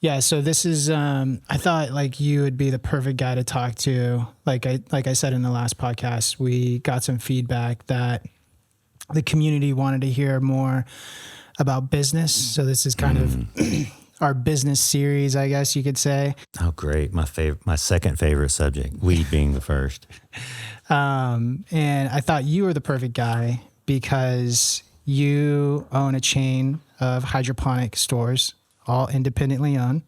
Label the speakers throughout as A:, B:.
A: Yeah, so this is I thought like you would be the perfect guy to talk to. Like I said in the last podcast, we got some feedback that the community wanted to hear more about business. So this is kind of our business series, I guess you could say.
B: Oh, great. My second favorite subject, weed being the first.
A: And I thought you were the perfect guy because you own a chain of hydroponic stores, all independently owned.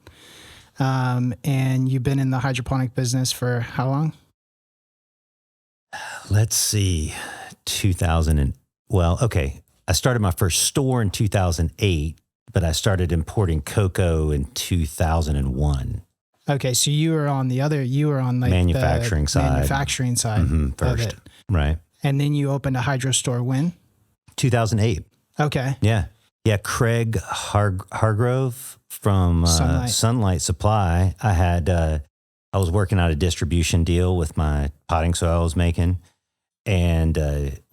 A: And you've been in the hydroponic business for how long?
B: Let's see, I started my first store in 2008, but I started importing cocoa in 2001.
A: Okay, so you were on like
B: manufacturing
A: the
B: side.
A: Manufacturing side
B: First,
A: of it.
B: Right.
A: And then you opened a hydro store when?
B: 2008.
A: Okay.
B: Yeah. Yeah, Craig Hargrove from Sunlight Supply. I was working out a distribution deal with my potting soil I was making, and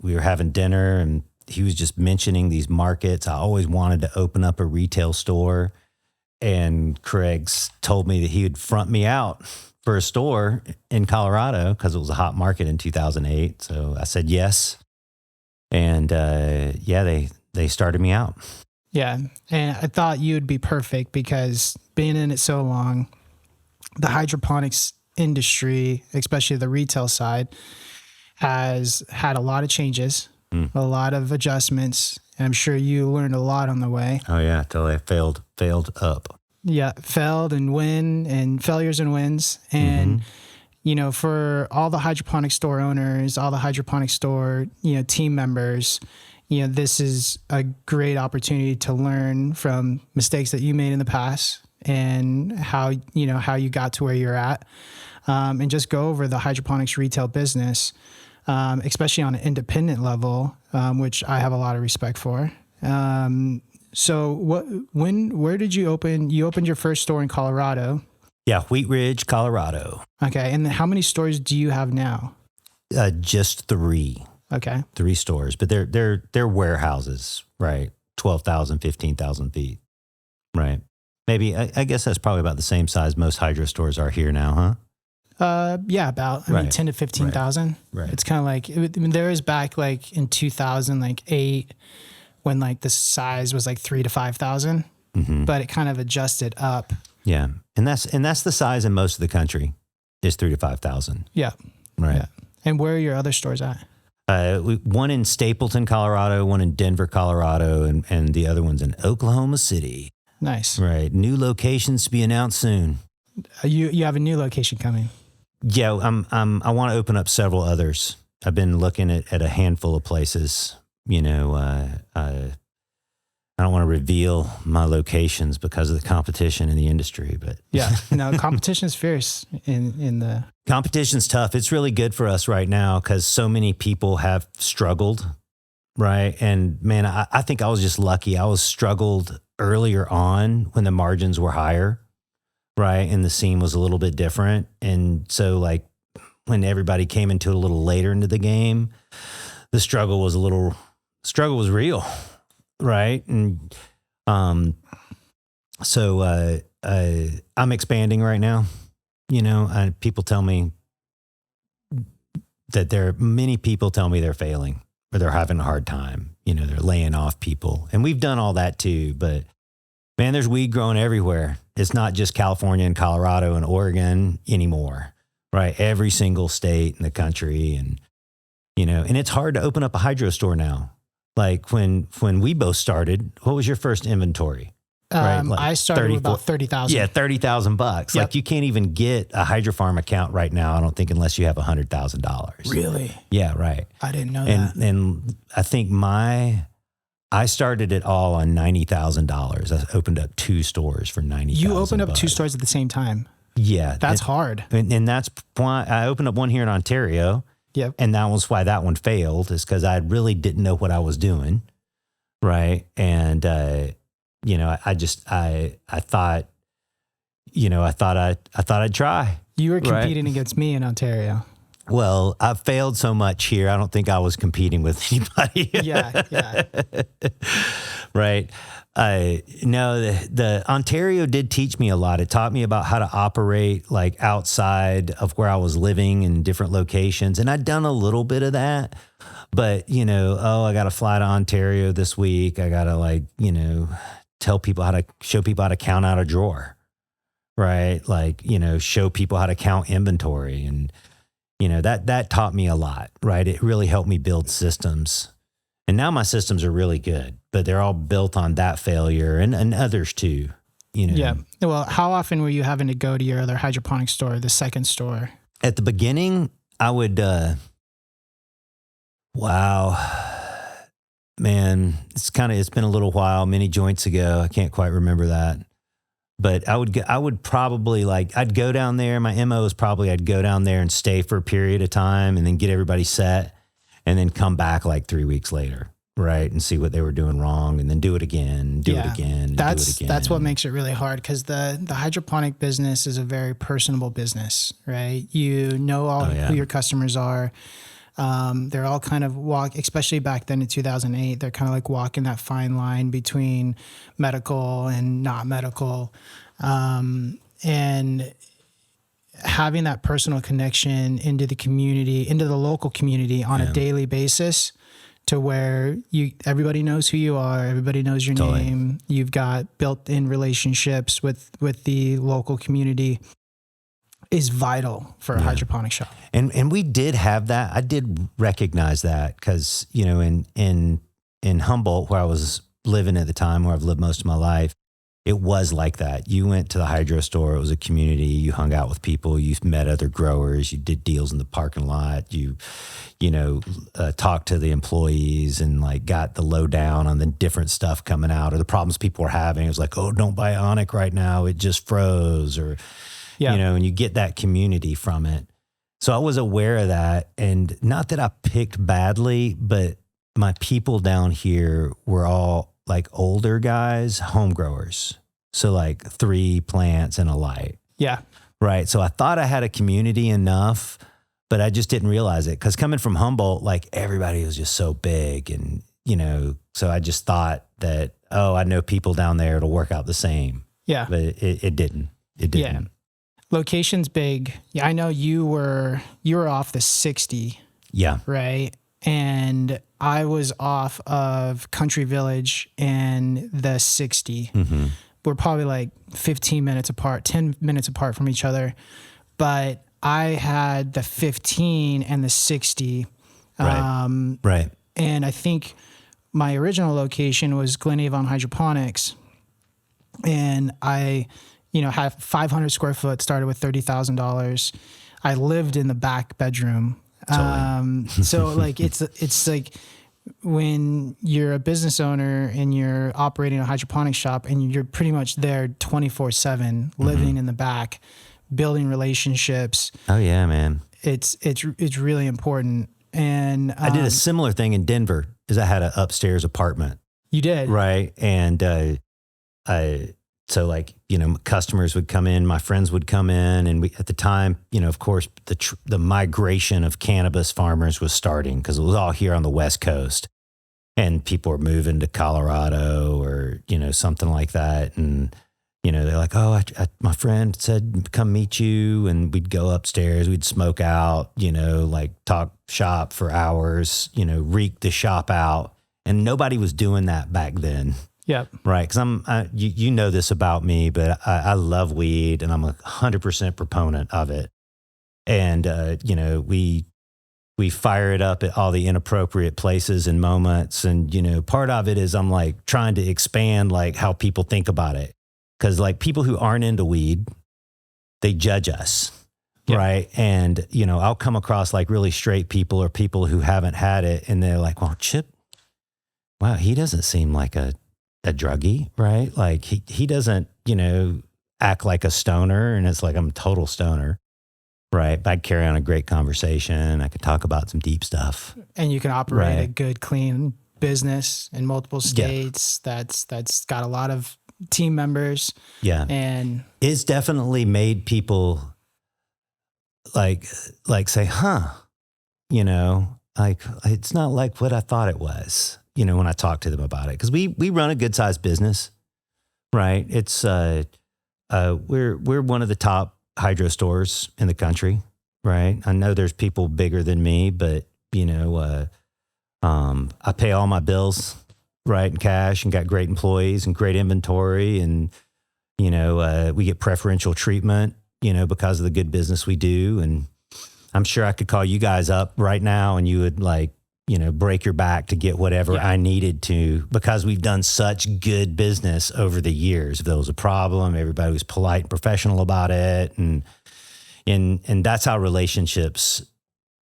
B: we were having dinner, and he was just mentioning these markets. I always wanted to open up a retail store, and Craig told me that he would front me out for a store in Colorado because it was a hot market in 2008. So I said yes, and they started me out.
A: Yeah, and I thought you would be perfect because being in it so long, the hydroponics industry, especially the retail side, has had a lot of changes, a lot of adjustments, and I'm sure you learned a lot on the way.
B: Oh yeah, till I failed up.
A: Yeah, failed and win, and failures and wins. And, you know, for all the hydroponic store owners, all the hydroponic store, team members, this is a great opportunity to learn from mistakes that you made in the past and how you got to where you're at, and just go over the hydroponics retail business, especially on an independent level, which I have a lot of respect for. So where did you open? You opened your first store in Colorado.
B: Yeah, Wheat Ridge, Colorado.
A: Okay, and how many stores do you have now?
B: Just 3.
A: Okay.
B: 3 stores, but they're warehouses, right? 12,000, 15,000 feet, right? Maybe, I guess that's probably about the same size most hydro stores are here now, huh?
A: Yeah, about, I mean, 10 to 15,000.
B: Right.
A: It's kind of like, there was back like in 2008 when like the size was like 3 to 5,000, but it kind of adjusted up.
B: Yeah. And that's the size in most of the country is 3 to 5,000.
A: Yeah.
B: Right.
A: Yeah. And where are your other stores at?
B: One in Stapleton, Colorado, one in Denver, Colorado, and the other one's in Oklahoma City.
A: Nice.
B: Right. New locations to be announced soon.
A: You have a new location coming.
B: Yeah. I want to open up several others. I've been looking at a handful of places, I don't want to reveal my locations because of the competition in the industry, but
A: yeah, no, competition is fierce in the
B: competition's tough. It's really good for us right now because so many people have struggled, right? And man, I think I was just lucky. I was struggled earlier on when the margins were higher, right? And the scene was a little bit different. And so like when everybody came into it a little later into the game, the struggle was real. Right. And so I'm expanding right now. People tell me that many people tell me they're failing or they're having a hard time. They're laying off people. And we've done all that too. But man, there's weed growing everywhere. It's not just California and Colorado and Oregon anymore. Right. Every single state in the country. And it's hard to open up a hydro store now. Like when we both started, what was your first inventory? Right? Like
A: I started with about 30,000.
B: Yeah, $30,000. Yep. Like you can't even get a hydrofarm account right now, I don't think, unless you have $100,000.
A: Really?
B: Yeah, right.
A: I didn't know that.
B: And I think I started it all on $90,000. I opened up 2 stores for $90,000.
A: You opened up 2 stores at the same time.
B: Yeah,
A: that's hard.
B: And that's why I opened up one here in Ontario.
A: Yep.
B: And that was why that one failed, is because I really didn't know what I was doing. Right. And, I thought I'd try.
A: You were competing against me in Ontario.
B: Well, I've failed so much here. I don't think I was competing with anybody.
A: Yeah.
B: Right. No, the Ontario did teach me a lot. It taught me about how to operate like outside of where I was living in different locations. And I'd done a little bit of that, but I got to fly to Ontario this week. I got to show people how to count out a drawer, right? Show people how to count inventory. And, that taught me a lot, right? It really helped me build systems. And now my systems are really good, but they're all built on that failure and others too,
A: Yeah. Well, how often were you having to go to your other hydroponic store, the second store?
B: At the beginning, I would, man, it's been a little while, many joints ago. I can't quite remember that. But I would probably I'd go down there. My MO is probably I'd go down there and stay for a period of time and then get everybody set. And then come back 3 weeks later, right, and see what they were doing wrong, and then do it again, do it again.
A: That's what makes it really hard, because the hydroponic business is a very personable business, right? You know who your customers are. They're all kind of especially back then in 2008, they're kind of walking that fine line between medical and not medical, and having that personal connection into the community, into the local community on a daily basis, to where everybody knows who you are, everybody knows your name. You've got built-in relationships with the local community, is vital for a hydroponic shop.
B: And we did have that. I did recognize that because, in Humboldt, where I was living at the time, where I've lived most of my life, it was like that. You went to the hydro store. It was a community. You hung out with people. You met other growers. You did deals in the parking lot. You talked to the employees and got the lowdown on the different stuff coming out or the problems people were having. It was like, oh, don't buy Onic right now. It just froze, or, and you get that community from it. So I was aware of that. And not that I picked badly, but my people down here were all older guys, home growers. So 3 plants and a light. Yeah. Right. So I thought I had a community enough, but I just didn't realize it. Cause coming from Humboldt, everybody was just so big. And, so I just thought that, I know people down there, it'll work out the same. Yeah. But it didn't. It didn't. Yeah.
A: Location's big. Yeah. I know you were off the 60.
B: Yeah.
A: Right. And I was off of Country Village and the 60. Mm-hmm. We're probably 15 minutes apart, 10 minutes apart from each other. But I had the 15 and the 60.
B: Right. Right.
A: And I think my original location was Glen Avon Hydroponics. And I, have 500 square foot, started with $30,000. I lived in the back bedroom. Totally. So it's when you're a business owner and you're operating a hydroponic shop and you're pretty much there 24/7, living in the back, building relationships.
B: Oh yeah, man.
A: It's really important. And
B: I did a similar thing in Denver, is I had an upstairs apartment.
A: You did?
B: Right. And so customers would come in, my friends would come in, and we, at the time, of course, the migration of cannabis farmers was starting because it was all here on the West Coast, and people were moving to Colorado or, something like that. And, they're like, oh, my friend said, come meet you. And we'd go upstairs, we'd smoke out, talk shop for hours, reek the shop out. And nobody was doing that back then.
A: Yep.
B: Right. Because you know this about me, but I love weed and I'm 100% proponent of it. And, we fire it up at all the inappropriate places and moments. And, part of it is I'm trying to expand how people think about it. Because people who aren't into weed, they judge us. Yep. Right. And, I'll come across really straight people or people who haven't had it. And they're like, well, Chip, wow, he doesn't seem like a druggie, right? He doesn't, act like a stoner, and it's I'm a total stoner, right? But I'd carry on a great conversation. I could talk about some deep stuff.
A: And you can operate a good, clean business in multiple states. Yeah. That's got a lot of team members.
B: Yeah.
A: And
B: it's definitely made people say, huh, it's not like what I thought it was. when I talk to them about it, because we run a good sized business, right? It's, we're one of the top hydro stores in the country, right? I know there's people bigger than me, but I pay all my bills, right, in cash, and got great employees and great inventory. And, we get preferential treatment, because of the good business we do. And I'm sure I could call you guys up right now and you would break your back to get whatever I needed to, because we've done such good business over the years. If there was a problem, everybody was polite and professional about it. And that's how relationships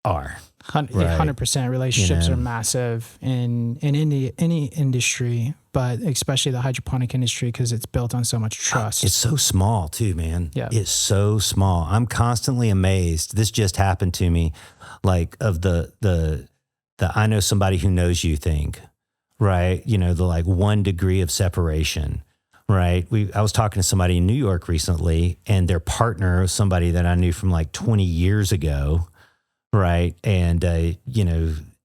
B: are.
A: 100% relationships are massive in any industry, but especially the hydroponic industry, because it's built on so much trust.
B: It's so small too, man.
A: Yeah.
B: It's so small. I'm constantly amazed. This just happened to me, like of the I know somebody who knows you thing, right? The like 1 degree of separation, right? I was talking to somebody in New York recently, and their partner was somebody that I knew from like 20 years ago. Right. And,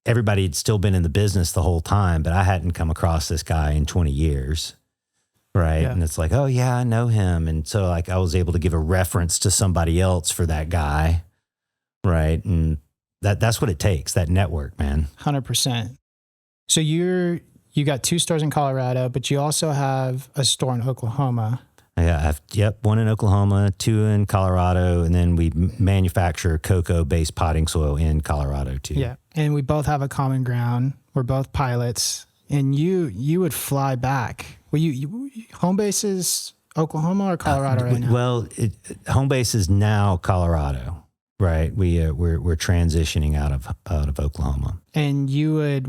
B: everybody had still been in the business the whole time, but I hadn't come across this guy in 20 years. Right. Yeah. And it's like, oh yeah, I know him. And so like, I was able to give a reference to somebody else for that guy. Right. And that's what it takes, that network, man.
A: 100%. So you got 2 stores in Colorado, but you also have a store in Oklahoma.
B: Yeah, one in Oklahoma, 2 in Colorado, and then we manufacture cocoa-based potting soil in Colorado too.
A: Yeah, and we both have a common ground. We're both pilots, and you would fly back. Well, you home base is Oklahoma or Colorado right now?
B: Well, home base is now Colorado, right? We're transitioning out of Oklahoma.
A: And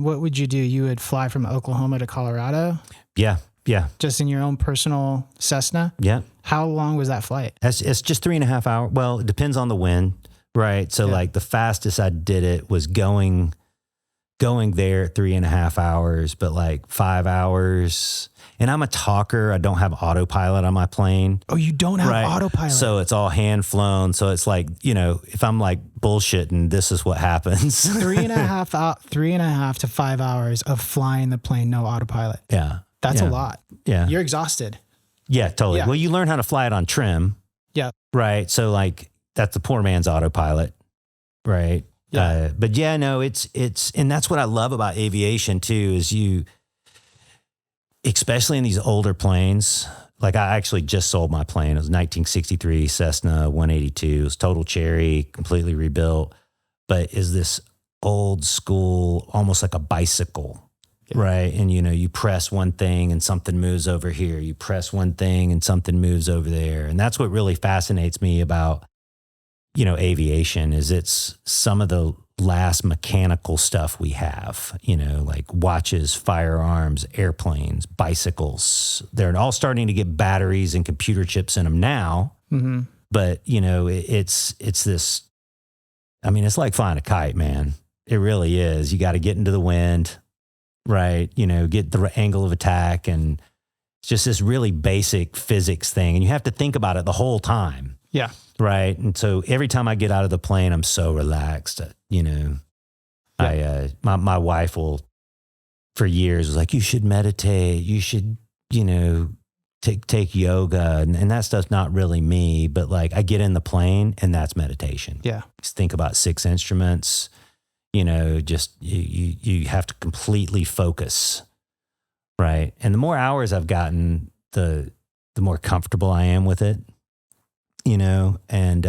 A: what would you do? You would fly from Oklahoma to Colorado?
B: Yeah. Yeah.
A: Just in your own personal Cessna?
B: Yeah.
A: How long was that flight?
B: It's just 3.5 hours. Well, it depends on the wind, right? So like the fastest I did it was going there 3.5 hours, but like 5 hours. And I'm a talker. I don't have autopilot on my plane.
A: Oh, you don't have autopilot?
B: So it's all hand flown. So it's like, if I'm like bullshitting, this is what happens.
A: 3.5 to 5 hours of flying the plane, no autopilot.
B: Yeah.
A: That's a lot.
B: Yeah.
A: You're exhausted.
B: Yeah, totally.
A: Yeah.
B: Well, you learn how to fly it on trim.
A: Yeah.
B: Right. So like that's the poor man's autopilot. Right.
A: Yeah.
B: But yeah, no, it's, and that's what I love about aviation too, is especially in these older planes. Like I actually just sold my plane. It was 1963 Cessna 182. It was total cherry, completely rebuilt, but is this old school, almost like a bicycle. Yeah. Right. And, you press one thing and something moves over here. You press one thing and something moves over there. And that's what really fascinates me about, aviation is it's some of the last mechanical stuff we have, like watches, firearms, airplanes, bicycles. They're all starting to get batteries and computer chips in them now. Mm-hmm. But, it's this, it's like flying a kite, man. It really is. You got to get into the wind. Right. Get the angle of attack, and it's just this really basic physics thing. And you have to think about it the whole time.
A: Yeah.
B: Right. And so every time I get out of the plane, I'm so relaxed, Yeah. My wife will, for years, was like, you should meditate. You should, take yoga. And that stuff's not really me, but like I get in the plane and that's meditation.
A: Yeah.
B: Just think about 6 instruments. Just you have to completely focus, right? And the more hours I've gotten, the more comfortable I am with it, And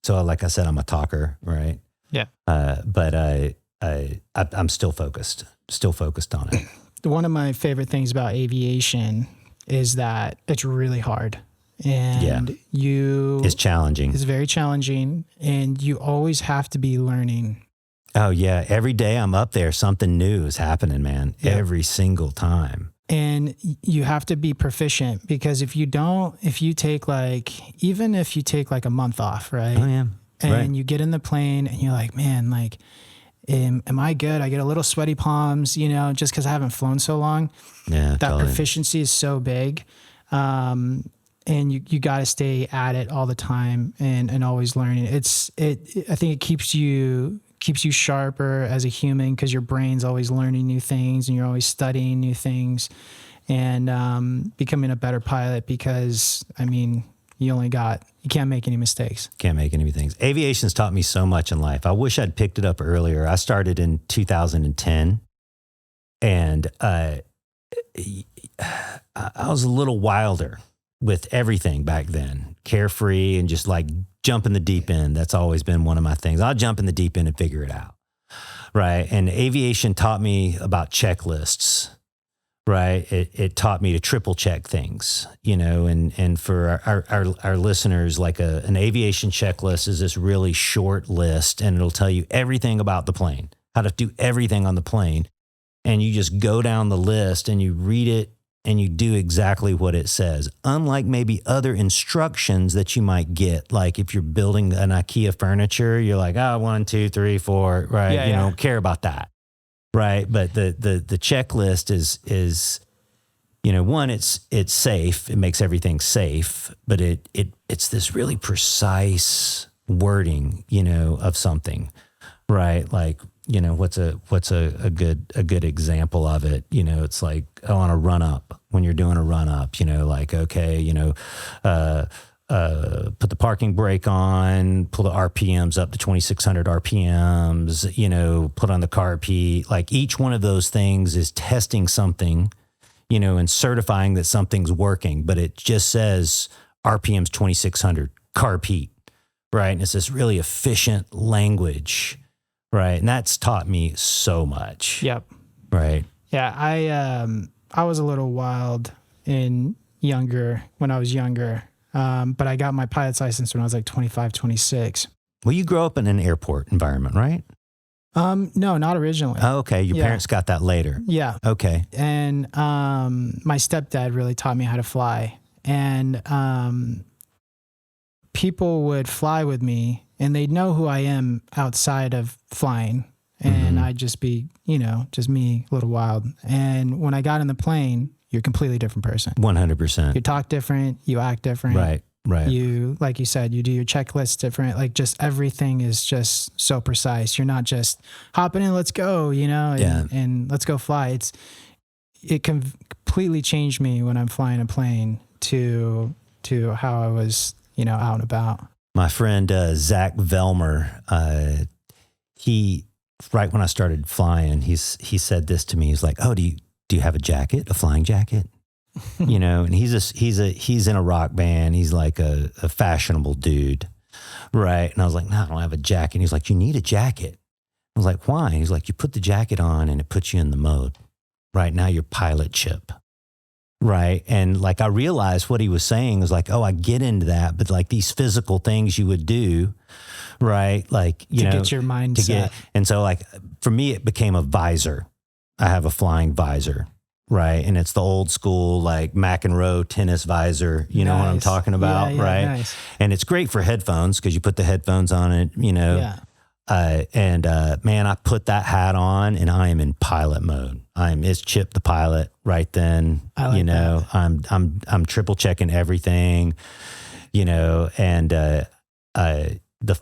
B: so, like I said, I'm a talker, right?
A: Yeah.
B: But I'm still focused on it.
A: One of my favorite things about aviation is that it's really hard, and
B: it's challenging.
A: It's very challenging, and you always have to be learning.
B: Oh yeah. Every day I'm up there, something new is happening, man. Yeah. Every single time.
A: And you have to be proficient, because if you take like a month off, right?
B: Oh yeah.
A: And you get in the plane and you're like, man, like, am I good? I get a little sweaty palms, just because I haven't flown so long.
B: Yeah.
A: That
B: totally.
A: proficiency is so big. And you got to stay at it all the time and always learning. I think it keeps you keeps you sharper as a human because your brain's always learning new things and you're always studying new things, and becoming a better pilot because, I mean, you can't make any mistakes.
B: Can't make any things. Aviation's taught me so much in life. I wish I'd picked it up earlier. I started in 2010, and I was a little wilder with everything back then, carefree and just like jump in the deep end. That's always been one of my things. I'll jump in the deep end and figure it out. Right. And aviation taught me about checklists. Right. It taught me to triple check things, and for our listeners, like an aviation checklist is this really short list, and it'll tell you everything about the plane, how to do everything on the plane. And you just go down the list and you read it and you do exactly what it says. Unlike maybe other instructions that you might get, like if you're building an IKEA furniture, you're like, 1, 2, 3, 4, right?
A: Yeah,
B: you don't care about that. Right. But the checklist is, one, it's safe. It makes everything safe, but it's this really precise wording, of something, right? Like, what's a good example of it? It's like on a run up, when you're doing a run up, like, okay, put the parking brake on, pull the RPMs up to 2,600 RPMs, put on the car P. Like each one of those things is testing something, and certifying that something's working, but it just says RPMs 2,600, car P, right? And it's this really efficient language, right? And that's taught me so much.
A: Yep.
B: Right.
A: Yeah. I was a little wild when I was younger. But I got my pilot's license when I was like 25, 26.
B: Well, you grew up in an airport environment, right?
A: No, not originally.
B: Oh, okay. Your parents got that later.
A: Yeah.
B: Okay.
A: And my stepdad really taught me how to fly. And people would fly with me and they'd know who I am outside of flying. And I'd just be, just me, a little wild. And when I got in the plane, you're a completely different person.
B: 100%.
A: You talk different, you act different.
B: Right.
A: You, like you said, you do your checklist different. Like just everything is just so precise. You're not just hopping in, let's go, and let's go fly. It completely changed me when I'm flying a plane to how I was, out and about.
B: My friend, Zach Velmer, he, right when I started flying, he said this to me. He's like, "Oh, do you have a jacket, a flying jacket?" And he's in a rock band. He's like a fashionable dude, right? And I was like, "No, I don't have a jacket." And he's like, "You need a jacket." I was like, "Why?" And he's like, "You put the jacket on and it puts you in the mode. Right now you're pilot chip." Right. And like, I realized what he was saying was like, oh, I get into that, but like these physical things you would do, right? Like, to
A: get your mindset.
B: And so like, for me, it became a visor. I have a flying visor. Right. And it's the old school, like McEnroe tennis visor, you know what I'm talking about.
A: Yeah,
B: right.
A: Nice.
B: And it's great for headphones because you put the headphones on it,
A: Yeah.
B: Man, I put that hat on and I am in pilot mode. It's Chip the pilot right then.
A: I like that.
B: I'm triple checking everything, and the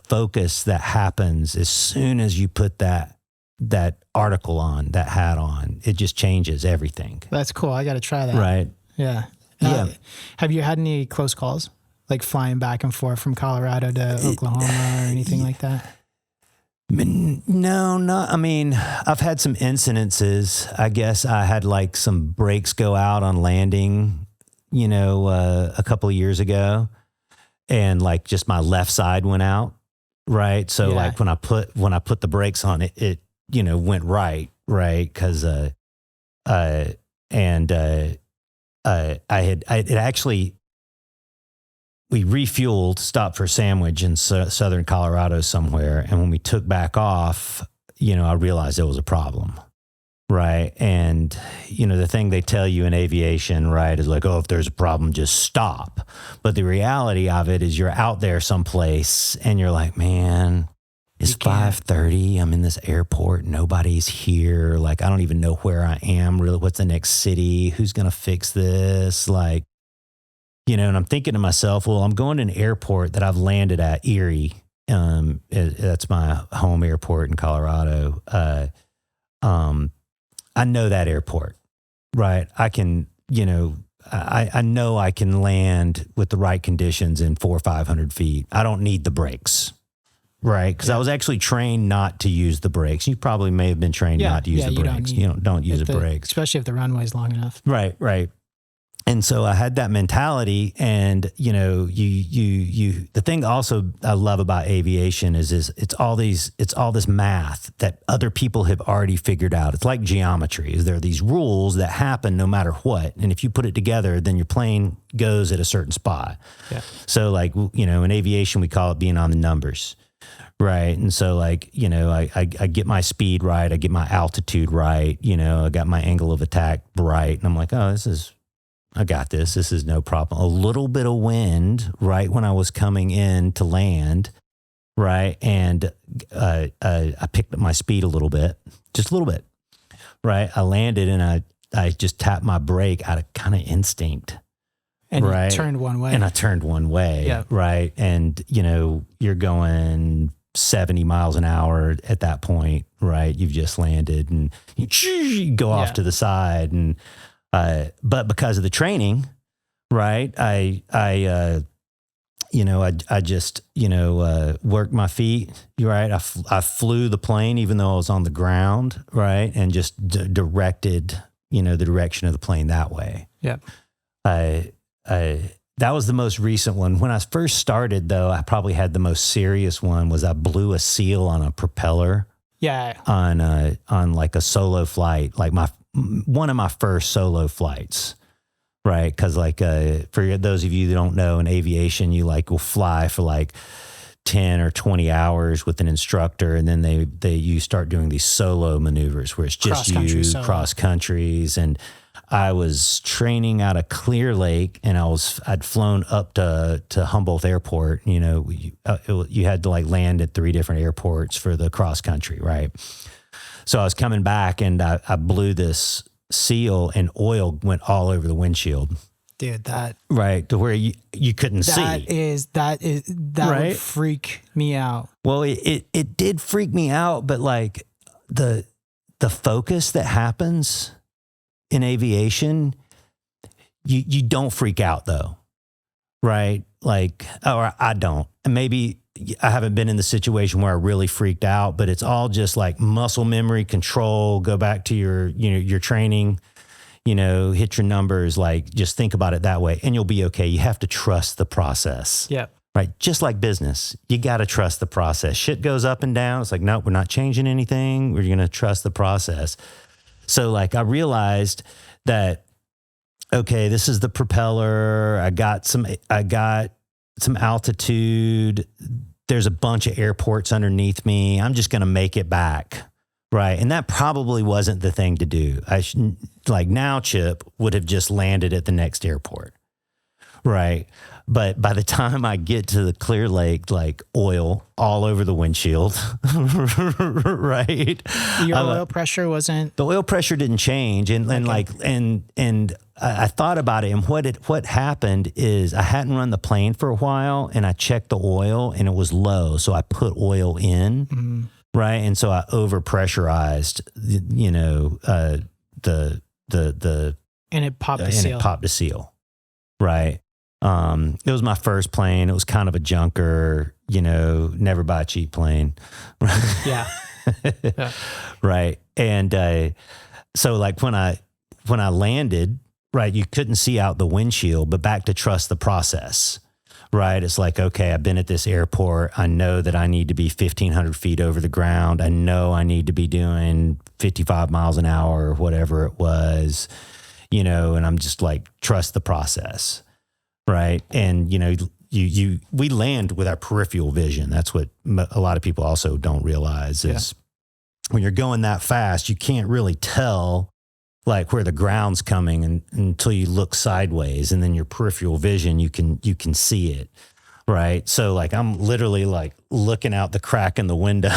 B: focus that happens as soon as you put that article on, that hat on, it just changes everything.
A: That's cool. I got to try that.
B: Right.
A: Yeah. Have you had any close calls, like flying back and forth from Colorado to Oklahoma or anything like that?
B: No, not. I mean, I've had some incidences. I guess I had like some brakes go out on landing, a couple of years ago, and like just my left side went out. Right. So like when I put the brakes on it went right. Cause, I actually, we refueled, stopped for a sandwich in southern Colorado somewhere. And when we took back off, I realized there was a problem. Right. And, the thing they tell you in aviation, right, is like, oh, if there's a problem, just stop. But the reality of it is you're out there someplace and you're like, man, it's 5:30. I'm in this airport. Nobody's here. Like, I don't even know where I am. Really, what's the next city? Who's going to fix this? Like, and I'm thinking to myself, well, I'm going to an airport that I've landed at, Erie, That's my home airport in Colorado. I know that airport, right? I can, I know I can land with the right conditions in 400 or 500 feet. I don't need the brakes, right? Because I was actually trained not to use the brakes. You probably may have been trained not to use the brakes. Don't use the brakes.
A: Especially if the runway is long enough.
B: Right. And so I had that mentality, and the thing also I love about aviation is it's all this math that other people have already figured out. It's like geometry. There are these rules that happen no matter what, and if you put it together, then your plane goes at a certain spot. Yeah. So like in aviation we call it being on the numbers, right? And so like I get my speed right, I get my altitude right, I got my angle of attack right, and I'm like, oh, I got this. This is no problem. A little bit of wind right when I was coming in to land, right? And I picked up my speed a little bit, just a little bit, right? I landed and I just tapped my brake out of kind of instinct.
A: And
B: right?
A: You turned one way.
B: And I turned one way, right? And, you're going 70 miles an hour at that point, right? You've just landed and you go off to the side and... but because of the training, right, I just worked my feet, right? I flew the plane even though I was on the ground, right, and just directed, the direction of the plane that way. Yeah. That was the most recent one. When I first started, though, I probably had the most serious one. Was I blew a seal on a propeller. Yeah. On like a solo flight, like one of my first solo flighs, right? Because like for those of you that don't know, in aviation, you will fly for like 10 or 20 hours with an instructor, and then you start doing these solo maneuvers where it's just cross countries. And I was training out of Clear Lake, and I'd flown up to Humboldt Airport. You had to land at 3 different airports for the cross country, right? So I was coming back, and I blew this seal, and oil went all over the windshield.
A: Dude, that
B: right to where you couldn't see. That right?
A: Would freak me out.
B: Well, it did freak me out, but like the focus that happens in aviation, you don't freak out though, right? Like, or I don't, and maybe. I haven't been in the situation where I really freaked out, but it's all just like muscle memory, control, go back to your training, hit your numbers, like just think about it that way and you'll be okay. You have to trust the process. Yeah. Right. Just like business, you got to trust the process. Shit goes up and down. It's like, no, we're not changing anything. We're going to trust the process. So like I realized that, okay, this is the propeller. I got some altitude. There's a bunch of airports underneath me. I'm just going to make it back. Right. And that probably wasn't the thing to do. Now Chip would have just landed at the next airport. Right. But by the time I get to the Clear Lake, like oil all over the windshield, right?
A: Your oil pressure wasn't.
B: The oil pressure didn't change, and I thought about it, and what happened is I hadn't run the plane for a while, and I checked the oil, and it was low, so I put oil in, right, and so I over pressurized, the
A: and it popped the seal.
B: It popped the seal, right. It was my first plane. It was kind of a junker, never buy a cheap plane.
A: Yeah. Yeah.
B: Right. And, so like when I landed, right, you couldn't see out the windshield, but back to trust the process, right? It's like, okay, I've been at this airport. I know that I need to be 1,500 feet over the ground. I know I need to be doing 55 miles an hour or whatever it was, and I'm just like, trust the process. Right. And, we land with our peripheral vision. That's what a lot of people also don't realize is when you're going that fast, you can't really tell like where the ground's coming until you look sideways, and then your peripheral vision, you can see it. Right. So like, I'm literally like looking out the crack in the window.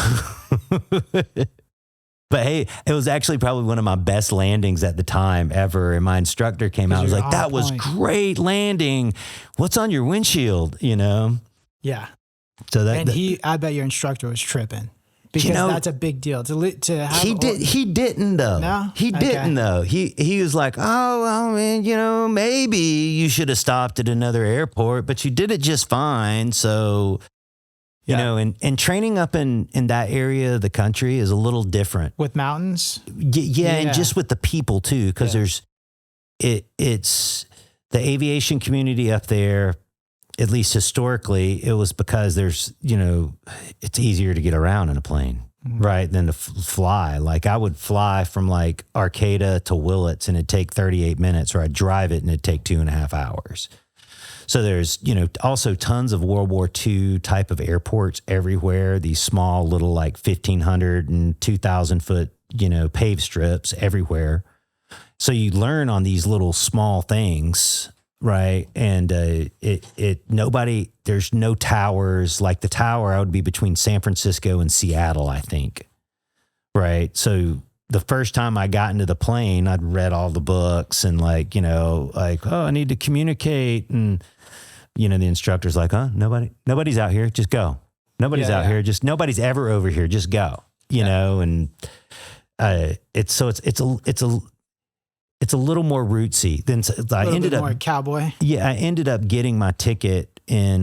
B: But hey, it was actually probably one of my best landings at the time ever. And my instructor came out and was like, that was great landing. What's on your windshield,
A: Yeah.
B: So
A: I bet your instructor was tripping. Because that's a big deal to have.
B: He didn't though.
A: No,
B: he didn't though. He was like, oh, well, man, maybe you should have stopped at another airport, but you did it just fine. So, and training up in that area of the country is a little different
A: with mountains.
B: Yeah, and just with the people too, because it's the aviation community up there. At least historically, it was because there's, it's easier to get around in a plane, right, than to fly. Like I would fly from like Arcata to Willits and it'd take 38 minutes, or I'd drive it and it'd take 2.5 hours. So there's, also tons of World War II type of airports everywhere, these small little like 1,500 and 2,000 foot, paved strips everywhere. So you learn on these little small things. Right. And there's no towers. Like the tower, I would be between San Francisco and Seattle, I think. Right. So the first time I got into the plane, I'd read all the books and oh, I need to communicate. And, the instructor's like, nobody's out here. Just go. Nobody's out here. Just nobody's ever over here. Just go, and it's a little more rootsy than I ended up more
A: cowboy.
B: Yeah, I ended up getting my ticket in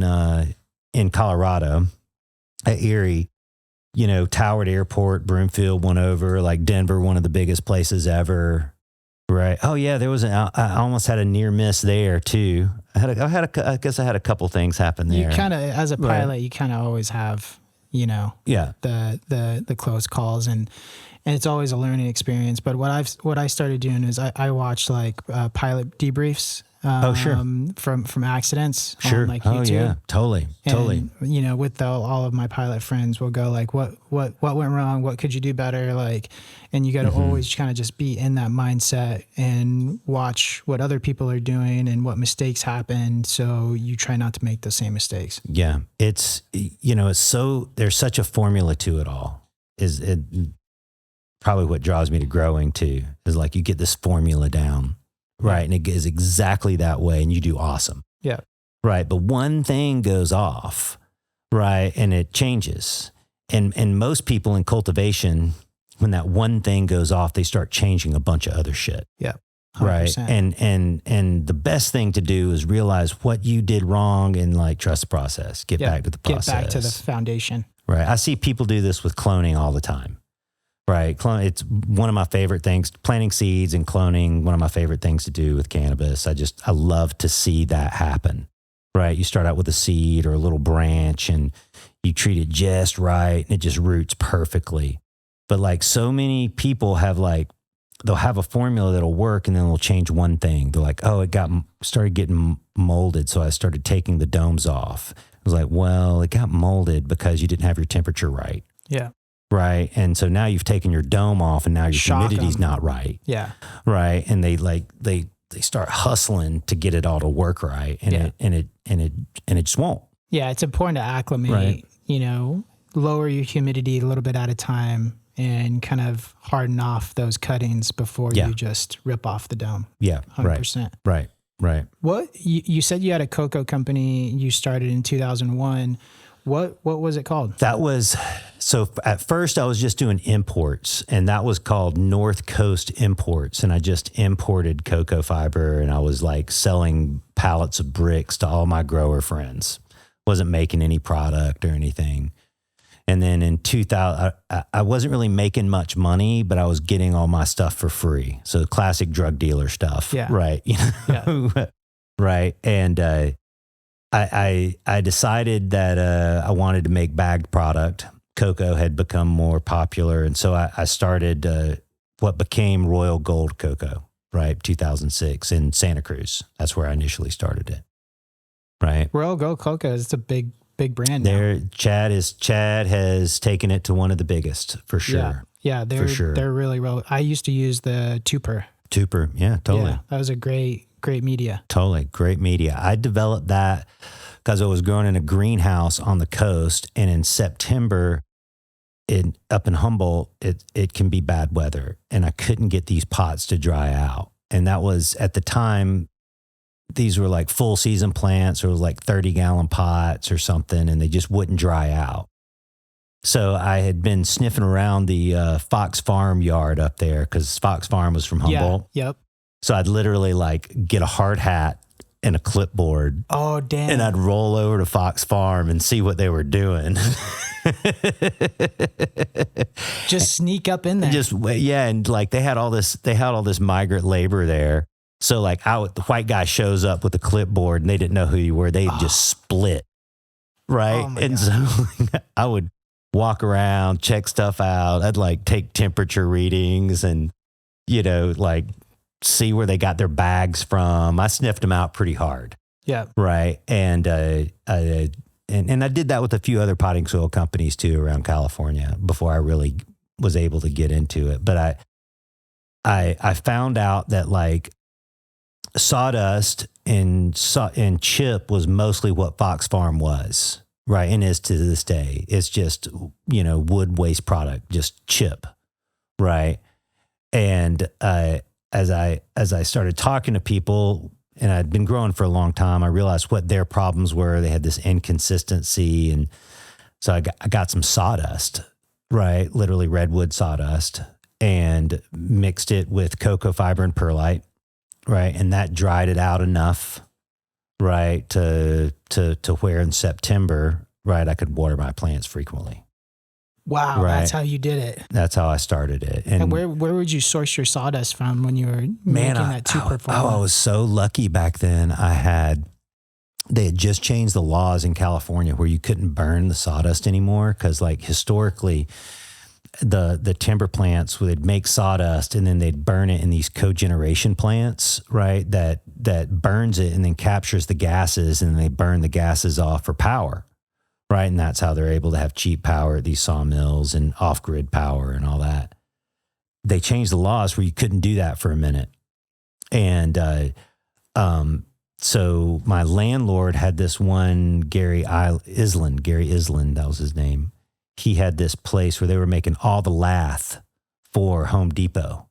B: Colorado at Erie, Towered Airport, Broomfield went over, like Denver, one of the biggest places ever. Right. Oh yeah, I almost had a near miss there too. I guess I had a couple things happen there.
A: You kind of, as a pilot, you kind of always have, the close calls and it's always a learning experience. But what I started doing is I watched like pilot debriefs. From accidents.
B: Sure.
A: On, like YouTube.
B: Oh yeah. Totally.
A: And, with all of my pilot friends, we'll go like, what went wrong? What could you do better? Like, and you got to always kind of just be in that mindset and watch what other people are doing and what mistakes happen. So you try not to make the same mistakes.
B: Yeah. It's, there's such a formula to it all. Is it probably what draws me to growing too, is like you get this formula down. Right. And it is exactly that way. And you do awesome.
A: Yeah.
B: Right. But one thing goes off. Right. And it changes. And most people in cultivation, when that one thing goes off, they start changing a bunch of other shit.
A: Yeah. 100%.
B: Right. And the best thing to do is realize what you did wrong and like trust the process. Get back to the process.
A: Get back to the foundation.
B: Right. I see people do this with cloning all the time. Right. It's one of my favorite things, planting seeds and cloning, one of my favorite things to do with cannabis. I love to see that happen. Right. You start out with a seed or a little branch and you treat it just right and it just roots perfectly. But like so many people have they'll have a formula that'll work and then they'll change one thing. They're like, oh, started getting molded. So I started taking the domes off. I was like, well, it got molded because you didn't have your temperature right.
A: Yeah.
B: Right. And so now you've taken your dome off and now your humidity's not right.
A: Yeah.
B: Right. And they start hustling to get it all to work right. And it just won't.
A: Yeah. It's important to acclimate, lower your humidity a little bit at a time and kind of harden off those cuttings before you just rip off the dome.
B: Yeah.
A: 100%.
B: Right.
A: What you said you had a cocoa company you started in 2001. What was it called?
B: So at first I was just doing imports and that was called North Coast Imports. And I just imported cocoa fiber and I was like selling pallets of bricks to all my grower friends. Wasn't making any product or anything. And then in 2000, I wasn't really making much money, but I was getting all my stuff for free. So classic drug dealer stuff.
A: Yeah.
B: Right.
A: Yeah.
B: Right. And, I decided that I wanted to make bagged product. Cocoa had become more popular. And so I started what became Royal Gold Coco, right? 2006 in Santa Cruz. That's where I initially started it. Right.
A: Royal Gold Coco is a big brand
B: now.
A: Now.
B: Chad has taken it to one of the biggest for sure.
A: Yeah, they're really real. I used to use the Tupper.
B: Yeah, totally.
A: Yeah, that was a great media.
B: Totally. Great media. I developed that because I was growing in a greenhouse on the coast. And in September, up in Humboldt, it can be bad weather. And I couldn't get these pots to dry out. And that was at the time, these were like full season plants or like 30-gallon pots or something, and they just wouldn't dry out. So I had been sniffing around the Fox Farm yard up there because Fox Farm was from Humboldt.
A: Yeah, yep.
B: So I'd literally like get a hard hat and a clipboard.
A: Oh, damn.
B: And I'd roll over to Fox Farm and see what they were doing.
A: Just sneak up in there.
B: And like they had all this migrant labor there. So like the white guy shows up with a clipboard and they didn't know who you were. They'd just split. Right.
A: Oh my
B: and
A: God.
B: So I would walk around, check stuff out. I'd like take temperature readings and, like see where they got their bags from. I sniffed them out pretty hard.
A: Yeah.
B: Right. And I did that with a few other potting soil companies too around California before I really was able to get into it. But I found out that like sawdust and chip was mostly what Fox Farm was, right? And is to this day. It's just, wood waste product, just chip, right? And as I started talking to people, and I'd been growing for a long time, I realized what their problems were. They had this inconsistency. And so I got some sawdust, right? Literally redwood sawdust, and mixed it with cocoa fiber and perlite, right? And that dried it out enough, right? To where in September, right, I could water my plants frequently.
A: Wow,
B: right?
A: That's how you did it.
B: That's how I started it.
A: And where would you source your sawdust from when you were making that 2x4?
B: I was so lucky back then. They had just changed the laws in California where you couldn't burn the sawdust anymore because like historically the timber plants would make sawdust and then they'd burn it in these cogeneration plants, right? That burns it and then captures the gases and they burn the gases off for power. Right. And that's how they're able to have cheap power at these sawmills and off-grid power and all that. They changed the laws where you couldn't do that for a minute. And so my landlord had this one, Gary Island, that was his name. He had this place where they were making all the lath for Home Depot.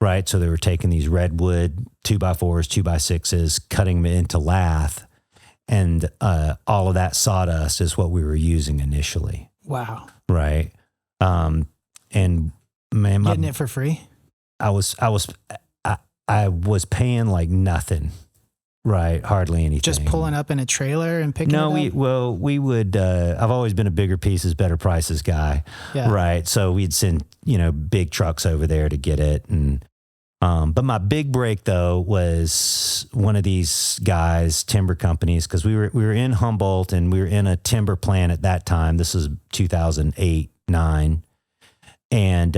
B: Right. So they were taking these redwood 2x4s, 2x6s, cutting them into lath. And all of that sawdust is what we were using initially.
A: Wow.
B: Right. And man,
A: getting it for free.
B: I was paying like nothing. Right. Hardly anything.
A: Just pulling up in a trailer and picking it up?
B: We would, I've always been a bigger pieces, better prices guy.
A: Yeah.
B: Right. So we'd send, big trucks over there to get it. And, but my big break though was one of these guys, timber companies, because we were in Humboldt and we were in a timber plant at that time. This was 2008, 2009, and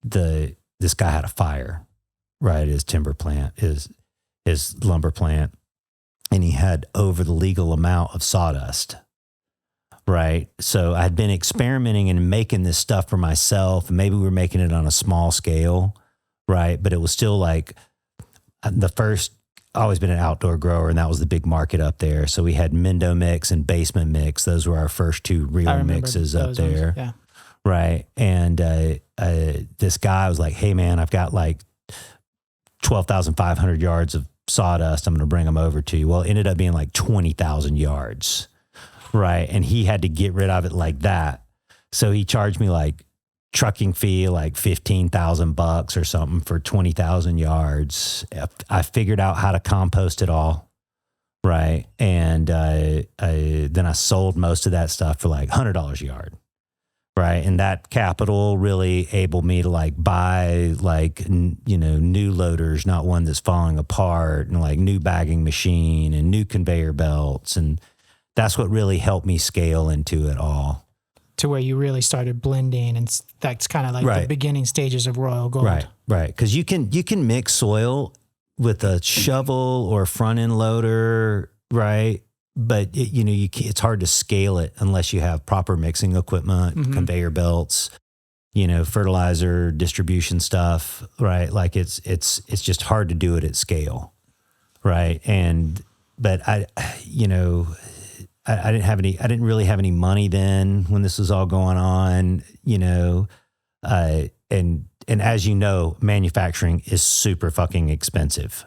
B: this guy had a fire, right? At his timber plant, his lumber plant, and he had over the legal amount of sawdust. Right. So I'd been experimenting and making this stuff for myself. And maybe we were making it on a small scale. Right. But it was still like always been an outdoor grower, and that was the big market up there. So we had Mendo mix and basement mix. Those were our first two real mixes up there.
A: Yeah.
B: Right. And this guy was like, hey, man, I've got like 12,500 yards of sawdust. I'm going to bring them over to you. Well, it ended up being like 20,000 yards. Right. And he had to get rid of it like that. So he charged me like trucking fee, like $15,000 or something for 20,000 yards. I figured out how to compost it all. Right. And then I sold most of that stuff for like $100 a yard. Right. And that capital really enabled me to like buy like, new loaders, not one that's falling apart, and like new bagging machine and new conveyor belts. And that's what really helped me scale into it all.
A: To where you really started blending, and that's kind of like the beginning stages of Royal Gold.
B: Right. Because you can mix soil with a shovel or front end loader, right? But it's hard to scale it unless you have proper mixing equipment, conveyor belts, fertilizer distribution stuff, right? Like it's just hard to do it at scale, right? But I didn't really have any money then when this was all going on, and as you know, manufacturing is super fucking expensive,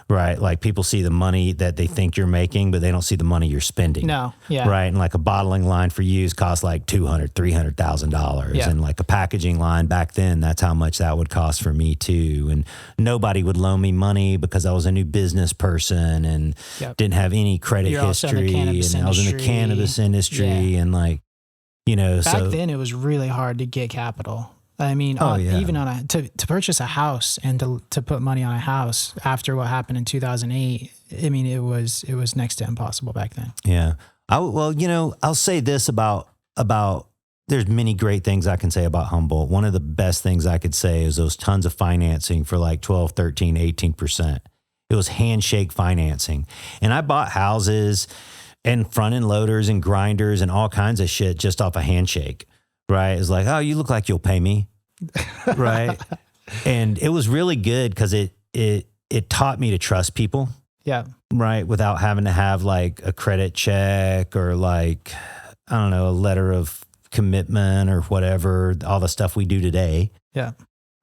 B: right? Like people see the money that they think you're making, but they don't see the money you're spending.
A: No, yeah.
B: Right. And like a bottling line for use costs like $200,000, $300,000.
A: Yeah.
B: And like a packaging line back then, that's how much that would cost for me too. And nobody would loan me money because I was a new business person and didn't have any credit history. And I was in the cannabis industry and like, you know,
A: back then it was really hard to get capital. I mean, even on to purchase a house and to put money on a house after what happened in 2008. I mean, it was next to impossible back then.
B: Yeah. Well, you know, I'll say this about there's many great things I can say about Humboldt. One of the best things I could say is those tons of financing for like 12, 13, 18%. It was handshake financing. And I bought houses and front end loaders and grinders and all kinds of shit just off a handshake. Right. It's like, oh, you look like you'll pay me. Right. And it was really good because it taught me to trust people.
A: Yeah.
B: Right. Without having to have like a credit check or like, I don't know, a letter of commitment or whatever, all the stuff we do today.
A: Yeah.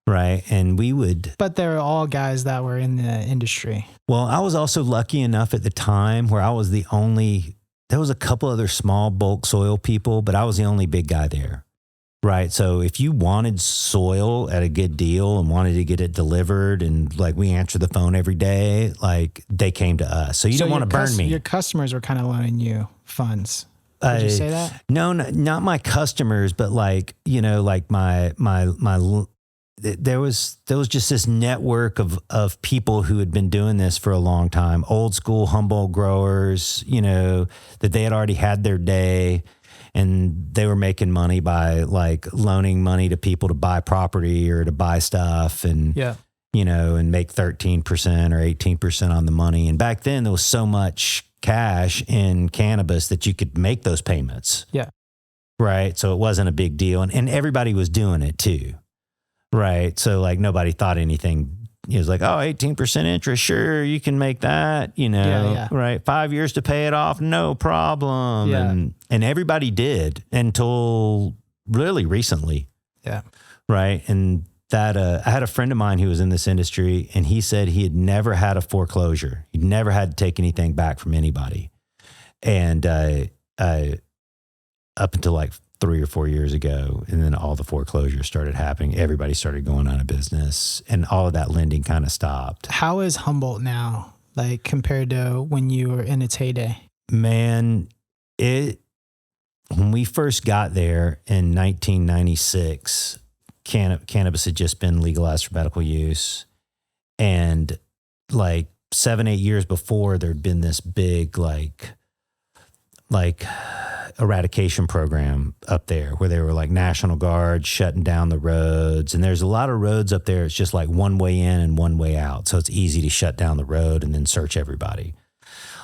B: Right. And we would.
A: But they're all guys that were in the industry.
B: Well, I was also lucky enough at the time where I was there was a couple other small bulk soil people, but I was the only big guy there. Right. So if you wanted soil at a good deal and wanted to get it delivered and like we answered the phone every day, like they came to us. So you don't want to burn me.
A: Your customers were kind of loaning you funds. Did you say that?
B: No, not my customers, but like, you know, like there was just this network of people who had been doing this for a long time, old school Humboldt growers, you know, that they had already had their day. And they were making money by like loaning money to people to buy property or to buy stuff and, you know, and make 13% or 18% on the money. And back then there was so much cash in cannabis that you could make those payments.
A: Yeah.
B: Right. So it wasn't a big deal. And everybody was doing it too. Right. So like nobody thought anything. It was like, oh, 18% interest. Sure. You can make that, you know, right. 5 years to pay it off. No problem.
A: Yeah.
B: And everybody did until really recently.
A: Yeah.
B: Right. And that, I had a friend of mine who was in this industry and he said he had never had a foreclosure. He'd never had to take anything back from anybody. And, up until like 3 or 4 years ago, and then all the foreclosures started happening. Everybody started going out of business, and all of that lending kind of stopped.
A: How is Humboldt now, like compared to when you were in its heyday?
B: Man, when we first got there in 1996, cannabis had just been legalized for medical use, and like 7-8 years before, there'd been this big like eradication program up there where they were like National Guard shutting down the roads. And there's a lot of roads up there. It's just like one way in and one way out. So it's easy to shut down the road and then search everybody.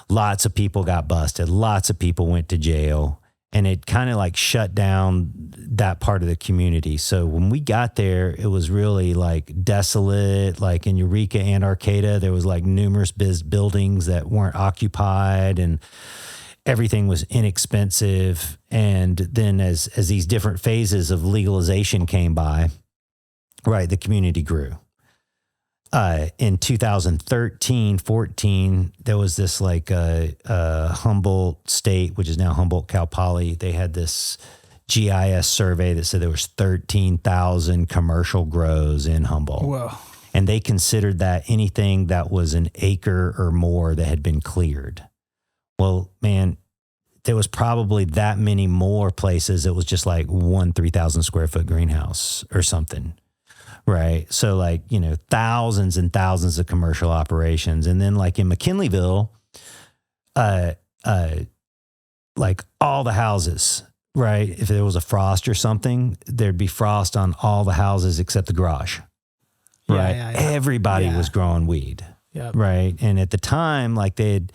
B: Lots of people got busted. Lots of people went to jail, and it kind of like shut down that part of the community. So when we got there, it was really like desolate. Like in Eureka and Arcata, there was like numerous buildings that weren't occupied, and everything was inexpensive. And then as these different phases of legalization came by, right, the community grew. In 2013, 14, there was this like Humboldt State, which is now Humboldt Cal Poly. They had this GIS survey that said there was 13,000 commercial grows in Humboldt.
A: Whoa. And
B: they considered that anything that was an acre or more that had been cleared. Well, man, there was probably that many more places. It was just like 3,000 square foot greenhouse or something. Right. So like, you know, thousands and thousands of commercial operations. And then like in McKinleyville, like all the houses, right? If there was a frost or something, there'd be frost on all the houses except the garage. Right. Yeah. Everybody was growing weed.
A: Yep.
B: Right. And at the time, like they'd,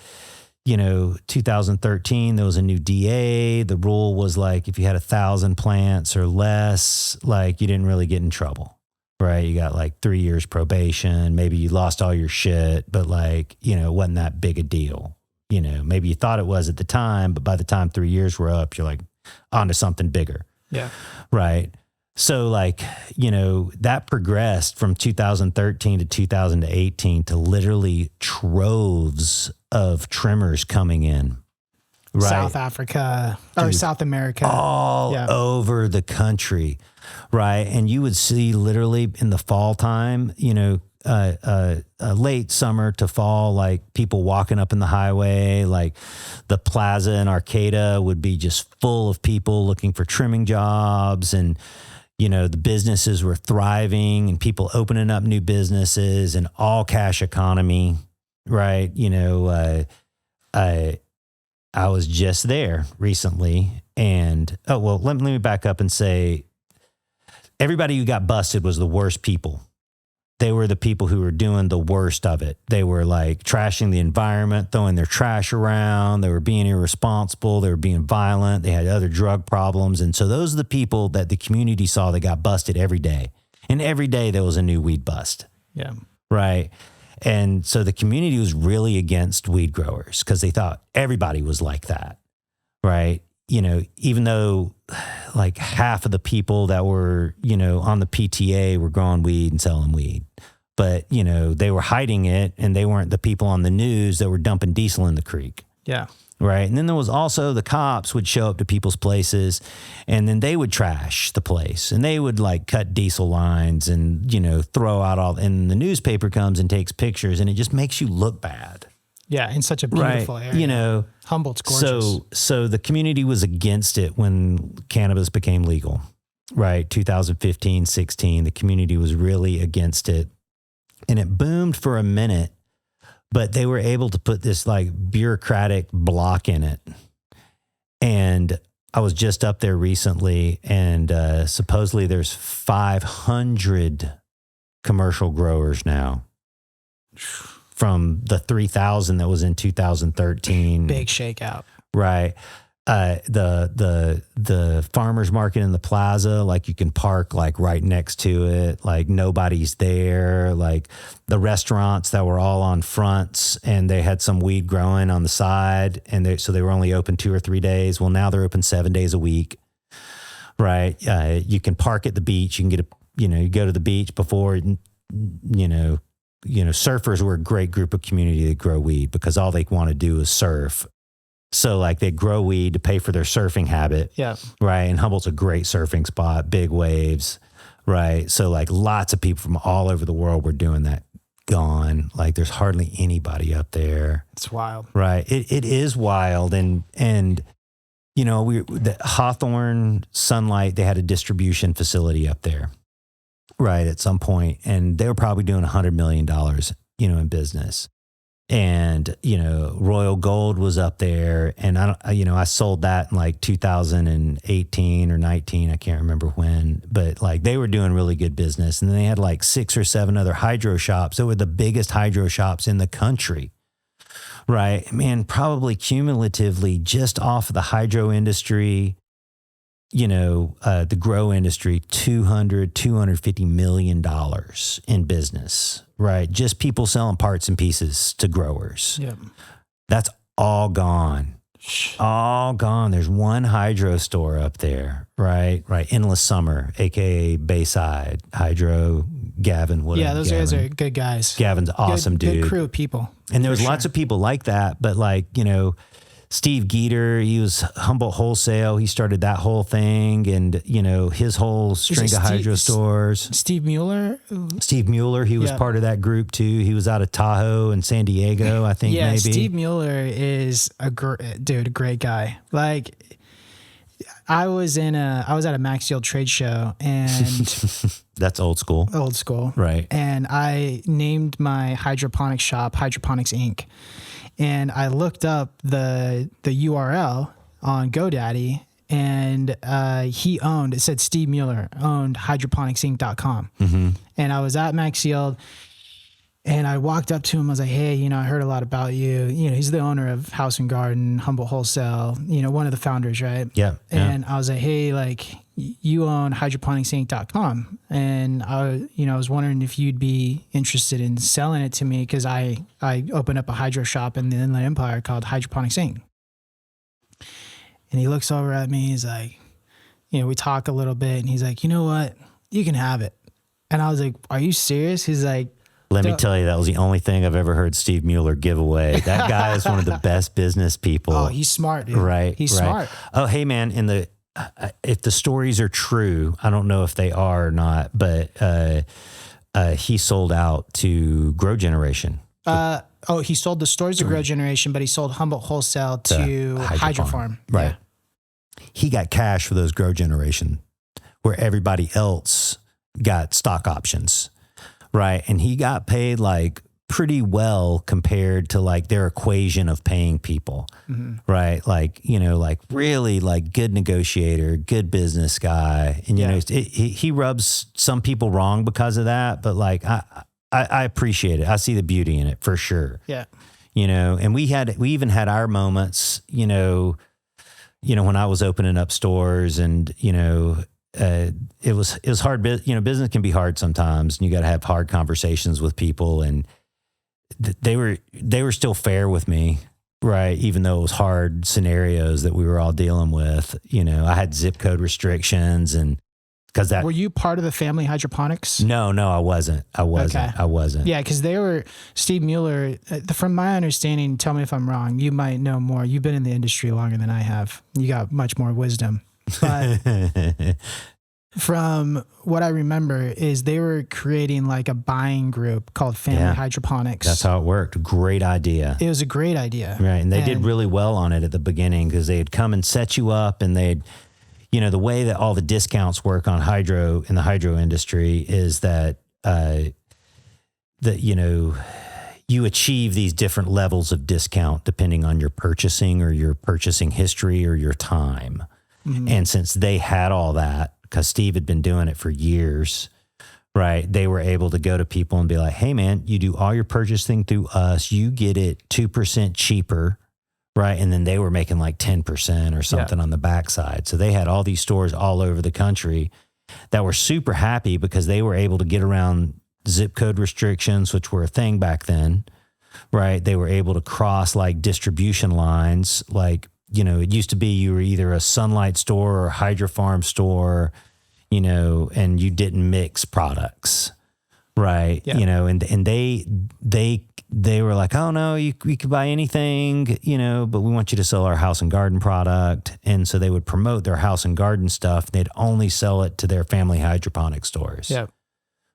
B: you know, 2013, there was a new DA. The rule was like, if you had 1,000 plants or less, like you didn't really get in trouble, right? You got like 3 years probation. Maybe you lost all your shit, but like, you know, it wasn't that big a deal. You know, maybe you thought it was at the time, but by the time 3 years were up, you're like onto something bigger.
A: Yeah.
B: Right. So like, you know, that progressed from 2013 to 2018 to literally troves of trimmers coming in. Right.
A: South Africa or South America.
B: All over the country. Right. And you would see literally in the fall time, you know, late summer to fall, like people walking up in the highway, like the plaza in Arcata would be just full of people looking for trimming jobs. And, you know, the businesses were thriving and people opening up new businesses and all cash economy. Right. You know, I was just there recently and, let me back up and say, everybody who got busted was the worst people. They were the people who were doing the worst of it. They were like trashing the environment, throwing their trash around. They were being irresponsible. They were being violent. They had other drug problems. And so those are the people that the community saw that got busted every day. And every day there was a new weed bust.
A: Yeah.
B: Right. And so the community was really against weed growers because they thought everybody was like that. Right. You know, even though like half of the people that were, you know, on the PTA were growing weed and selling weed, but, you know, they were hiding it and they weren't the people on the news that were dumping diesel in the creek.
A: Yeah.
B: Right. And then there was also the cops would show up to people's places and then they would trash the place and they would like cut diesel lines and, you know, throw out all, and the newspaper comes and takes pictures and it just makes you look bad.
A: Yeah, in such a beautiful area.
B: You know,
A: Humboldt's gorgeous.
B: So the community was against it when cannabis became legal, right? 2015, 16, the community was really against it. And it boomed for a minute, but they were able to put this like bureaucratic block in it. And I was just up there recently and supposedly there's 500 commercial growers now. From the 3,000 that was in 2013.
A: Big shakeout.
B: Right. The farmer's market in the plaza, like you can park like right next to it, like nobody's there, like the restaurants that were all on fronts and they had some weed growing on the side and so they were only open 2 or 3 days. Well, now they're open 7 days a week. Right. You can park at the beach. You can get you go to the beach before, surfers were a great group of community that grow weed because all they want to do is surf. So like they grow weed to pay for their surfing habit.
A: Yeah.
B: Right. And Humboldt's a great surfing spot, big waves. Right. So like lots of people from all over the world were doing that. Gone. Like there's hardly anybody up there.
A: It's wild.
B: Right. It is wild. And the Hawthorne Sunlight, they had a distribution facility up there. Right, at some point, and they were probably doing $100 million, in business. And, Royal Gold was up there and I sold that in like 2018 or 19. I can't remember when, but like they were doing really good business. And then they had like 6 or 7 other hydro shops. They were the biggest hydro shops in the country. Right. Man, probably cumulatively just off of the hydro industry, the grow industry, $250 million in business, right? Just people selling parts and pieces to growers.
A: Yep.
B: That's all gone. All gone. There's one hydro store up there, right? Right. Endless Summer, AKA Bayside, Hydro, Gavin, whatever.
A: Yeah, those guys are good guys.
B: Gavin's awesome dude.
A: Good crew of people.
B: And there was lots of people like that, but like, Steve Geeter, he was Humboldt Wholesale. He started that whole thing and, his whole string of hydro stores.
A: Steve Mueller?
B: Steve Mueller, he was part of that group too. He was out of Tahoe and San Diego, I think maybe.
A: Steve Mueller is a great guy. Like I was at a Maxfield trade show and
B: that's old school.
A: Old school.
B: Right.
A: And I named my hydroponic shop Hydroponics Inc. And I looked up the URL on GoDaddy and it said Steve Mueller owned hydroponicsinc.com. Mm-hmm. And I was at Maxfield and I walked up to him. I was like, hey, I heard a lot about you. He's the owner of House and Garden, Humboldt Wholesale, one of the founders, right?
B: Yeah.
A: And I was like, hey, like you own hydroponicsinc.com. And I was wondering if you'd be interested in selling it to me because I opened up a hydro shop in the Inland Empire called Hydroponics Inc. And he looks over at me. He's like, we talk a little bit, and he's like, you know what, you can have it. And I was like, are you serious? He's like,
B: let me tell you, that was the only thing I've ever heard Steve Mueller give away. That guy is one of the best business people.
A: Oh, he's smart, dude.
B: Right.
A: He's smart.
B: Oh, hey man, if the stories are true, I don't know if they are or not, but he sold out to Grow Generation.
A: He sold the stores to Grow Generation, but he sold Humboldt wholesale to Hydrofarm.
B: Right. Yeah. He got cash for those Grow Generation, where everybody else got stock options. Right. And he got paid like pretty well compared to like their equation of paying people. Mm-hmm. Right. Like, like really like good negotiator, good business guy. And, he rubs some people wrong because of that. But like, I appreciate it. I see the beauty in it for sure.
A: Yeah.
B: And we even had our moments, when I was opening up stores and, it was hard. Business can be hard sometimes, and you got to have hard conversations with people. And they were still fair with me, right? Even though it was hard scenarios that we were all dealing with. I had zip code restrictions, and because that.
A: Were you part of the family hydroponics?
B: No, I wasn't. Okay. I wasn't.
A: Yeah, because they were Steve Mueller. From my understanding, tell me if I'm wrong. You might know more. You've been in the industry longer than I have. You got much more wisdom. But from what I remember is they were creating like a buying group called Family Hydroponics.
B: That's how it worked. Great idea.
A: It was a great idea.
B: Right. And they did really well on it at the beginning because they'd come and set you up, and they'd, the way that all the discounts work on hydro in the hydro industry is that, you achieve these different levels of discount depending on your purchasing or your purchasing history or your time. Mm-hmm. And since they had all that, because Steve had been doing it for years, right, they were able to go to people and be like, hey, man, you do all your purchasing through us. You get it 2% cheaper, right? And then they were making like 10% or something on the backside. So they had all these stores all over the country that were super happy because they were able to get around zip code restrictions, which were a thing back then, right? They were able to cross like distribution lines, like, it used to be you were either a Sunlight store or a Hydrofarm store, and you didn't mix products, right? Yeah. And they were like, oh no, you could buy anything, but we want you to sell our house and garden product. And so they would promote their house and garden stuff. They'd only sell it to their family hydroponic stores.
A: Yeah.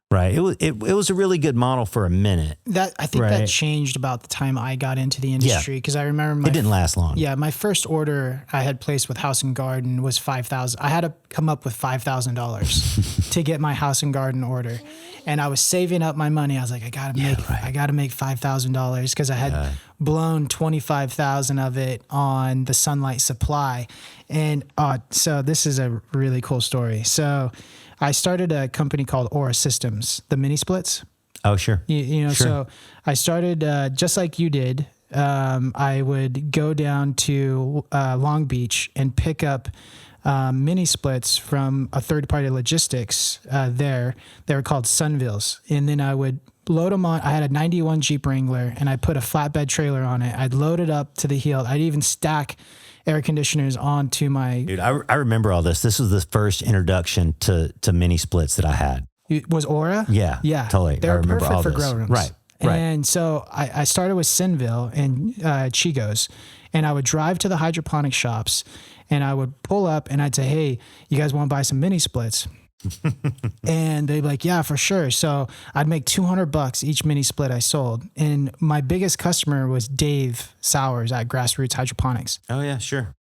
B: Right. It was a really good model for a minute.
A: I think that changed about the time I got into the industry, because I remember
B: it didn't last long.
A: Yeah, my first order I had placed with House and Garden was $5,000. I had to come up with $5,000 to get my House and Garden order, and I was saving up my money. I was like, I gotta make $5,000 because I had blown 25,000 of it on the Sunlight Supply, and so this is a really cool story. So I started a company called Aura Systems, the mini splits.
B: Oh, sure.
A: Sure. So I started just like you did. I would go down to Long Beach and pick up mini splits from a third-party logistics there. They were called Sunvilles. And then I would load them on. I had a 91 Jeep Wrangler, and I put a flatbed trailer on it. I'd load it up to the hill. I'd even stack air conditioners onto my...
B: Dude, I remember all this. This was the first introduction to mini splits that I had.
A: Was Aura?
B: Yeah, totally.
A: They were perfect for grow rooms.
B: Right.
A: And so I started with Sinville and Chigo's, and I would drive to the hydroponic shops, and I would pull up and I'd say, hey, you guys want to buy some mini splits? And they'd be like, yeah, for sure. So I'd make $200 each mini split I sold. And my biggest customer was Dave Sowers at Grassroots Hydroponics.
B: Oh yeah, sure.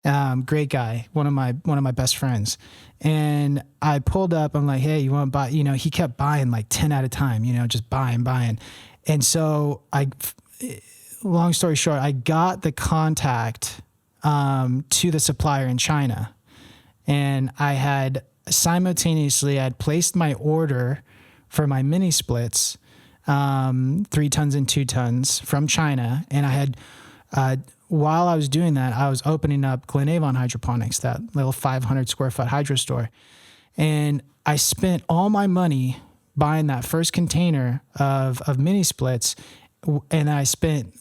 A: Great guy. One of my best friends. And I pulled up, I'm like, hey, you want to buy, he kept buying like 10 at a time, just buying. And so long story short, I got the contact to the supplier in China, and I had placed my order for my mini splits, 3 tons and 2 tons from China. And I had, while I was doing that, I was opening up Glen Avon Hydroponics, that little 500 square foot hydro store. And I spent all my money buying that first container of mini splits. And I spent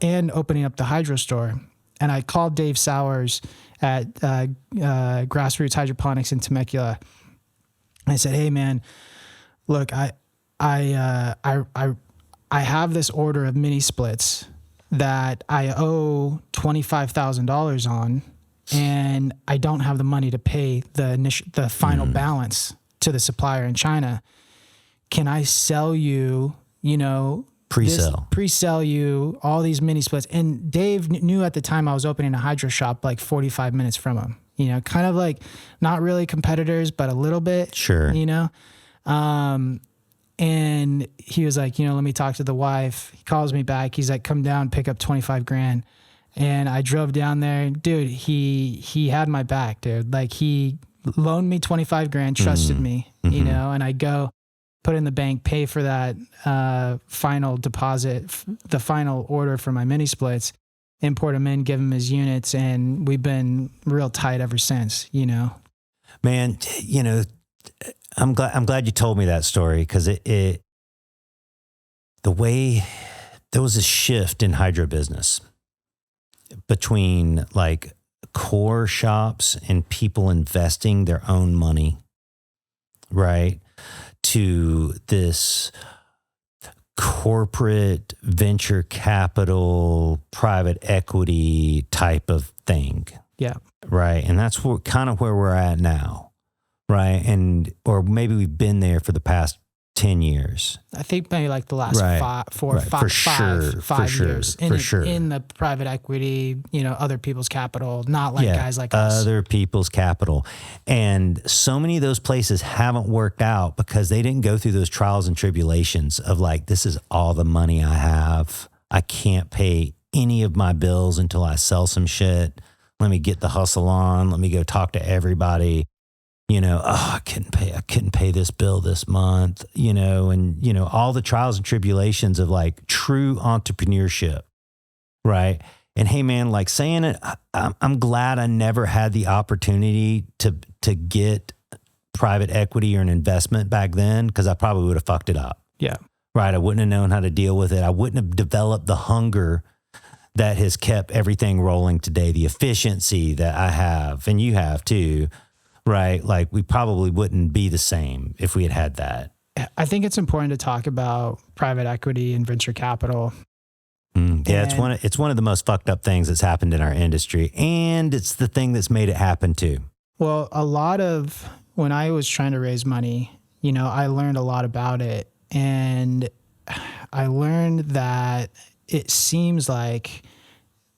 A: and opening up the hydro store. And I called Dave Sowers at Grassroots Hydroponics in Temecula. I said, hey man, look, I have this order of mini splits that I owe $25,000 on, and I don't have the money to pay the final balance to the supplier in China. Can I sell you, pre-sell you all these mini splits? And Dave knew at the time I was opening a hydro shop like 45 minutes from him, kind of like not really competitors, but a little bit,
B: sure.
A: And he was like, let me talk to the wife. He calls me back. He's like, come down, pick up 25 grand. And I drove down there, dude. He had my back, dude. Like he loaned me 25 grand, trusted me, and I go put in the bank, pay for that final deposit, the final order for my mini splits, import them in, give him his units. And we've been real tight ever since,
B: Man, I'm glad you told me that story, because the way there was a shift in hydro business between like core shops and people investing their own money, right, to this corporate venture capital, private equity type of thing.
A: Yeah.
B: Right. And that's kind of where we're at now. Right. Or maybe we've been there for the past 10 years.
A: I think maybe like the last 5 years in the private equity, other people's capital, not like guys like us.
B: Other people's capital. And so many of those places haven't worked out because they didn't go through those trials and tribulations of like, this is all the money I have. I can't pay any of my bills until I sell some shit. Let me get the hustle on. Let me go talk to everybody. I couldn't pay this bill this month, and all the trials and tribulations of like true entrepreneurship. Right. And hey man, like saying it, I'm glad I never had the opportunity to get private equity or an investment back then, because I probably would have fucked it up.
A: Yeah. Right.
B: I wouldn't have known how to deal with it. I wouldn't have developed the hunger that has kept everything rolling today, the efficiency that I have and you have too. Right. Like we probably wouldn't be the same if we had that.
A: I think it's important to talk about private equity and venture capital.
B: Yeah, it's one of the most fucked up things that's happened in our industry. And it's the thing that's made it happen too.
A: Well, when I was trying to raise money, I learned a lot about it. And I learned that it seems like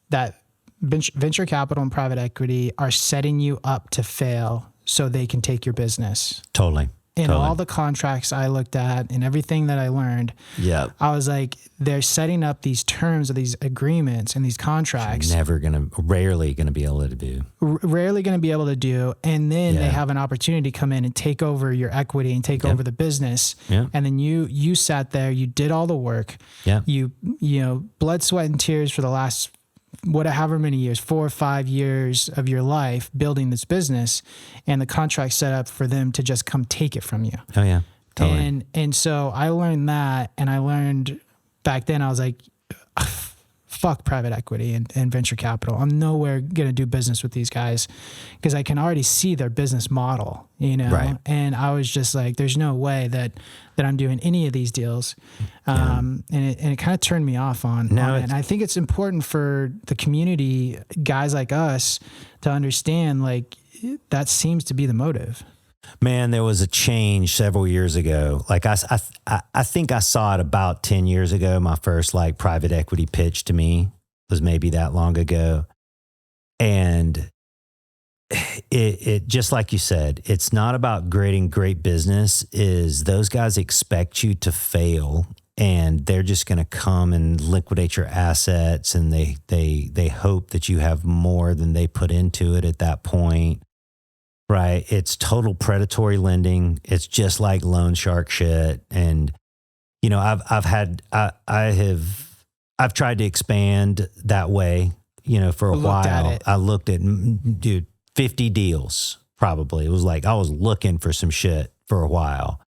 A: that venture capital and private equity are setting you up to fail so they can take your business.
B: Totally.
A: In all the contracts I looked at and everything that I learned, I was like, they're setting up these terms of these agreements and these contracts.
B: Rarely going to be able to do.
A: Rarely going to be able to do. And then they have an opportunity to come in and take over your equity and take over the business. Yeah. And then you sat there, you did all the work. Yeah. You blood, sweat, and tears for the last however many years, 4 or 5 years of your life building this business, and the contract set up for them to just come take it from you.
B: Oh yeah. Totally.
A: And so I learned that, and I learned back then, I was like, fuck private equity and venture capital. I'm nowhere going to do business with these guys because I can already see their business model, Right. And I was just like, there's no way that I'm doing any of these deals. And it kind of turned me off on it. And I think it's important for the community, guys like us, to understand like that seems to be the motive.
B: Man, there was a change several years ago. Like I think I saw it about 10 years ago. My first like private equity pitch to me was maybe that long ago. And it just like you said, it's not about creating great business. Is those guys expect you to fail, and they're just going to come and liquidate your assets, and they hope that you have more than they put into it at that point. Right. It's total predatory lending. It's just like loan shark shit. And, I've tried to expand that way, for a while. I looked at 50 deals probably. It was like, I was looking for some shit for a while.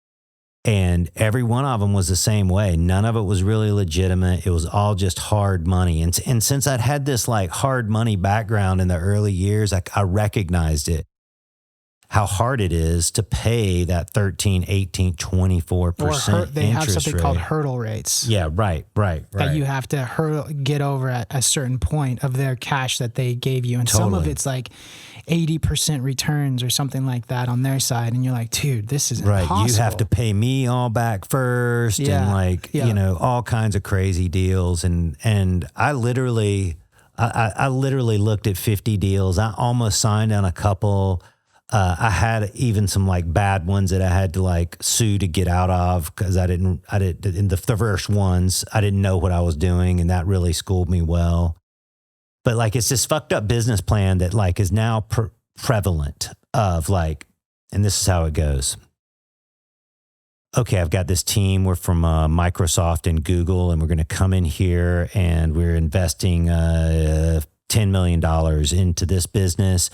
B: And every one of them was the same way. None of it was really legitimate. It was all just hard money. And since I'd had this like hard money background in the early years, I recognized it, how hard it is to pay that 13, 18, 24%
A: they have
B: interest
A: something
B: rate.
A: called hurdle rates.
B: Yeah, right.
A: That you have to get over at a certain point of their cash that they gave you. And some of it's like 80% returns or something like that on their side. And you're like, dude, this is impossible.
B: Right. You have to pay me all back first and like, you know, all kinds of crazy deals. And I literally looked at 50 deals. I almost signed on a couple. I had even some like bad ones that I had to like sue to get out of because I didn't in the first ones, I didn't know what I was doing, and that really schooled me well. But like, it's this fucked up business plan that like is now prevalent of like, and this is how it goes. Okay, I've got this team. We're from Microsoft and Google, and we're going to come in here and we're investing $10 million into this business,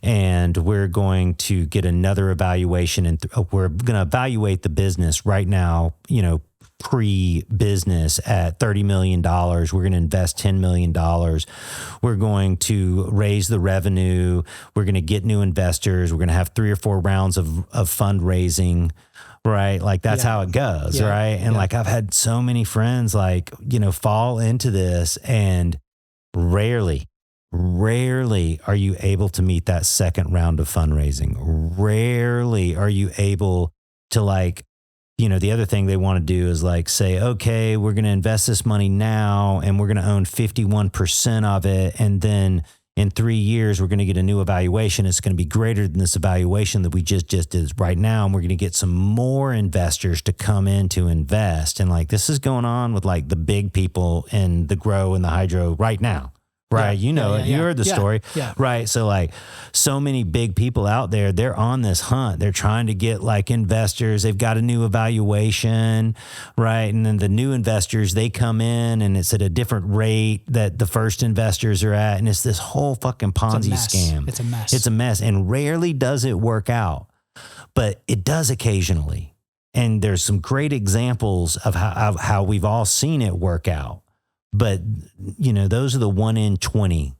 B: and we're going to get another evaluation, and we're going to evaluate the business right now, you know, pre-business at $30 million. We're going to invest $10 million. We're going to raise the revenue. We're going to get new investors. We're going to have 3 or 4 rounds of fundraising. Right. Like that's how it goes. Right. And like, I've had so many friends like, you know, fall into this, and rarely are you able to meet that second round of fundraising. Rarely are you able to like, you know, the other thing they want to do is like say, okay, we're going to invest this money now and we're going to own 51% of it. And then in 3 years, we're going to get a new evaluation. It's going to be greater than this evaluation that we just did right now. And we're going to get some more investors to come in to invest. And like, this is going on with like the big people in the grow and the hydro right now. Right. You know, you heard the story. Yeah. Right. So like so many big people out there, they're on this hunt. They're trying to get like investors. They've got a new evaluation. Right. And then the new investors, they come in and it's at a different rate that the first investors are at. And it's this whole fucking Ponzi scam.
A: It's a mess.
B: It's a mess. And rarely does it work out, but it does occasionally. And there's some great examples of how we've all seen it work out. But, you know, those are the 1 in 20,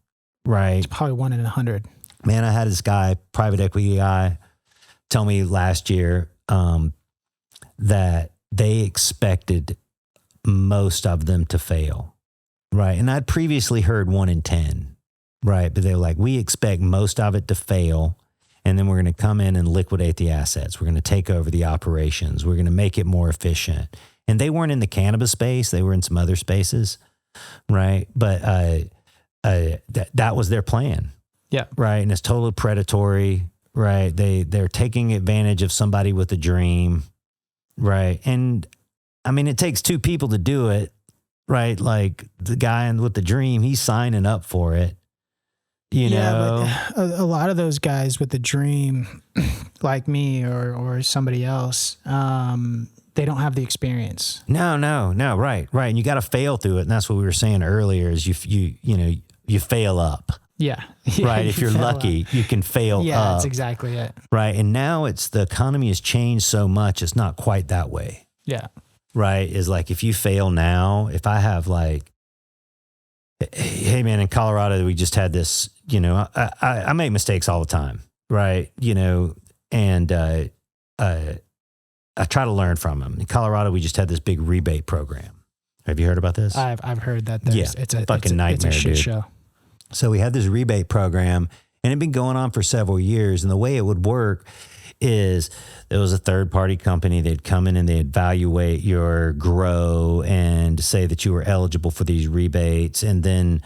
B: right?
A: It's probably 1 in 100.
B: Man, I had this guy, private equity guy, tell me last year that they expected most of them to fail, right? And I'd previously heard 1 in 10, right? But they were like, we expect most of it to fail, and then we're going to come in and liquidate the assets. We're going to take over the operations. We're going to make it more efficient. And they weren't in the cannabis space. They were in some other spaces. Right. But that was their plan.
A: Yeah.
B: Right. And it's totally predatory. Right. They're taking advantage of somebody with a dream. Right. And I mean, it takes 2 people to do it. Right. Like the guy with the dream, he's signing up for it. You know,
A: but a lot of those guys with the dream, like me or somebody else, they don't have the experience.
B: No. Right. And you got to fail through it. And that's what we were saying earlier is you fail up.
A: Yeah.
B: Right. If you're lucky, you can fail up.
A: Yeah, that's exactly it.
B: Right. And now the economy has changed so much. It's not quite that way.
A: Yeah.
B: Right. Is like, if you fail now, if I have like, hey man, in Colorado, we just had this, you know, I make mistakes all the time. Right. You know, and, I try to learn from them. In Colorado, we just had this big rebate program. Have you heard about this?
A: I've heard that.
B: It's a fucking nightmare,
A: it's a shit
B: dude.
A: show.
B: So we had this rebate program, and it'd been going on for several years. And the way it would work is there was a third-party company. They'd come in and they'd evaluate your grow and say that you were eligible for these rebates. And then,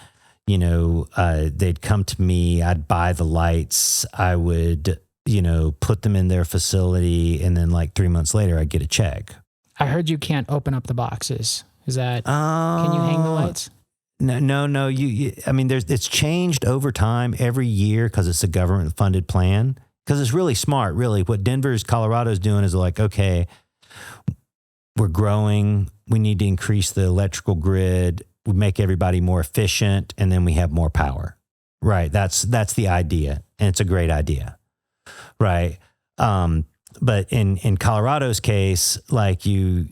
B: you know, they'd come to me. I'd buy the lights. I would, you know, put them in their facility, and then like 3 months later, I'd get a check.
A: I heard you can't open up the boxes. Is that, can you hang the lights?
B: No. I mean, it's changed over time every year because it's a government funded plan. Because it's really smart, really. What Colorado's doing is like, okay, we're growing. We need to increase the electrical grid. We make everybody more efficient, and then we have more power. Right. That's the idea. And it's a great idea. Right. But in Colorado's case, like you'd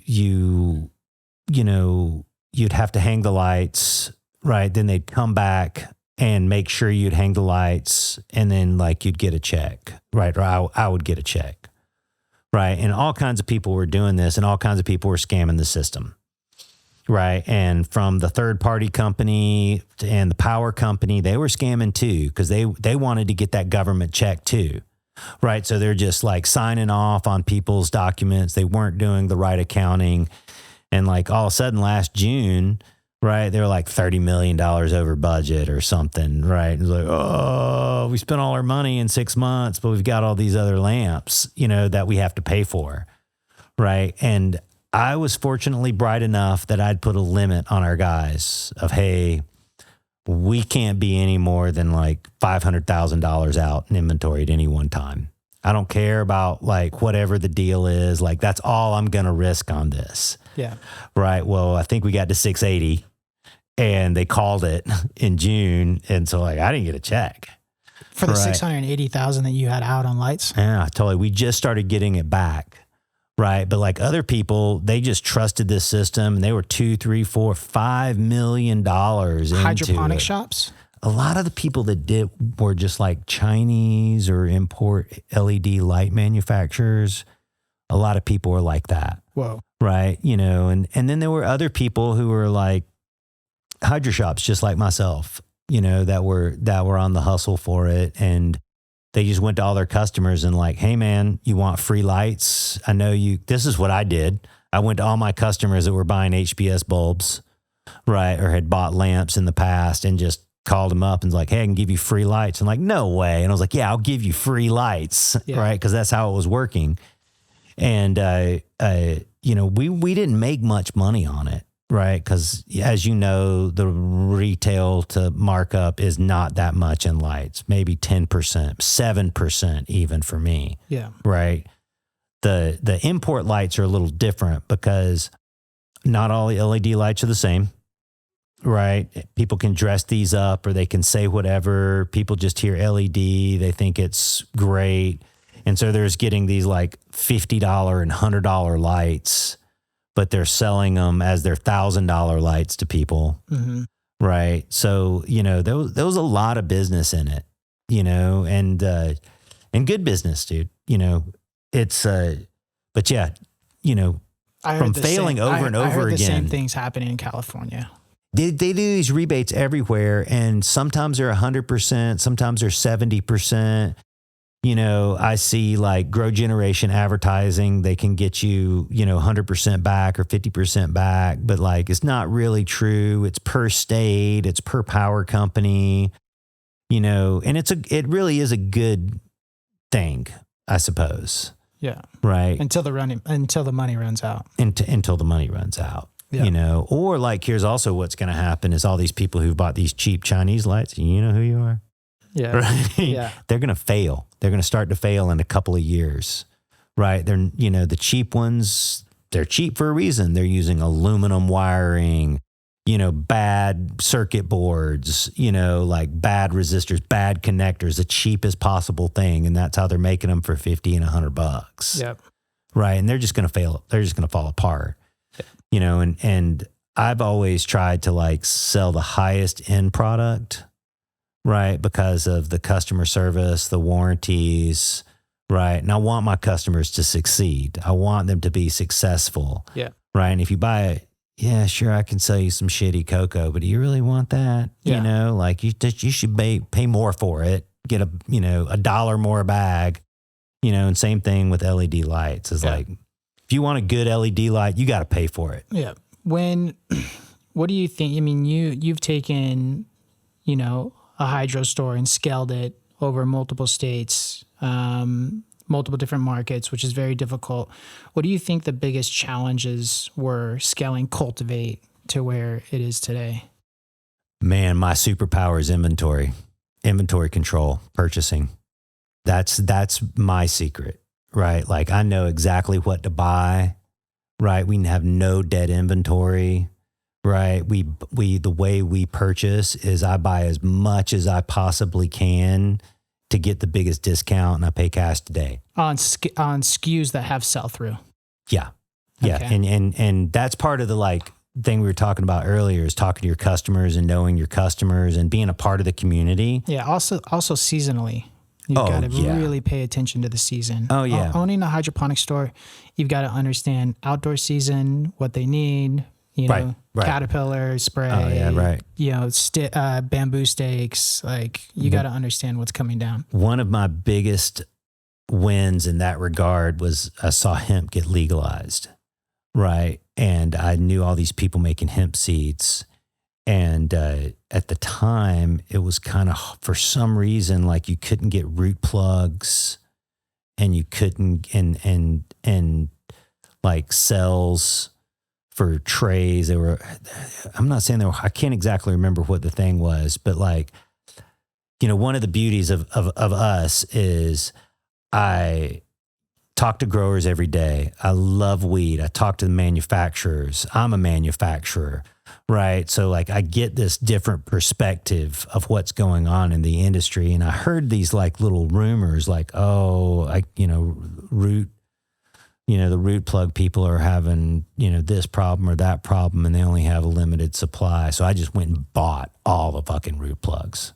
B: have to hang the lights, right? Then they'd come back and make sure you'd hang the lights, and then like you'd get a check, right? Or I would get a check, right? And all kinds of people were doing this, and all kinds of people were scamming the system, right? And from the third party company and the power company, they were scamming too, because they wanted to get that government check too, right? So they're just like signing off on people's documents. They weren't doing the right accounting. And like all of a sudden last June, right, they were like $30 million over budget or something, right? It was like, oh, we spent all our money in 6 months, but we've got all these other lamps, that we have to pay for, right? And I was fortunately bright enough that I'd put a limit on our guys of, hey, we can't be any more than like $500,000 out in inventory at any one time. I don't care about like whatever the deal is. Like that's all I'm going to risk on this.
A: Yeah.
B: Right. Well, I think we got to 680 and they called it in June. And so like, I didn't get a check.
A: For the 680,000 that you had out on lights?
B: Yeah, totally. We just started getting it back. Right. But like other people, they just trusted this system and they were $2, $3, $4, $5 million into
A: hydroponic
B: it.
A: shops?
B: A lot of the people that did were just like Chinese or import LED light manufacturers. A lot of people were like that.
A: Whoa.
B: Right. And then there were other people who were like hydro shops, just like myself, that were on the hustle for it. And they just went to all their customers and like, hey man, you want free lights? I know this is what I did. I went to all my customers that were buying HPS bulbs, right? Or had bought lamps in the past and just called them up and was like, hey, I can give you free lights. And like, no way. And I was like, yeah, I'll give you free lights. Yeah. Right. Cause that's how it was working. And, we didn't make much money on it. Right. Cause as you know, the retail to markup is not that much in lights, maybe 10%, 7% even for me.
A: Yeah.
B: Right. The import lights are a little different because not all the LED lights are the same. Right. People can dress these up or they can say whatever. People just hear LED. They think it's great. And so there's getting these like $50 and $100 lights, but they're selling them as their $1,000 lights to people. Mm-hmm. Right. So, there was a lot of business in it, and good business, dude, it's, but yeah, from failing over and over again. The
A: same things happening in California.
B: They do these rebates everywhere, and sometimes they're 100%, sometimes they're 70%. I see like Grow Generation advertising, they can get you, 100% back or 50% back, but like it's not really true. It's per state, it's per power company, and it really is a good thing, I suppose.
A: Yeah.
B: Right.
A: Until the money runs out.
B: Until the money runs out. Yeah. Or like, here's also what's going to happen is all these people who've bought these cheap Chinese lights, and you know who you are?
A: Yeah.
B: Right.
A: Yeah.
B: They're going to fail. They're going to start to fail in a couple of years. Right. They're, the cheap ones, they're cheap for a reason. They're using aluminum wiring, bad circuit boards, like bad resistors, bad connectors, the cheapest possible thing. And that's how they're making them for $50 and $100.
A: Yep.
B: Right. And they're just going to fail. They're just going to fall apart. Yep. And I've always tried to like sell the highest end product, right? Because of the customer service, the warranties, right? And I want my customers to succeed. I want them to be successful.
A: Yeah.
B: Right. And if you buy it, yeah, sure, I can sell you some shitty cocoa, but do you really want that?
A: Yeah.
B: Like you should pay more for it, get $1 more a bag, and same thing with LED lights is like, if you want a good LED light, you got to pay for it.
A: Yeah. What do you think? I mean, you've taken, a hydro store and scaled it over multiple states, multiple different markets, which is very difficult. What do you think the biggest challenges were scaling Cultivate to where it is today?
B: Man, my superpower is inventory control, purchasing. That's my secret, right? Like I know exactly what to buy, right? We have no dead inventory, right? The way we purchase is I buy as much as I possibly can to get the biggest discount, and I pay cash today.
A: On SKUs that have sell-through.
B: Yeah. Yeah.
A: Okay.
B: And that's part of the like thing we were talking about earlier, is talking to your customers and knowing your customers and being a part of the community.
A: Yeah. Also seasonally. You've got to really pay attention to the season.
B: Oh, yeah.
A: Owning a hydroponic store, you've got to understand outdoor season, what they need, you know, caterpillar spray, bamboo stakes. Like, you got to understand what's coming down.
B: One of my biggest wins in that regard was I saw hemp get legalized, right? And I knew all these people making hemp seeds. And at the time, it was kind of, for some reason, like you couldn't get root plugs, and you couldn't, and like cells for trays. They were, I'm not saying they were, I can't exactly remember what the thing was, but like, you know, one of the beauties of us is I talk to growers every day. I love weed. I talk to the manufacturers. I'm a manufacturer. Right. So like I get this different perspective of what's going on in the industry. And I heard these like little rumors like, the root plug people are having, this problem or that problem, and they only have a limited supply. So I just went and bought all the fucking root plugs.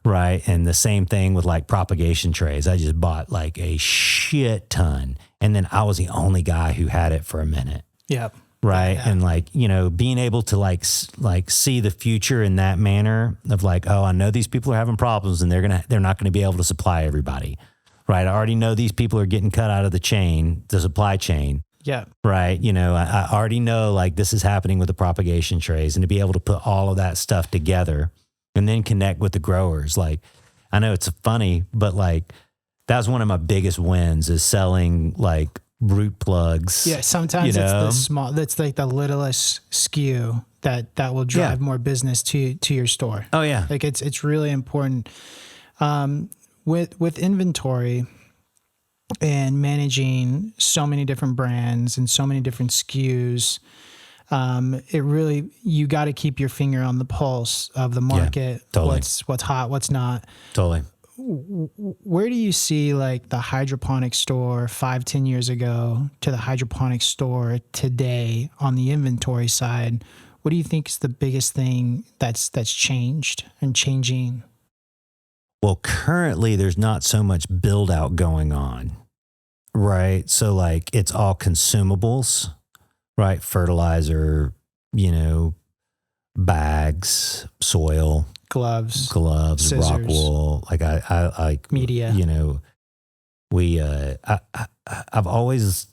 B: Right. And the same thing with like propagation trays. I just bought like a shit ton. And then I was the only guy who had it for a minute.
A: Yep.
B: Right.
A: Yeah.
B: And like, being able to like see the future in that manner of like, oh, I know these people are having problems and they're not going to be able to supply everybody. Right. I already know these people are getting cut out of the supply chain.
A: Yeah.
B: Right. I already know like this is happening with the propagation trays, and to be able to put all of that stuff together and then connect with the growers. Like, I know it's funny, but like that was one of my biggest wins, is selling like root plugs.
A: Yeah, sometimes it's the small, that's like the littlest SKU that will drive more business to your store.
B: Oh yeah.
A: Like it's really important. With inventory and managing so many different brands and so many different SKUs, you got to keep your finger on the pulse of the market. Yeah, totally. What's hot, what's not.
B: Totally.
A: Where do you see like the hydroponic store 5-10 years ago to the hydroponic store today on the inventory side? What do you think is the biggest thing that's changed and changing?
B: Well, currently there's not so much build out going on, right? So like it's all consumables, right? Fertilizer, bags, soil, gloves, scissors, rock wool. Like I like
A: media.
B: I've always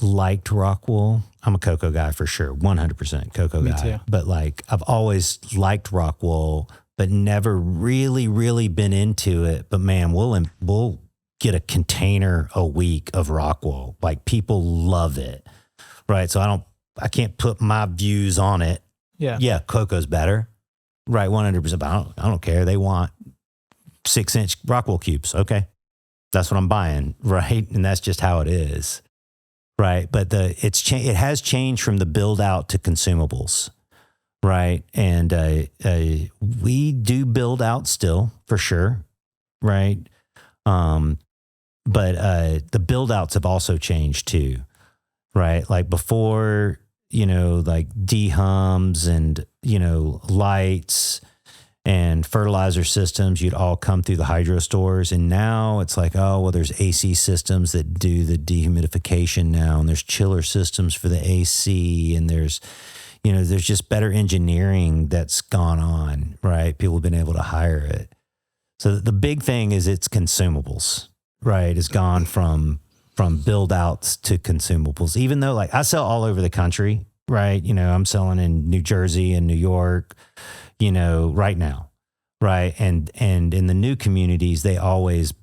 B: liked rock wool. I'm a cocoa guy for sure, 100% cocoa guy. Me too. But like I've always liked rock wool, but never really, really been into it. But man, we'll get a container a week of rock wool. Like people love it, right? So I can't put my views on it. Yeah, cocoa's better. Right, 100%. But I don't care. They want 6-inch rock wool cubes. Okay, that's what I'm buying. Right, and that's just how it is. Right, but it has changed from the build out to consumables. Right, and we do build out still for sure. Right, but the build outs have also changed too. Right, like before, like dehums and, lights and fertilizer systems, you'd all come through the hydro stores. And now it's like, oh, well, there's AC systems that do the dehumidification now. And there's chiller systems for the AC. And there's just better engineering that's gone on, right? People have been able to hire it. So the big thing is it's consumables, right? It's gone from build outs to consumables, even though like I sell all over the country, right? I'm selling in New Jersey and New York, right now. Right. And in the new communities, they always,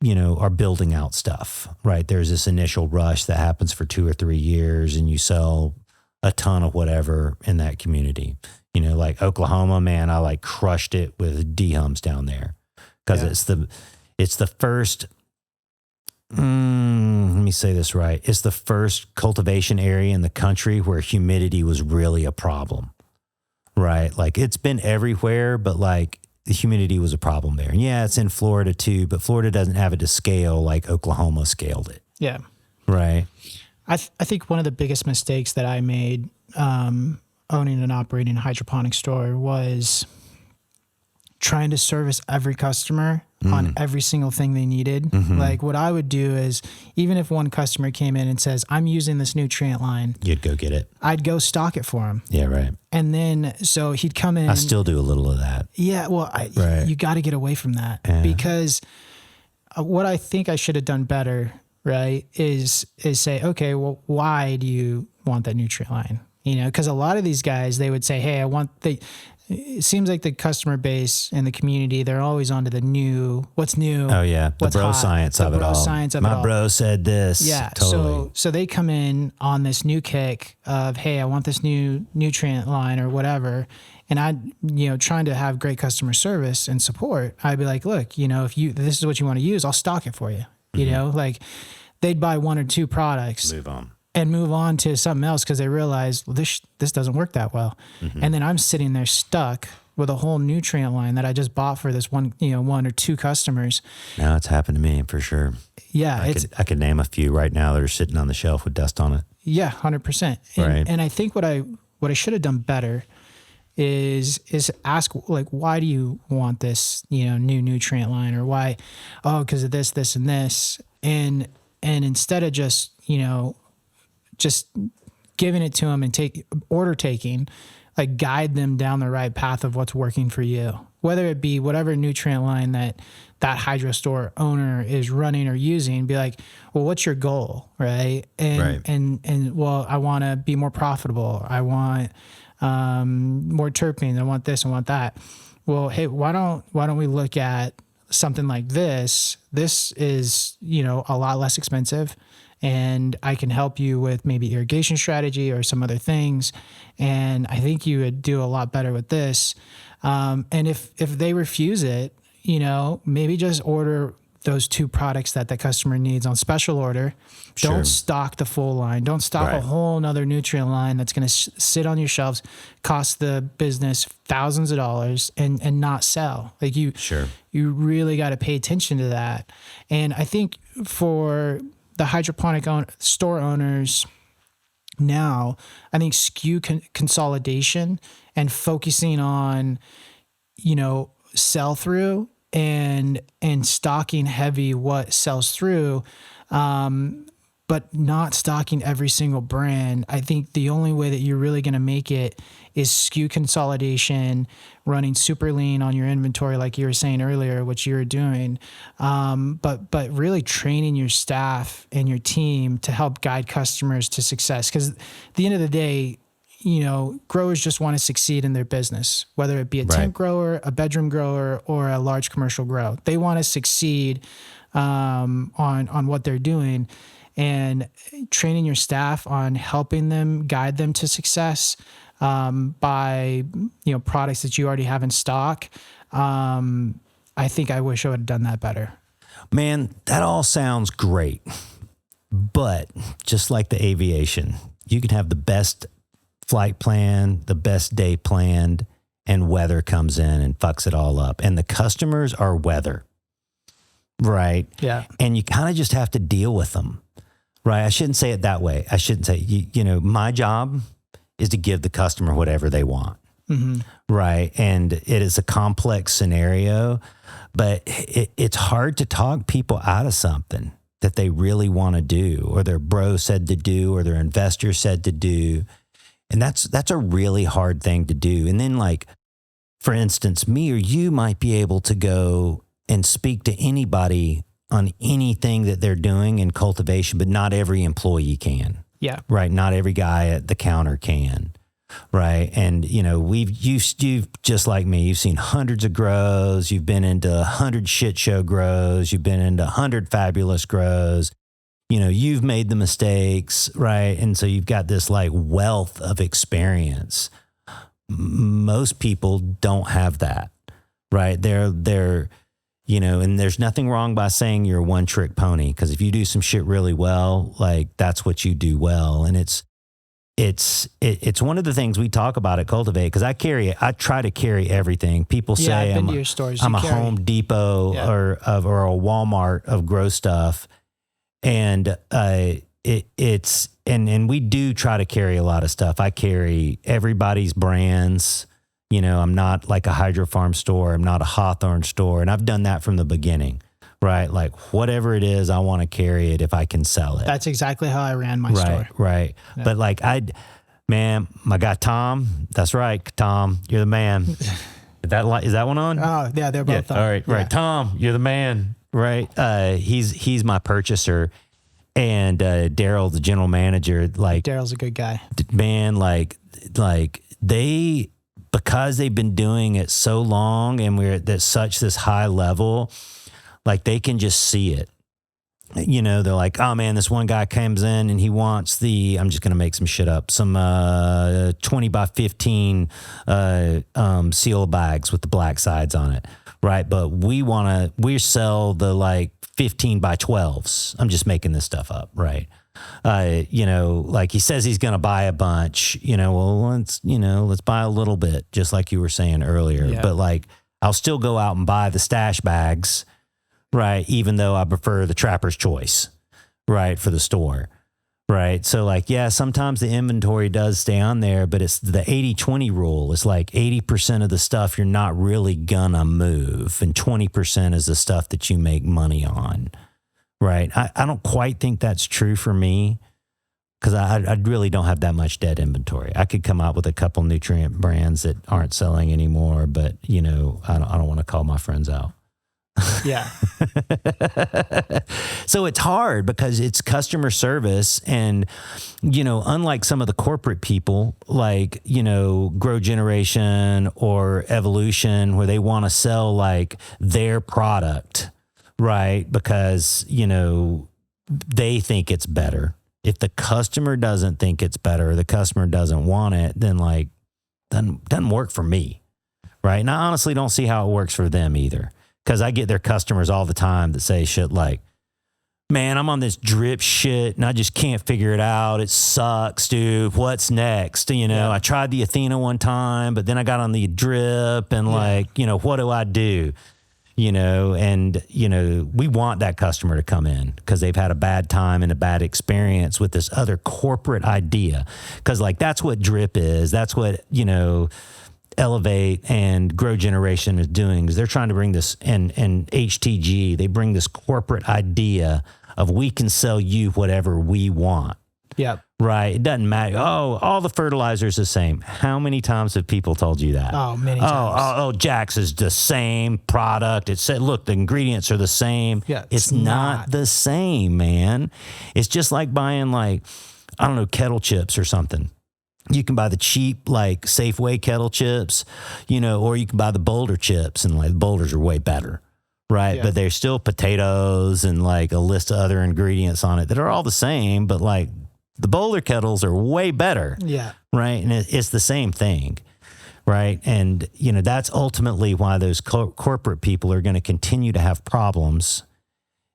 B: are building out stuff, right? There's this initial rush that happens for 2 or 3 years, and you sell a ton of whatever in that community, like Oklahoma, man, I like crushed it with dehums down there because it's the first, let me say this right. It's the first cultivation area in the country where humidity was really a problem, right? Like it's been everywhere, but like the humidity was a problem there. And yeah, it's in Florida too, but Florida doesn't have it to scale like Oklahoma scaled it.
A: Yeah.
B: Right.
A: I think one of the biggest mistakes that I made owning and operating a hydroponic store was trying to service every customer on every single thing they needed.
B: Mm-hmm.
A: Like what I would do is, even if one customer came in and says, I'm using this nutrient line,
B: you'd go get it.
A: I'd go stock it for him.
B: Yeah, right.
A: And then, so he'd come in.
B: I still do a little of that.
A: Yeah, well, you got to get away from that because what I think I should have done better, right, is say, okay, well, why do you want that nutrient line? You know, because a lot of these guys, they would say, hey, it seems like the customer base and the community, they're always onto the new, what's new.
B: Oh yeah. The bro
A: hot,
B: science of it all. My bro said this.
A: Yeah.
B: Totally.
A: So they come in on this new kick of, hey, I want this new nutrient line or whatever. And I, trying to have great customer service and support, I'd be like, look, if this is what you want to use, I'll stock it for you. Like they'd buy one or two products. Move on to something else because they realize, well, this doesn't work that well. Mm-hmm. And then I'm sitting there stuck with a whole nutrient line that I just bought for this one or two customers.
B: Now it's happened to me for sure.
A: Yeah.
B: I could name a few right now that are sitting on the shelf with dust on it.
A: Yeah, 100%.
B: Right.
A: And I think what I should have done better is ask, like, why do you want this, new nutrient line, or why? Oh, because of this, and this. And instead of just giving it to them and order taking, like guide them down the right path of what's working for you, whether it be whatever nutrient line that hydro store owner is running or using. Be like, well, what's your goal? Right. And well, I want to be more profitable. I want more terpenes. I want this, I want that. Well, hey, why don't we look at something like this? This is, a lot less expensive, and I can help you with maybe irrigation strategy or some other things. And I think you would do a lot better with this. And if they refuse it, maybe just order those two products that the customer needs on special order.
B: Sure.
A: Don't stock the full line. Don't stock a whole nother nutrient line that's going to sit on your shelves, cost the business thousands of dollars, and not sell. Like you really got to pay attention to that. And I think for the hydroponic store owners now, I think SKU consolidation and focusing on, sell through and stocking heavy what sells through, but not stocking every single brand. I think the only way that you're really going to make it is SKU consolidation, running super lean on your inventory, like you were saying earlier, which you're doing, but really training your staff and your team to help guide customers to success. Because at the end of the day, growers just want to succeed in their business, whether it be a tent grower, a bedroom grower, or a large commercial grow. They want to succeed on what they're doing, and training your staff on helping them, guide them to success by products that you already have in stock. I think I wish I would have done that better.
B: Man, that all sounds great, but just like the aviation, you can have the best flight plan, the best day planned, and weather comes in and fucks it all up. And the customers are weather, right?
A: Yeah.
B: And you kind of just have to deal with them, right? I shouldn't say it that way. I shouldn't say, my job is to give the customer whatever they want, right? And it is a complex scenario, but it's hard to talk people out of something that they really want to do, or their bro said to do, or their investor said to do. And that's a really hard thing to do. And then, like, for instance, me or you might be able to go and speak to anybody on anything that they're doing in cultivation, but not every employee can.
A: Yeah.
B: Right. Not every guy at the counter can. Right. And, you've just like me, you've seen hundreds of grows. You've been into 100 shit show grows. You've been into 100 fabulous grows. You've made the mistakes, right? And so you've got this like wealth of experience. Most people don't have that, right? They're, and there's nothing wrong by saying you're a one trick pony, because if you do some shit really well, like that's what you do well. And it's it's one of the things we talk about at Cultivate, because I try to carry everything. People say
A: I've been to your stores.
B: I'm a Home Depot or a Walmart of grow stuff, and it's we do try to carry a lot of stuff. I carry everybody's brands. I'm not like a Hydro Farm store. I'm not a Hawthorne store, and I've done that from the beginning. Right. Like whatever it is, I want to carry it if I can sell it.
A: That's exactly how I ran my store.
B: Right. Yeah. But like my guy, Tom, that's right. Tom, you're the man. Is that one on?
A: Oh yeah. They're both on.
B: All right. Right. Tom, you're the man. Right. He's my purchaser, and Daryl, the general manager, like
A: Daryl's a good guy,
B: man. Like because they've been doing it so long and we're at this high level, like they can just see it. They're like, oh man, this one guy comes in and he wants I'm just going to make some shit up, some 20 by 15 seal bags with the black sides on it. Right. But we sell the like 15 by 12s. I'm just making this stuff up. Right. Like he says he's going to buy a bunch, well, let's buy a little bit, just like you were saying earlier. Yeah. But like, I'll still go out and buy the stash bags. Right. Even though I prefer the Trapper's Choice, right, for the store. Right. So like, yeah, sometimes the inventory does stay on there, but it's the 80-20 rule. It's like 80% of the stuff you're not really gonna move, and 20% is the stuff that you make money on. Right. I don't quite think that's true for me, because I really don't have that much dead inventory. I could come out with a couple nutrient brands that aren't selling anymore, but I don't want to call my friends out.
A: Yeah.
B: So it's hard because it's customer service, and unlike some of the corporate people like Grow Generation or Evolution, where they want to sell like their product, right, because they think it's better. If the customer doesn't think it's better, the customer doesn't want it, then like doesn't work for me, right? And I honestly don't see how it works for them either. Because I get their customers all the time that say shit like, man, I'm on this drip shit and I just can't figure it out. It sucks, dude. What's next? I tried the Athena one time, but then I got on the drip and what do I do? And we want that customer to come in because they've had a bad time and a bad experience with this other corporate idea. Because like, that's what drip is. That's what, Elevate and Grow Generation is doing, is they're trying to bring this, and HTG, they bring this corporate idea of we can sell you whatever we want.
A: Yep.
B: Right. It doesn't matter. Oh, all the fertilizer's the same. How many times have people told you that?
A: Oh, many times.
B: Oh, Jax is the same product. It said, look, the ingredients are the same.
A: Yeah,
B: it's not the same, man. It's just like buying kettle chips or something. You can buy the cheap, like Safeway kettle chips, or you can buy the Boulder chips, and like the Boulders are way better, right? Yeah. But they're still potatoes and like a list of other ingredients on it that are all the same, but like the Boulder kettles are way better.
A: Yeah.
B: Right. And it's the same thing. Right. And, that's ultimately why those corporate people are going to continue to have problems,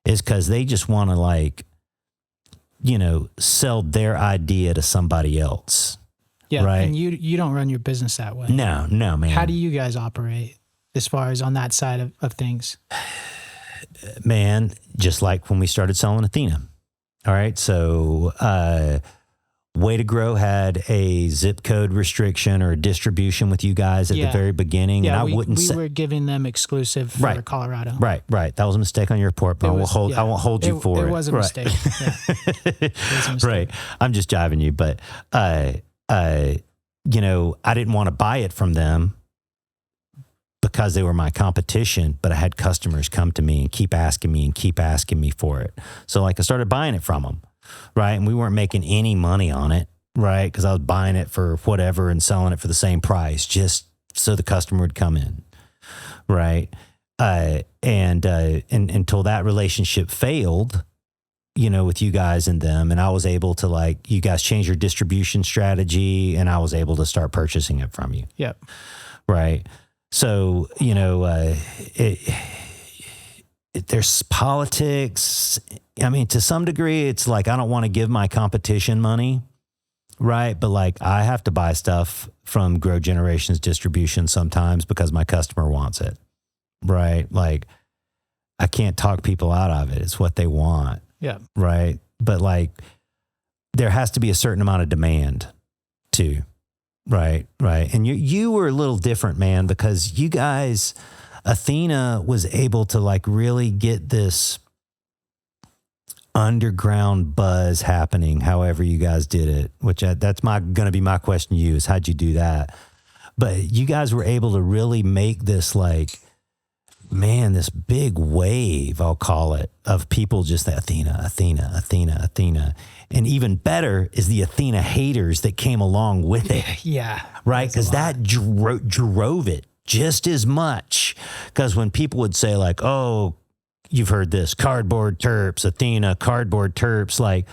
B: is because they just want to sell their idea to somebody else.
A: Yeah,
B: right.
A: And you don't run your business that way.
B: No, man.
A: How do you guys operate as far as on that side of things?
B: Man, just like when we started selling Athena. All right, so Way to Grow had a zip code restriction or a distribution with you guys at the very beginning,
A: and
B: we
A: were giving them exclusive for Colorado.
B: Right. That was a mistake on your part, but I won't hold you for it.
A: It was a mistake. Yeah. It was a mistake.
B: Right. I'm just jiving you, but I didn't want to buy it from them because they were my competition, but I had customers come to me and keep asking me for it. So like I started buying it from them, right? And we weren't making any money on it, right? Because I was buying it for whatever and selling it for the same price, just so the customer would come in, right? And until that relationship failed, with you guys and them, and I was able to you guys change your distribution strategy, and I was able to start purchasing it from you.
A: Yep.
B: Right. So, there's politics. I mean, to some degree, it's like, I don't want to give my competition money, right? But like I have to buy stuff from Grow Generations distribution sometimes because my customer wants it, right? Like I can't talk people out of it. It's what they want.
A: Yeah.
B: Right. But like there has to be a certain amount of demand too. Right. Right. And you were a little different, man, because you guys, Athena was able to like really get this underground buzz happening, however you guys did it, which that's going to be my question to you is how'd you do that? But you guys were able to really make this like, man, this big wave, I'll call it, of people just Athena, Athena, Athena, Athena. And even better is the Athena haters that came along with it.
A: Yeah.
B: Right? Because that drove it just as much. Because when people would say like, oh, you've heard this, cardboard terps, Athena, cardboard terps, like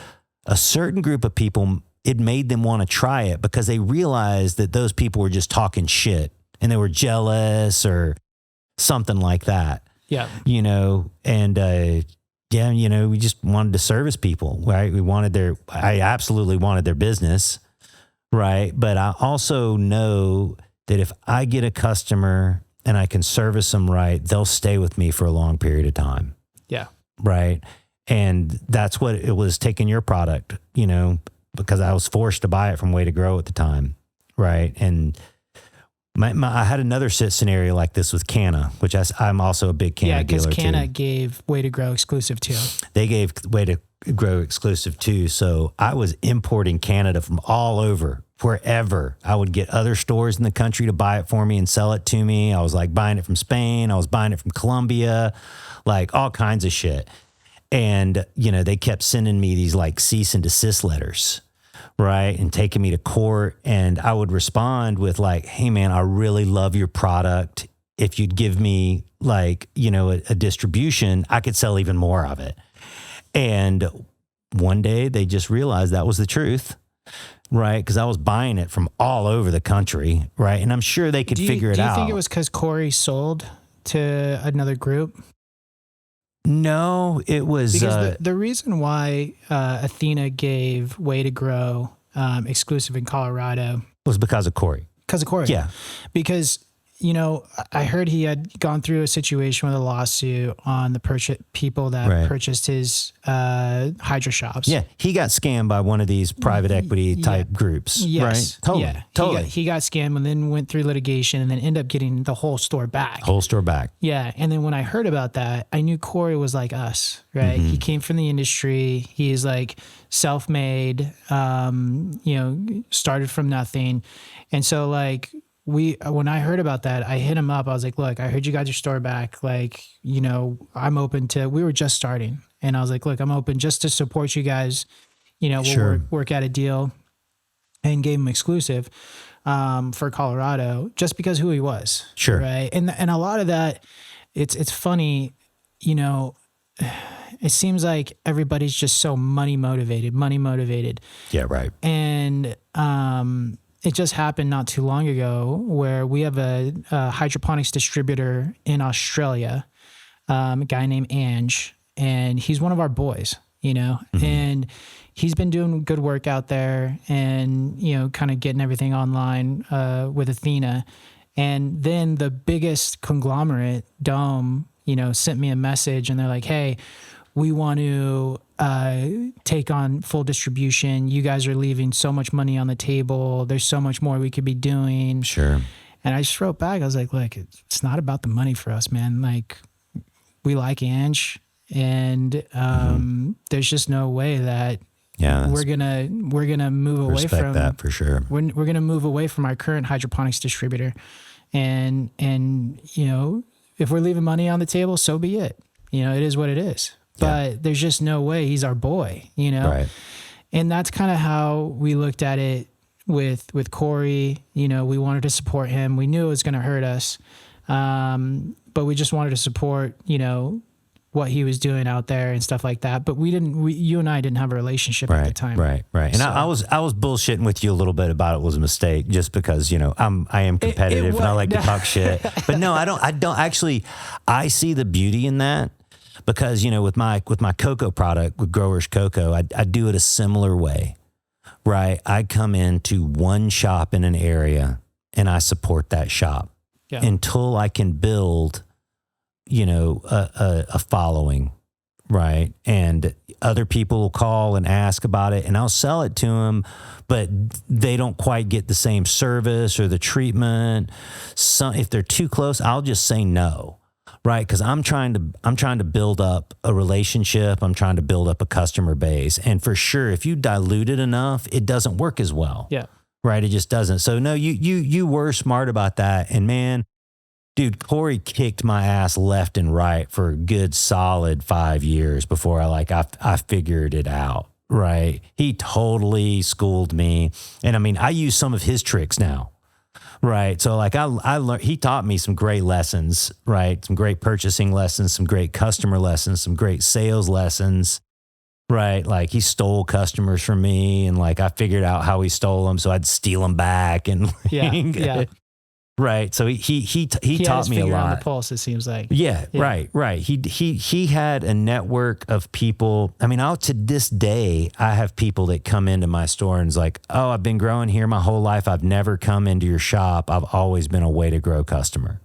B: a certain group of people, it made them want to try it because they realized that those people were just talking shit and they were jealous or something like that.
A: Yeah.
B: You know, and yeah, you know, we just wanted to service people, right? I absolutely wanted their business, right? But I also know that if I get a customer and I can service them right, they'll stay with me for a long period of time. Yeah. Right. And that's what it was taking your product, you know, because I was forced to buy it from Way to Grow at the time. Right. And I had another scenario like this with Canna, which I'm also a big Canna dealer too.
A: Yeah, because Canna gave Way to Grow exclusive too.
B: They gave Way to Grow exclusive too. So I was importing Canada from all over, wherever. I would get other stores in the country to buy it for me and sell it to me. I was like buying it from Spain. I was buying it from Colombia, like all kinds of shit. And, you know, they kept sending me these like cease and desist letters, right? And taking me to court. And I would respond with like, hey man, I really love your product. If you'd give me like, you know, a distribution, I could sell even more of it. And one day they just realized that was the truth, right? Because I was buying it from all over the country, right? And I'm sure they could figure it out.
A: Do you think it was because Corey sold to another group?
B: No, it was...
A: Because the reason why Athena gave Way to Grow exclusive in Colorado...
B: was because of Corey.
A: Because of Corey.
B: Yeah.
A: Because... You know, I heard he had gone through a situation with a lawsuit on the people that purchased his hydro shops.
B: Yeah, he got scammed by one of these private equity type groups, right? Totally,
A: yeah.
B: Totally.
A: He got scammed and then went through litigation and then ended up getting the whole store back.
B: Yeah,
A: and then when I heard about that, I knew Corey was like us, right? Mm-hmm. He came from the industry. He's like self-made, you know, started from nothing. And so like... when I heard about that, I hit him up. I was like, look, I heard you got your store back. Like, you know, I'm open to, we were just starting. And I was like, look, I'm open just to support you guys. You know, we'll work out a deal, and gave him exclusive for Colorado just because who he was.
B: Sure.
A: Right. And a lot of that, it's funny, you know, it seems like everybody's just so money motivated.
B: Yeah. Right.
A: And, it just happened not too long ago where we have a hydroponics distributor in Australia, a guy named Ange, and he's one of our boys, you know, and he's been doing good work out there and, you know, kind of getting everything online with Athena. And then the biggest conglomerate, Dome, you know, sent me a message and they're like, hey, we want to take on full distribution. You guys are leaving so much money on the table. There's so much more we could be doing.
B: Sure.
A: And I just wrote back. I was like, look, it's not about the money for us, man. Like, we like Ange, and there's just no way that we're gonna move away from
B: that for sure.
A: We're gonna move away from our current hydroponics distributor, and you know, if we're leaving money on the table, so be it. You know, it is what it is. But there's just no way. He's our boy, you know?
B: Right.
A: And that's kind of how we looked at it with Corey. You know, we wanted to support him. We knew it was going to hurt us. But we just wanted to support, you know, what he was doing out there and stuff like that. But you and I didn't have a relationship at the time.
B: Right. And so, I was bullshitting with you a little bit about it was a mistake just because, you know, I am competitive and I like to talk shit. But no, I don't actually, I see the beauty in that. Because, you know, with my cocoa product, with Growers Cocoa, I do it a similar way, right? I come into one shop in an area and I support that shop until I can build, a following, right? And other people will call and ask about it, and I'll sell it to them, but they don't quite get the same service or the treatment. If they're too close, I'll just say no, right? Because I'm trying to build up a relationship. I'm trying to build up a customer base, and for sure, if you dilute it enough, it doesn't work as well.
A: Yeah,
B: right. It just doesn't. So no, you were smart about that, and man. Dude, Corey kicked my ass left and right for a good solid 5 years before I figured it out, right? He totally schooled me. And I mean, I use some of his tricks now, right? So like I learned, he taught me some great lessons, right? Some great purchasing lessons, some great customer lessons, some great sales lessons, right? Like he stole customers from me, and like I figured out how he stole them, so I'd steal them back. And
A: yeah.
B: Right. So he taught me a lot.
A: On the pulse, it seems like.
B: Yeah. Right. He had a network of people. I mean, to this day, I have people that come into my store and is like, oh, I've been growing here my whole life. I've never come into your shop. I've always been a way to grow customer.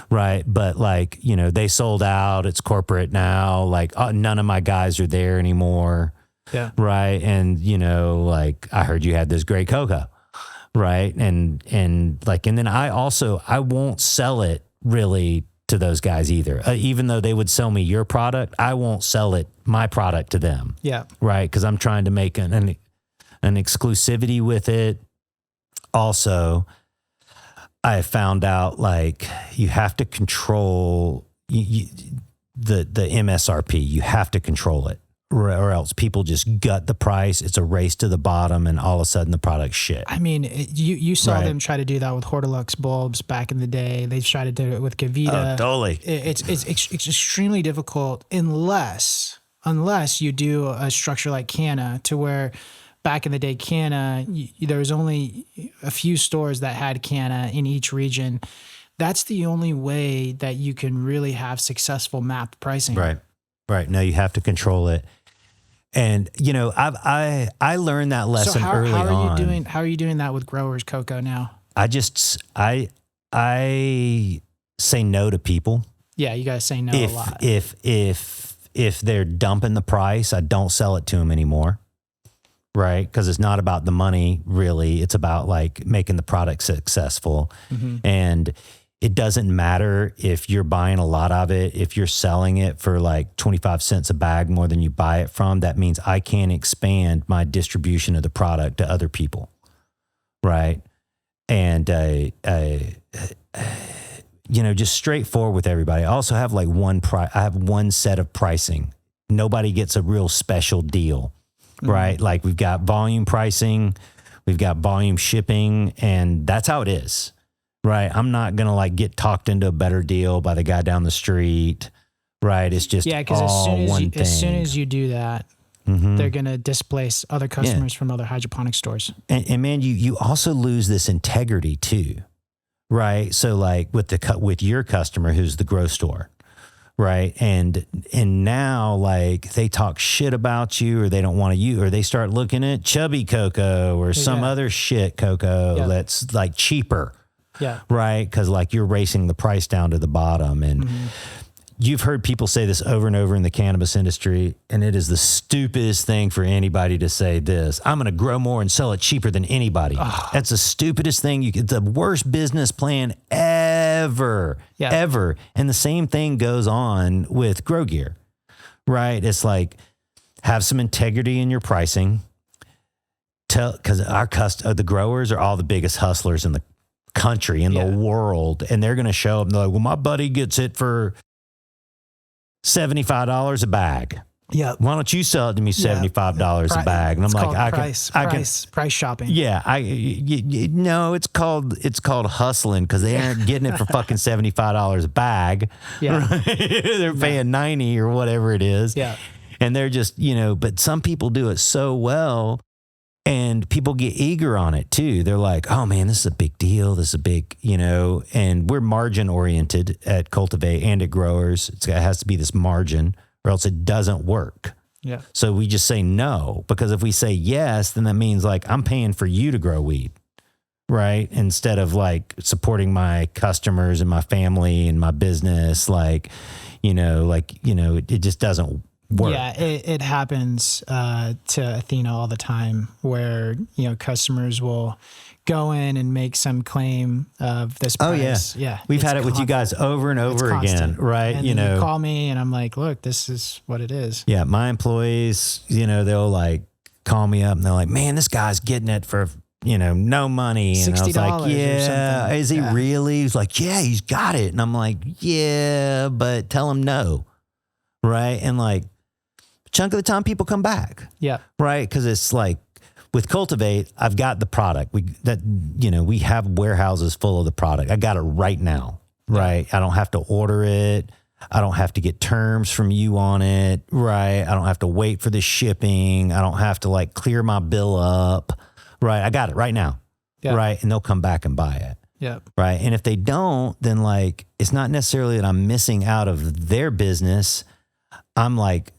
B: Right. But like, they sold out. It's corporate now. Like none of my guys are there anymore.
A: Yeah.
B: Right. And, like I heard you had this great cocoa. Right. And then I won't sell it really to those guys either. Even though they would sell me your product, I won't sell my product to them.
A: Yeah.
B: Right. Cause I'm trying to make an exclusivity with it. Also, I found out like you have to control the MSRP. You have to control it. Or else people just gut the price. It's a race to the bottom, and all of a sudden the product's shit.
A: I mean, you saw them try to do that with Hortilux bulbs back in the day. They tried to do it with Gavita.
B: Oh, totally.
A: It's extremely difficult unless you do a structure like Canna, to where back in the day, Canna, there was only a few stores that had Canna in each region. That's the only way that you can really have successful mapped pricing.
B: Right. No, you have to control it. And I learned that lesson early on.
A: How are you doing that with growers cocoa now?
B: I say no to people.
A: Yeah, you guys say no a lot.
B: If they're dumping the price, I don't sell it to them anymore. Right? Because it's not about the money really. It's about like making the product successful. Mm-hmm. And it doesn't matter if you're buying a lot of it. If you're selling it for like 25 cents a bag more than you buy it from, that means I can't expand my distribution of the product to other people. Right. And, just straightforward with everybody. I also have like I have one set of pricing. Nobody gets a real special deal. Mm-hmm. Right. Like we've got volume pricing, we've got volume shipping, and that's how it is. Right. I'm not going to like get talked into a better deal by the guy down the street. Right. It's just
A: because as soon as you do that, mm-hmm. they're going to displace other customers from other hydroponic stores.
B: And man, you also lose this integrity too. Right. So like with your customer, who's the grow store. Right. And now like they talk shit about you, or they don't want to or they start looking at chubby cocoa or some other shit cocoa that's like cheaper.
A: Yeah.
B: Right. Because like you're racing the price down to the bottom. And mm-hmm. you've heard people say this over and over in the cannabis industry, and it is the stupidest thing for anybody to say this. I'm going to grow more and sell it cheaper than anybody. Oh. That's the stupidest thing. The worst business plan ever. And the same thing goes on with grow gear. Right. It's like, have some integrity in your pricing. Because the growers are all the biggest hustlers in the country, in the world, and they're going to show up and they're like, well, my buddy gets it for $75 a bag. Yeah. Why don't you sell it to me $75 a bag? And I'm like,
A: price shopping.
B: Yeah. No, it's called hustling, because they aren't getting it for fucking $75 a bag. Yeah. Right? They're paying $90 or whatever it is.
A: Yeah.
B: And they're just, but some people do it so well. And people get eager on it too. They're like, oh man, this is a big deal. This is a big, and we're margin oriented at Cultivate and at Growers. It has to be this margin, or else it doesn't work.
A: Yeah.
B: So we just say no, because if we say yes, then that means like I'm paying for you to grow weed, right? Instead of like supporting my customers and my family and my business, it just doesn't work.
A: Yeah, it happens to Athena all the time where, customers will go in and make some claim of this price.
B: Oh, yeah. We've had it with you guys over and over again, right?
A: And then you call me and I'm like, look, this is what it is.
B: Yeah, my employees, they'll like call me up and they're like, man, this guy's getting it for, no money. And I was like, yeah, is he really? He's like, yeah, he's got it. And I'm like, yeah, but tell him no. Right. And like a chunk of the time people come back.
A: Yeah.
B: Right. Cause it's like with Cultivate, I've got the product. We have warehouses full of the product. I got it right now. Right. I don't have to order it. I don't have to get terms from you on it. Right. I don't have to wait for the shipping. I don't have to like clear my bill up. Right. I got it right now.
A: Yeah.
B: Right. And they'll come back and buy it.
A: Yeah.
B: Right. And if they don't, then like, it's not necessarily that I'm missing out of their business. I'm like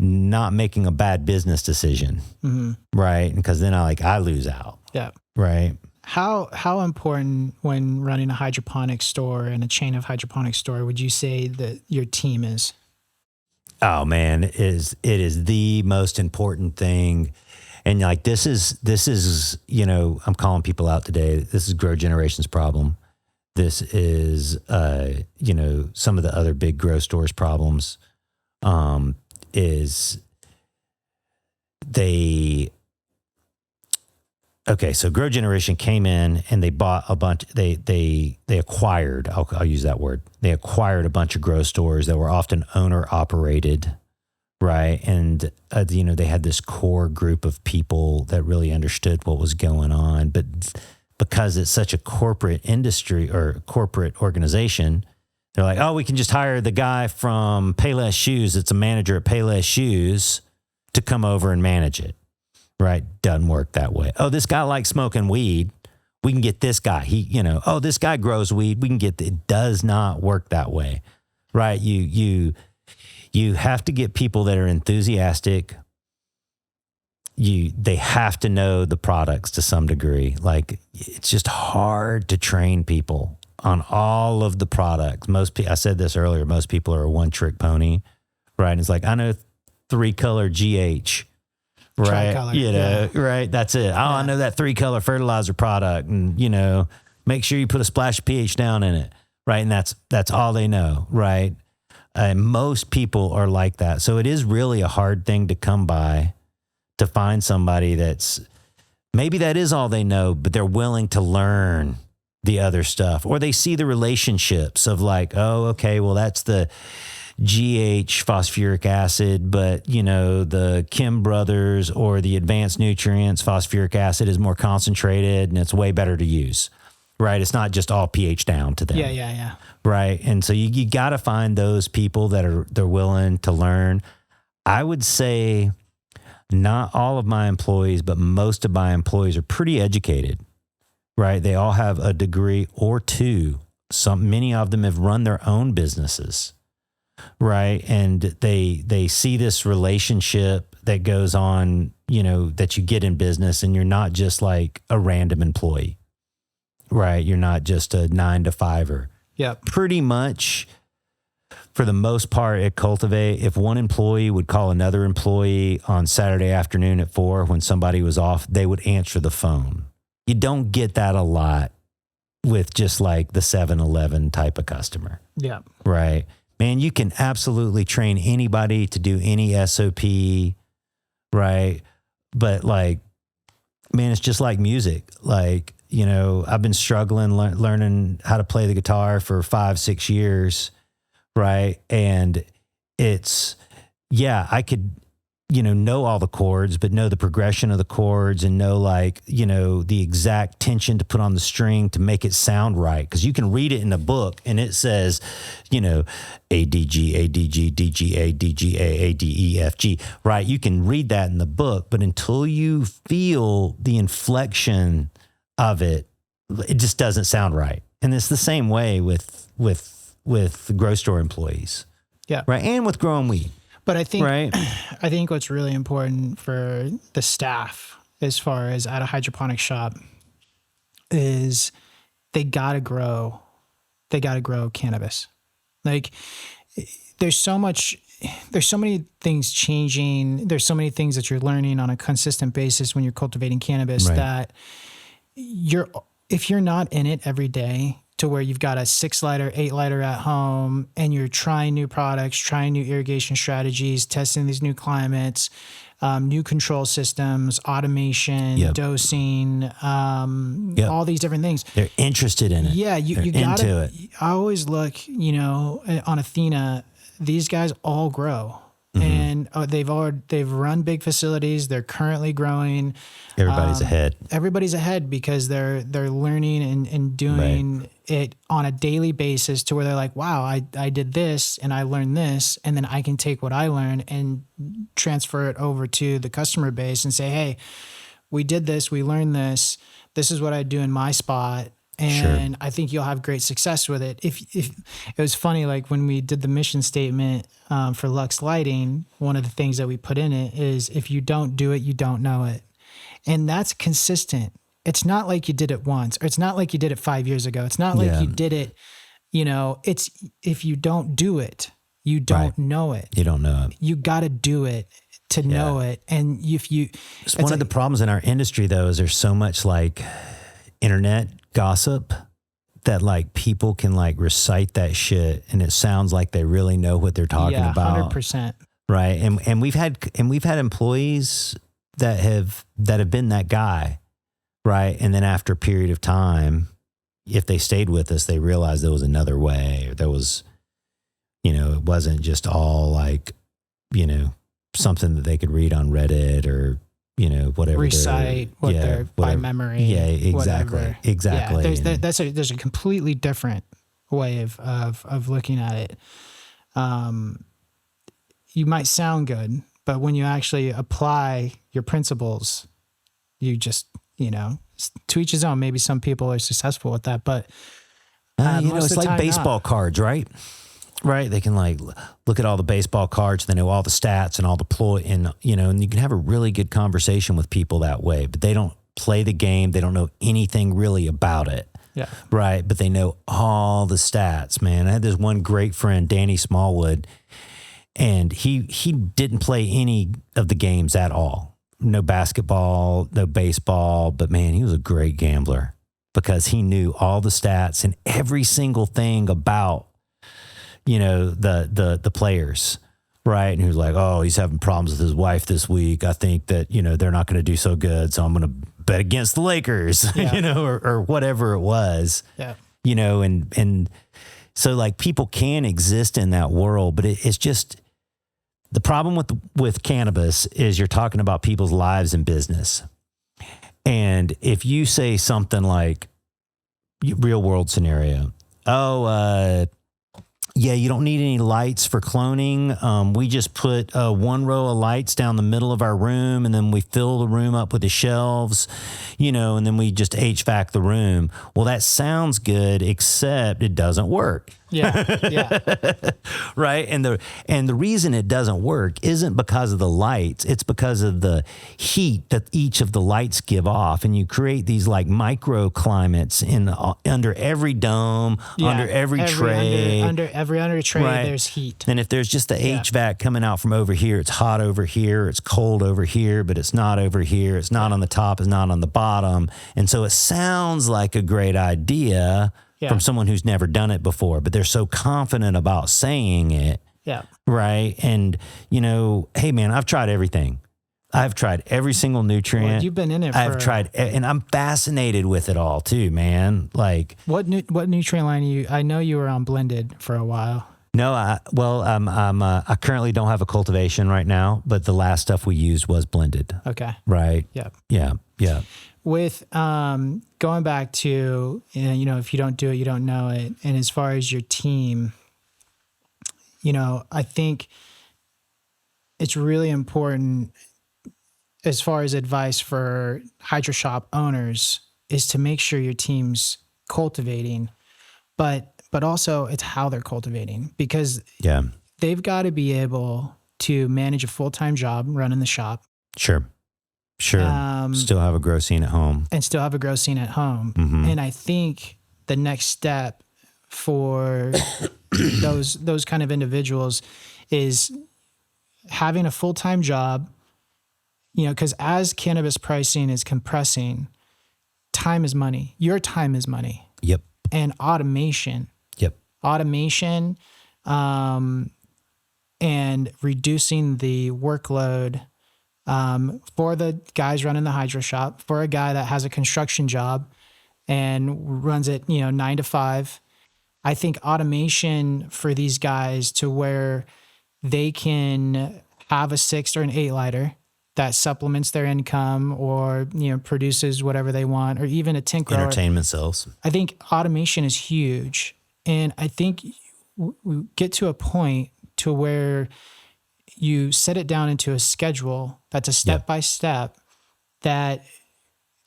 B: not making a bad business decision.
A: Mm-hmm.
B: Right. Because then I lose out.
A: Yeah.
B: Right.
A: How important when running a hydroponic store and a chain of hydroponic store would you say that your team is?
B: Oh man, it is the most important thing. And like, this is, I'm calling people out today. This is Grow Generation's problem. This is, some of the other big grow stores problems, so Grow Generation came in and they bought a bunch, they acquired, I'll use that word. They acquired a bunch of grow stores that were often owner operated. Right. And, they had this core group of people that really understood what was going on. But because it's such a corporate industry or corporate organization, they're like, oh, we can just hire the guy from Payless Shoes. It's a manager at Payless Shoes to come over and manage it. Right. Doesn't work that way. Oh, this guy likes smoking weed. We can get this guy. This guy grows weed. We can get, it does not work that way. Right. You have to get people that are enthusiastic. They have to know the products to some degree. Like, it's just hard to train people on all of the products. I said this earlier, most people are a one-trick pony, right? And it's like, I know 3-color GH, right?
A: Tricolor,
B: right? That's it. Oh, yeah. I know that 3-color fertilizer product, and make sure you put a splash of pH down in it, right? And that's all they know, right? Most people are like that. So it is really a hard thing to come by, to find somebody maybe that is all they know, but they're willing to learn the other stuff, or they see the relationships of like, oh, okay, well, that's the GH phosphoric acid, but the Kim Brothers or the Advanced Nutrients phosphoric acid is more concentrated and it's way better to use. Right. It's not just all pH down to them.
A: Yeah.
B: Right. And so you got to find those people they're willing to learn. I would say not all of my employees, but most of my employees are pretty educated. Right. They all have a degree or two. Many of them have run their own businesses. Right. And they see this relationship that goes on, that you get in business, and you're not just like a random employee. Right. You're not just a 9-to-5er.
A: Yeah.
B: Pretty much for the most part at Cultivate, if one employee would call another employee on Saturday afternoon at 4 when somebody was off, they would answer the phone. You don't get that a lot with just like the 7-Eleven type of customer.
A: Yeah.
B: Right. Man, you can absolutely train anybody to do any SOP. Right. But like, man, it's just like music. Like, I've been struggling learning how to play the guitar for 5-6 years. Right. And I could, know all the chords, but know the progression of the chords and know the exact tension to put on the string to make it sound right. Cause you can read it in a book and it says, A, D, G, A, D, G, D, G, A, D, G, A, D, E, F, G, right? You can read that in the book, but until you feel the inflection of it, it just doesn't sound right. And it's the same way with the grow store employees.
A: Yeah.
B: Right. And with growing weed.
A: But I think,
B: right?
A: I think what's really important for the staff, as far as at a hydroponic shop, is they got to grow cannabis. Like, there's so many things changing. There's so many things that you're learning on a consistent basis when you're cultivating cannabis,
B: Right.
A: that if you're not in it every day, to where you've got a 6-liter, 8-liter at home, and you're trying new products, trying new irrigation strategies, testing these new climates, new control systems, automation,
B: Yep.
A: dosing,
B: Yep.
A: all these different things.
B: They're interested in it.
A: Yeah, you
B: They're
A: gotta.
B: into it.
A: I always look, on Athena. These guys all grow, and they've run big facilities. They're currently growing.
B: Everybody's ahead.
A: Everybody's ahead because they're learning and doing it on a daily basis, to where they're like, wow, I did this and I learned this, and then I can take what I learned and transfer it over to the customer base and say, hey, we did this, we learned this. This is what I do in my spot. And I think you'll have great success with it. If it was funny, like when we did the mission statement for Luxx Lighting, one of the things that we put in it is, if you don't do it, you don't know it. And that's consistent. It's not like you did it once, or it's not like you did it 5 years ago. It's not like you did it, it's, if you don't do it, you don't know it.
B: You don't know it.
A: You got to do it to know it. And
B: it's one of the problems in our industry, though, is there's so much like internet gossip that like people can like recite that shit and it sounds like they really know what they're talking about.
A: 100%.
B: Right. And we've had employees that have been that guy. Right. And then after a period of time, if they stayed with us, they realized there was another way, or there was, it wasn't just all like, something that they could read on Reddit or, whatever.
A: Recite what they're by memory.
B: Yeah, exactly.
A: Whatever.
B: Exactly.
A: Yeah, there's a completely different way of looking at it. You might sound good, but when you actually apply your principles, you just, to each his own. Maybe some people are successful with that, but
B: it's like baseball cards, right? Right. They can like look at all the baseball cards, they know all the stats and all the ploy, and you can have a really good conversation with people that way, but they don't play the game. They don't know anything really about it.
A: Yeah.
B: Right. But they know all the stats, man. I had this one great friend, Danny Smallwood, and he didn't play any of the games at all. No basketball, no baseball, but man, he was a great gambler because he knew all the stats and every single thing about the players, right? And he was like, oh, he's having problems with his wife this week. I think that, they're not going to do so good, so I'm going to bet against the Lakers, or whatever it was.
A: Yeah.
B: And so like people can exist in that world, but it's just the problem with cannabis is you're talking about people's lives and business. And if you say something like real world scenario, yeah, you don't need any lights for cloning. We just put one row of lights down the middle of our room, and then we fill the room up with the shelves, and then we just HVAC the room. Well, that sounds good, except it doesn't work.
A: Yeah.
B: Right. And the reason it doesn't work isn't because of the lights. It's because of the heat that each of the lights give off. And you create these like microclimates under every dome, under every tray.
A: Under every tray, right. There's heat.
B: And if there's just the HVAC coming out from over here, it's hot over here, it's cold over here, but it's not over here. It's not on the top, it's not on the bottom. And so it sounds like a great idea from someone who's never done it before, but they're so confident about saying it.
A: Yeah.
B: Right. And, hey, man, I've tried everything. I've tried every single nutrient.
A: Well, you've been in it.
B: I've tried, and I'm fascinated with it all too, man. Like
A: what nutrient line I know you were on blended for a while.
B: No, I currently don't have a cultivation right now, but the last stuff we used was blended.
A: Okay.
B: Right.
A: Yeah.
B: Yeah. Yeah.
A: With going back to, if you don't do it, you don't know it. And as far as your team, I think it's really important as far as advice for hydro shop owners is to make sure your team's cultivating, but also it's how they're cultivating, because they've got to be able to manage a full-time job running the shop.
B: Sure. Still have a grow scene at home.
A: And still have a grow scene at home.
B: Mm-hmm.
A: And I think the next step for those kind of individuals is having a full-time job, because as cannabis pricing is compressing, time is money. Your time is money.
B: Yep.
A: And automation.
B: Yep.
A: Automation, and reducing the workload for the guys running the hydro shop, for a guy that has a construction job and runs it, 9 to 5. I think automation for these guys to where they can have a 6 or an 8 lighter that supplements their income or, produces whatever they want, or even a tent grower.
B: Entertainment cells.
A: I think automation is huge. And I think we get to a point to where you set it down into a schedule that's a step by step that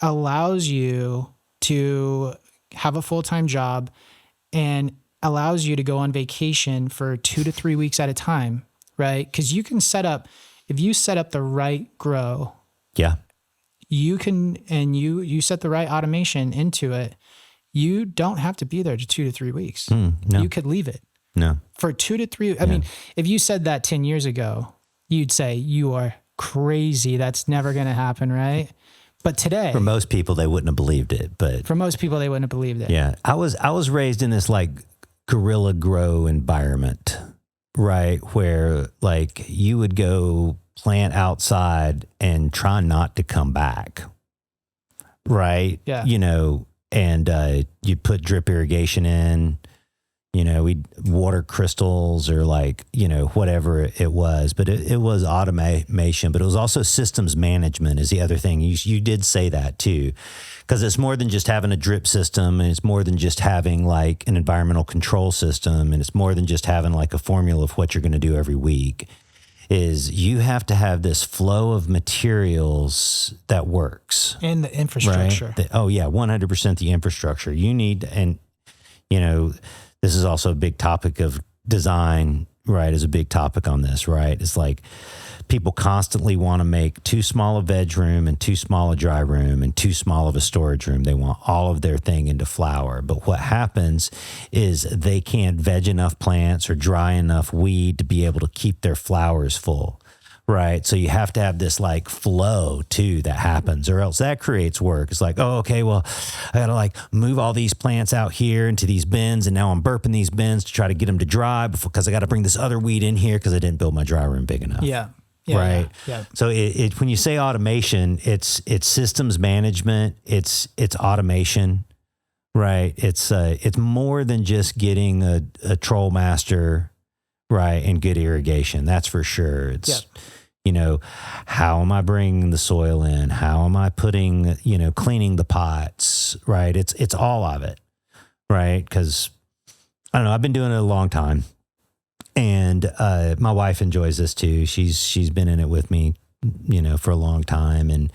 A: allows you to have a full-time job and allows you to go on vacation for 2 to 3 weeks at a time, right? Because you can if you set up the right grow, you can, and you set the right automation into it, you don't have to be there to 2 to 3 weeks.
B: No.
A: You could leave it.
B: No.
A: For 2 to 3. I mean, if you said that 10 years ago, you'd say you are crazy. That's never going to happen, right? But today,
B: For most people, they wouldn't have believed it. But
A: for most people, they wouldn't have believed it.
B: yeah, I was raised in this like guerrilla grow environment, right? Where like you would go plant outside and try not to come back, right?
A: Yeah.
B: And you put drip irrigation in, we'd water crystals or like, whatever it was, but it was automation, but it was also systems management is the other thing. You did say that too, because it's more than just having a drip system, and it's more than just having like an environmental control system, and it's more than just having like a formula of what you're going to do every week. Is you have to have this flow of materials that works.
A: And the infrastructure.
B: Right? 100% the infrastructure. You need, and, this is also a big topic of design, right, is a big topic on this, right? It's like people constantly want to make too small a veg room and too small a dry room and too small of a storage room. They want all of their thing into flower. But what happens is they can't veg enough plants or dry enough weed to be able to keep their flowers full, right? So you have to have this like flow too that happens, or else that creates work. It's like, oh, okay, well, I got to like move all these plants out here into these bins, and now I'm burping these bins to try to get them to dry because I got to bring this other weed in here because I didn't build my dry room big enough.
A: Yeah.
B: Right.
A: Yeah.
B: So it when you say automation, it's systems management, it's automation, right? It's more than just getting a troll master, right, and good irrigation. That's for sure. It's how am I bringing the soil in? How am I putting, cleaning the pots, right? It's all of it, right? Because I don't know, I've been doing it a long time. And my wife enjoys this too. She's been in it with me, for a long time. And,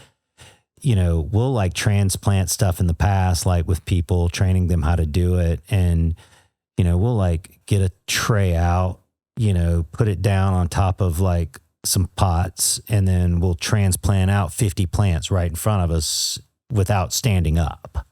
B: we'll like transplant stuff in the past, like with people, training them how to do it. And, we'll like get a tray out, put it down on top of like some pots, and then we'll transplant out 50 plants right in front of us without standing up.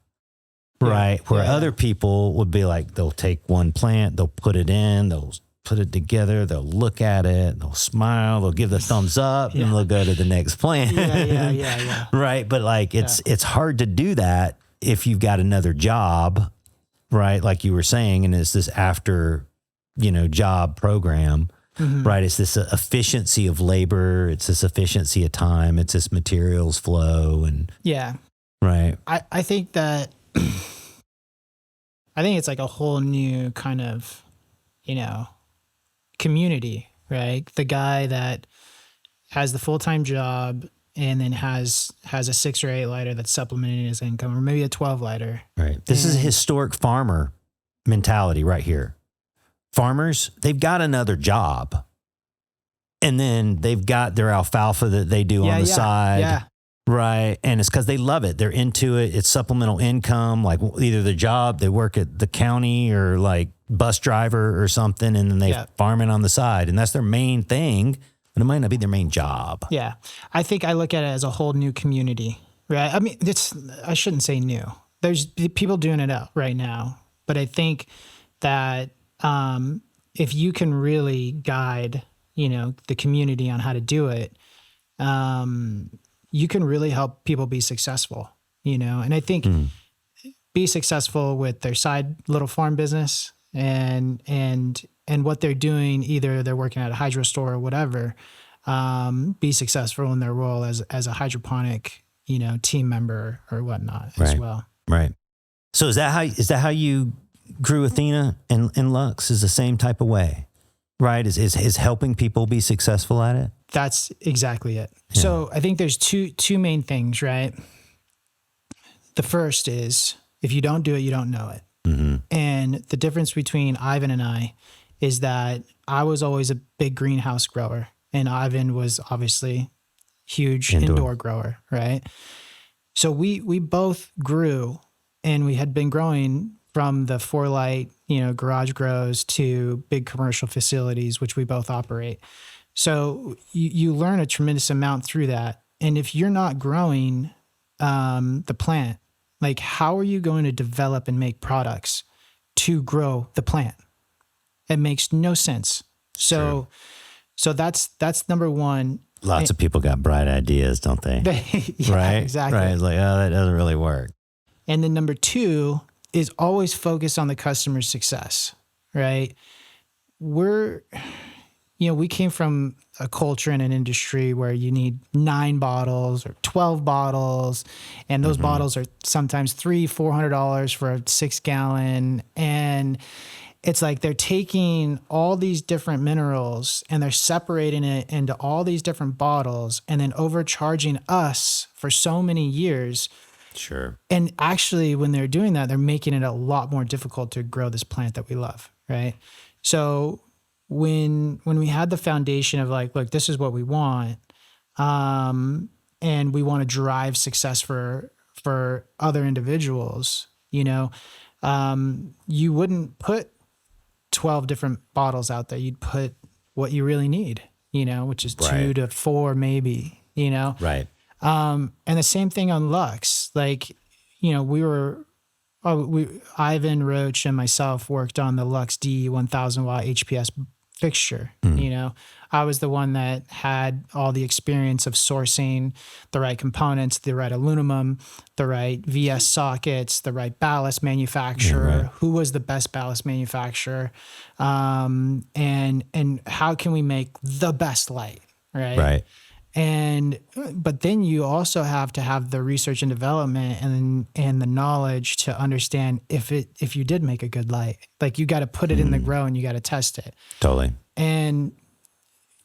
B: Right. Where other people would be like, they'll take one plant, they'll put it in, they'll put it together, they'll look at it, they'll smile, they'll give the thumbs up, and they'll go to the next plant.
A: Yeah.
B: Right. But like, it's hard to do that if you've got another job, right? Like you were saying, and it's this after, job program, right? It's this efficiency of labor. It's this efficiency of time. It's this materials flow. And right.
A: I think that, it's like a whole new kind of, community, right? The guy that has the full-time job and then has a 6 or 8 lighter that's supplementing his income, or maybe a 12 lighter.
B: Right. This is a historic farmer mentality right here. Farmers, they've got another job, and then they've got their alfalfa that they do on the side.
A: Yeah.
B: Right. And it's because they love it. They're into it. It's supplemental income, like either the job, they work at the county or like bus driver or something, and then they farm it on the side. And that's their main thing. but it might not be their main job.
A: Yeah. I think I look at it as a whole new community, right? I mean, I shouldn't say new. There's people doing it out right now, but I think that if you can really guide, the community on how to do it, you can really help people be successful, and I think be successful with their side little farm business and what they're doing, either they're working at a hydro store or whatever, be successful in their role as a hydroponic, team member or whatnot as well.
B: Right. So is that how you grew Athena and Luxx, is the same type of way, right? Is helping people be successful at it?
A: That's exactly it. Yeah. So I think there's two main things, right? The first is, if you don't do it, you don't know it. Mm-hmm. And the difference between Ivan and I is that I was always a big greenhouse grower, and Ivan was obviously huge indoor grower, right? So we both grew, and we had been growing from the 4-light, garage grows to big commercial facilities, which we both operate. So you learn a tremendous amount through that. And if you're not growing the plant, like, how are you going to develop and make products to grow the plant? It makes no sense. So that's number one.
B: Lots of people got bright ideas, don't they?
A: Yeah,
B: right?
A: Exactly.
B: Right. It's like, oh, that doesn't really work.
A: And then number two is always focus on the customer's success, right? We came from a culture and an industry where you need 9 bottles or 12 bottles, and those bottles are sometimes $300-$400 for a 6-gallon. And it's like they're taking all these different minerals and they're separating it into all these different bottles and then overcharging us for so many years.
B: Sure.
A: And actually, when they're doing that, they're making it a lot more difficult to grow this plant that we love, right? So when we had the foundation of like, look, this is what we want, and we want to drive success for other individuals, you wouldn't put 12 different bottles out there. You'd put what you really need, which is 2 to 4 maybe,
B: Right.
A: And the same thing on Luxx. Like, Ivan, Roach, and myself worked on the Luxx D1000 watt HPS fixture. I was the one that had all the experience of sourcing the right components, the right aluminum, the right VS sockets, the right ballast manufacturer, who was the best ballast manufacturer, and how can we make the best light, right?
B: Right.
A: But then you also have to have the research and development and the knowledge to understand if you did make a good light. Like, you got to put it in the grow and you got to test it.
B: Totally.
A: And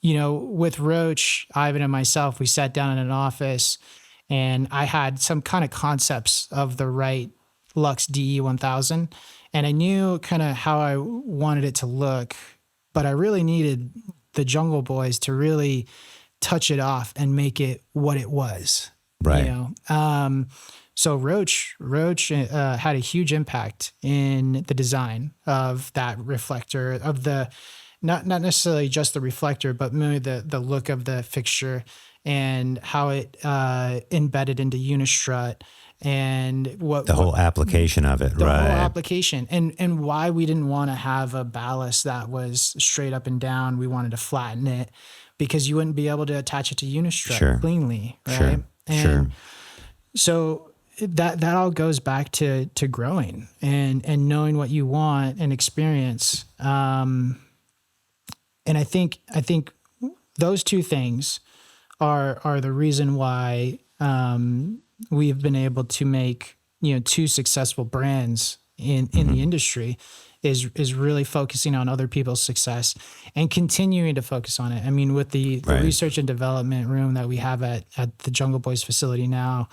A: with Roach, Ivan, and myself, we sat down in an office, and I had some kind of concepts of the right Luxx DE1000, and I knew kind of how I wanted it to look, but I really needed the Jungle Boys to really touch it off and make it what it was.
B: Right.
A: So Roach had a huge impact in the design of that reflector, of the not necessarily just the reflector, but maybe the look of the fixture and how it embedded into Unistrut and the
B: whole application of it,
A: the
B: right?
A: whole application, and why we didn't want to have a ballast that was straight up and down. We wanted to flatten it because you wouldn't be able to attach it to Unistrut cleanly, right?
B: Sure.
A: So that all goes back to growing and knowing what you want and experience. And I think those two things are the reason why we've been able to make 2 successful brands in the industry, is really focusing on other people's success and continuing to focus on it. I mean, with the research and development room that we have at the Jungle Boys facility now,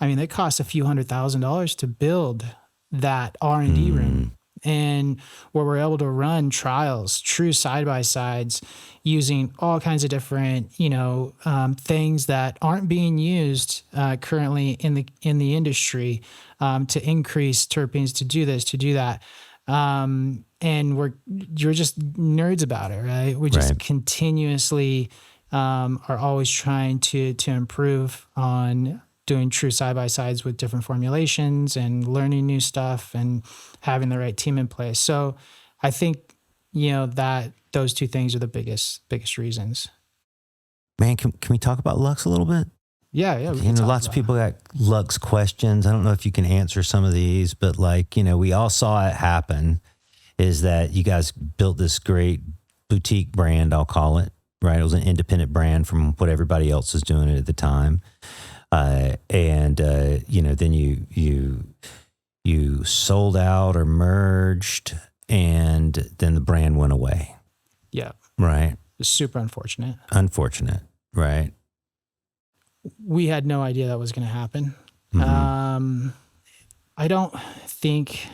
A: I mean, it costs a few $100,000 to build that R&D room. And where we're able to run trials, true side-by-sides, using all kinds of different, things that aren't being used currently in the industry to increase terpenes, to do this, to do that. And you're just nerds about it, right? We just continuously are always trying to improve on doing true side-by-sides with different formulations and learning new stuff and having the right team in place. So I think, that those two things are the biggest reasons.
B: Man, can we talk about Luxx a little bit?
A: Yeah.
B: Lots of people got Luxx questions. I don't know if you can answer some of these, but we all saw it happen, is that you guys built this great boutique brand, I'll call it, right? It was an independent brand from what everybody else was doing at the time. Then you sold out or merged, and then the brand went away.
A: Yeah.
B: Right.
A: It's super unfortunate.
B: Right.
A: We had no idea that was going to happen.
B: Mm-hmm.
A: I don't think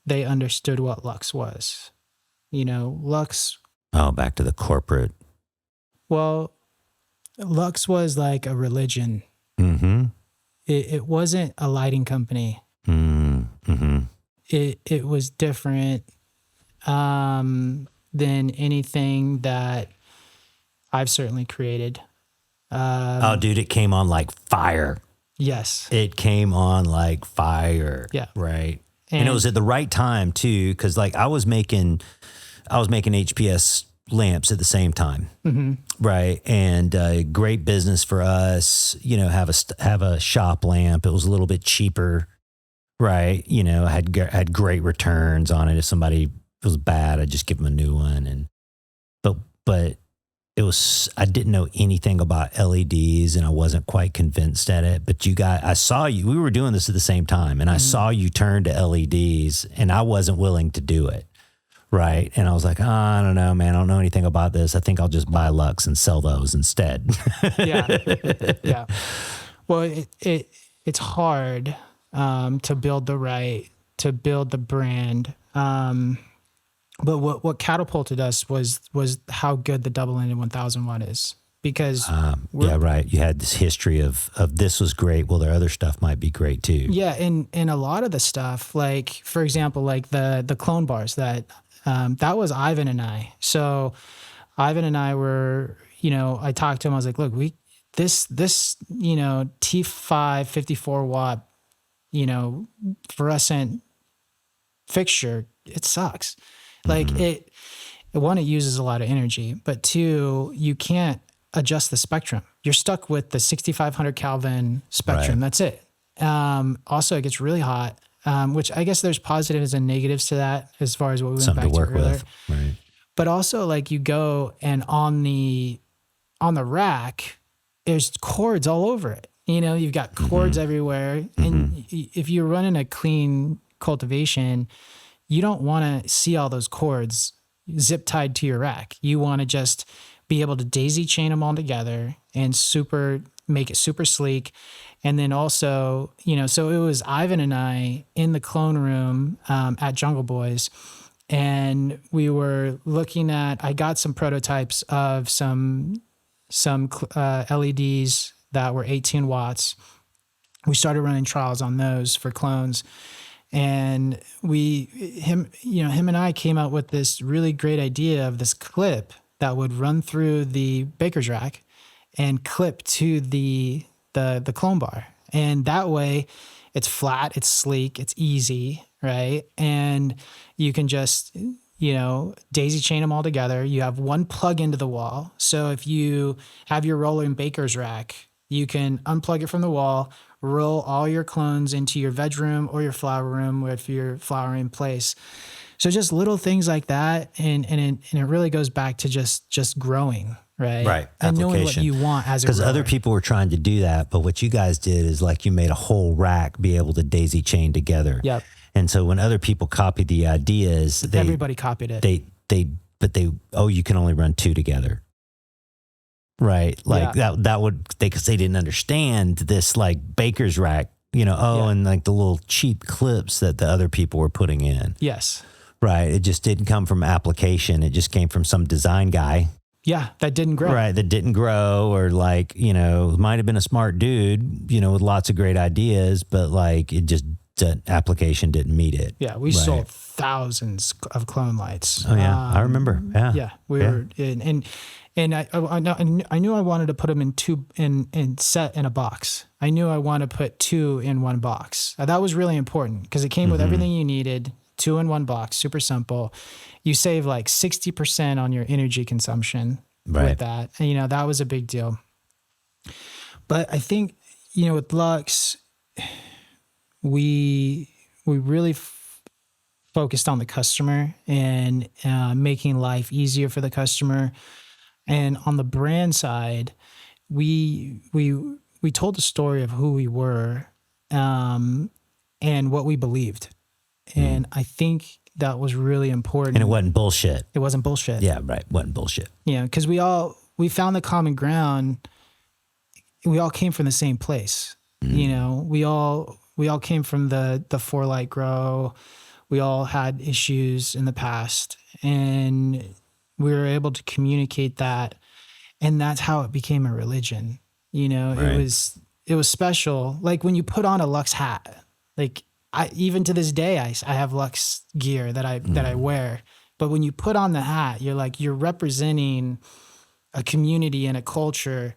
A: they understood what Luxx was. Luxx.
B: Oh, back to the corporate.
A: Well, Luxx was like a religion.
B: Mm-hmm.
A: It wasn't a lighting company.
B: Mm-hmm.
A: It was different than anything that I've certainly created.
B: Dude, it came on like fire.
A: Yes.
B: It came on like fire.
A: Yeah.
B: Right. And it was at the right time too, because I was making HPS lamps at the same time.
A: Mm-hmm.
B: Right. And great business for us, have a shop lamp. It was a little bit cheaper. Right. Had great returns on it. If somebody was bad, I'd just give them a new one. But I didn't know anything about LEDs, and I wasn't quite convinced at it. But I saw you, we were doing this at the same time, and I saw you turn to LEDs, and I wasn't willing to do it. Right. And I was like, I don't know, man. I don't know anything about this. I think I'll just buy Luxx and sell those instead.
A: Yeah. Well, it's hard to build the brand. But what catapulted us was how good the double-ended 1000 watt is, because
B: right. You had this history of this was great. Well, their other stuff might be great too.
A: Yeah, and a lot of the stuff, like for example, like the clone bars that was Ivan and I. So Ivan and I were, I talked to him. I was like, look, this T5 54 watt, fluorescent fixture, it sucks. Like one, it uses a lot of energy, but two, you can't adjust the spectrum. You're stuck with the 6,500 Kelvin spectrum. Right. That's it. Also, it gets really hot, which I guess there's positives and negatives to that as far as what we went back to earlier.
B: Right.
A: But also, like, you go and on the rack, there's cords all over it. You've got cords everywhere. And if you're running a clean cultivation, you don't want to see all those cords zip tied to your rack. You want to just be able to daisy chain them all together and make it super sleek. And then also, so it was Ivan and I in the clone room at Jungle Boys, and we were looking at, I got some prototypes of some LEDs that were 18 watts. We started running trials on those for clones. And him and I came out with this really great idea of this clip that would run through the baker's rack and clip to the clone bar. And that way it's flat, it's sleek, it's easy, right? And you can just, daisy chain them all together. You have one plug into the wall. So if you have your roller in baker's rack, you can unplug it from the wall, roll all your clones into your veg room or your flower room if you're flowering place. So just little things like that. And it really goes back to just growing, right?
B: Right.
A: And knowing what you want as a grower.
B: Because other people were trying to do that, but what you guys did is like you made a whole rack be able to daisy chain together.
A: Yep.
B: And so when other people copied the ideas,
A: everybody copied it.
B: You can only run two together. Right. Like that would, because they didn't understand this like baker's rack, and like the little cheap clips that the other people were putting in.
A: Yes.
B: Right. It just didn't come from application. It just came from some design guy.
A: Yeah. That didn't grow.
B: Right. That didn't grow, or like, might have been a smart dude, with lots of great ideas, but like it just application didn't meet it.
A: Yeah, we sold thousands of clone lights.
B: Oh yeah, I remember. Yeah,
A: yeah, we were and I knew I wanted to put them in set in a box. I knew I wanted to put 2 in one box. That was really important because it came with everything you needed. 2 in one box, super simple. You save like 60% on your energy consumption with that, and that was a big deal. But I think with Luxx, we really focused on the customer and making life easier for the customer. And on the brand side, we told the story of who we were and what we believed. And I think that was really important.
B: And it wasn't bullshit.
A: It wasn't bullshit.
B: Yeah, right. Wasn't bullshit.
A: Yeah, because we found the common ground. We all came from the same place. We all came from the 4-light grow. We all had issues in the past, and we were able to communicate that, and that's how it became a religion. It was special. Like when you put on a Luxx hat, like even to this day, I have Luxx gear that I wear. But when you put on the hat, you're representing a community and a culture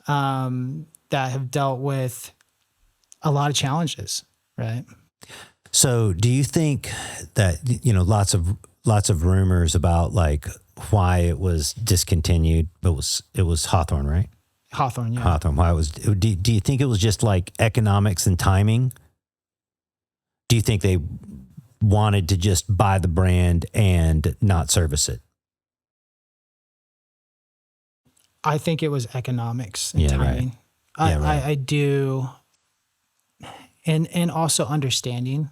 A: that have dealt with a lot of challenges, right?
B: So do you think that, lots of rumors about like why it was discontinued, but it was Hawthorne, right?
A: Hawthorne, yeah.
B: Hawthorne, why it was, do you think it was just like economics and timing? Do you think they wanted to just buy the brand and not service it?
A: I think it was economics and timing.
B: Right.
A: I do. And also understanding,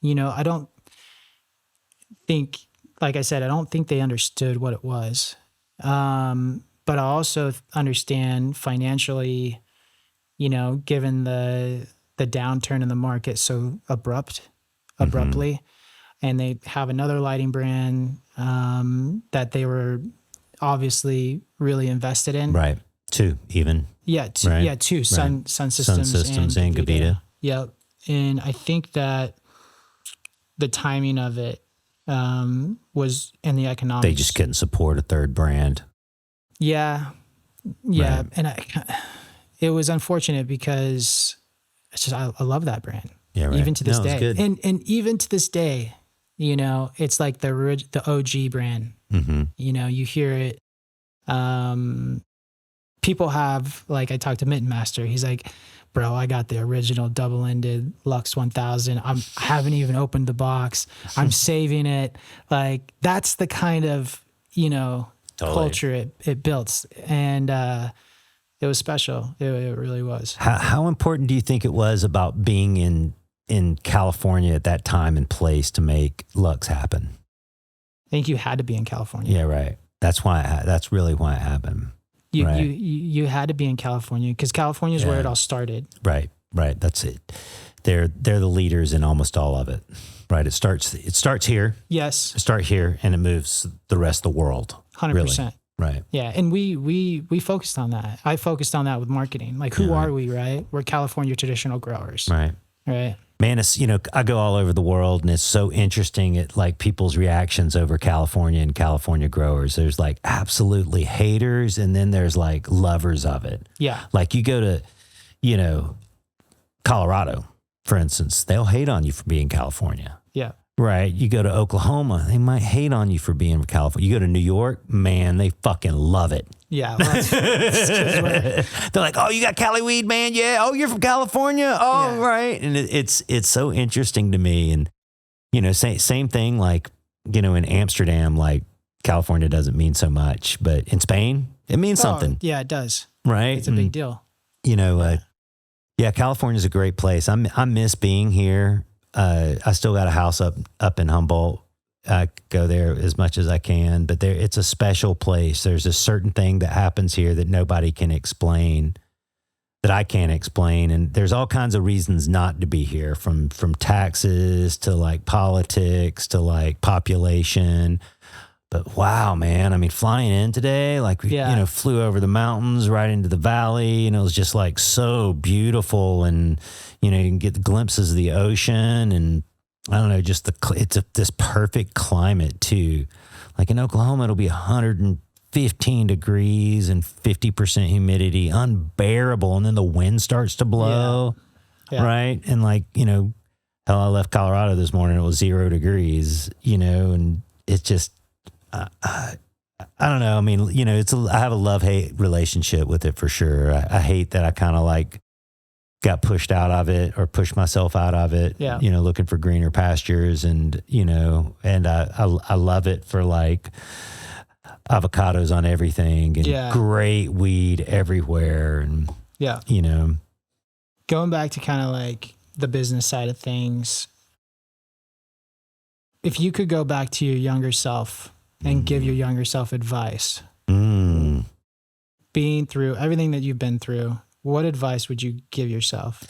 A: I don't think, like I said, I don't think they understood what it was. But I also understand financially, given the downturn in the market so abruptly, and they have another lighting brand that they were obviously really invested in.
B: Right. 2 even.
A: Yeah. 2 Sun Systems
B: and Gavita.
A: Yep. And I think that the timing of it was in the economics.
B: They just couldn't support a third brand.
A: Yeah. Right. And it was unfortunate because it's just, I love that brand. Yeah, right. Even to this day. Good. And even to this day, it's like the OG brand. Mm-hmm. You hear it. People have, like, I talked to Mitten Master. He's like, bro, I got the original double-ended Luxx 1000. I haven't even opened the box. I'm saving it. Like, that's the kind of, culture it built. And it was special. It really was.
B: How important do you think it was about being in California at that time and place to make Luxx happen?
A: I think you had to be in California.
B: Yeah, right. That's really why it happened.
A: You had to be in California because California is where it all started.
B: Right. That's it. They're the leaders in almost all of it. Right. It starts here.
A: Yes.
B: Start here and it moves the rest of the world.
A: 100%.
B: Really. Right.
A: Yeah. And we focused on that. I focused on that with marketing. Like, who are we, right? We're California traditional growers.
B: Right.
A: Right.
B: Man, it's, I go all over the world and it's so interesting at like people's reactions over California and California growers. There's like absolutely haters and then there's like lovers of it.
A: Yeah.
B: Like you go to, Colorado, for instance, they'll hate on you for being California.
A: Yeah.
B: Right. You go to Oklahoma, they might hate on you for being from California. You go to New York, man, they fucking love it.
A: Yeah. Well,
B: they're like, oh, you got Cali weed, man? Yeah. Oh, you're from California? Oh, yeah. Right. And it's so interesting to me. And, same thing, like, in Amsterdam, like California doesn't mean so much, but in Spain, it means something.
A: Yeah, it does.
B: Right.
A: It's a big deal.
B: California's a great place. I miss being here. I still got a house up in Humboldt. I go there as much as I can, but it's a special place. There's a certain thing that happens here that nobody can explain, that I can't explain. And there's all kinds of reasons not to be here, from taxes to like politics to like population. But wow, man, I mean, flying in today, like we, flew over the mountains right into the valley, and it was just like so beautiful. And, you can get the glimpses of the ocean, and I don't know, just this perfect climate too. Like in Oklahoma, it'll be 115 degrees and 50% humidity, unbearable. And then the wind starts to blow, right? And like, hell, I left Colorado this morning, it was 0 degrees, and it's just, I don't know. I mean, I have a love-hate relationship with it for sure. I hate that I kind of like got pushed out of it or pushed myself out of it, looking for greener pastures, and, and I love it for like avocados on everything and great weed everywhere. And,
A: going back to kind of like the business side of things, if you could go back to your younger self and give your younger self advice, being through everything that you've been through, what advice would you give yourself?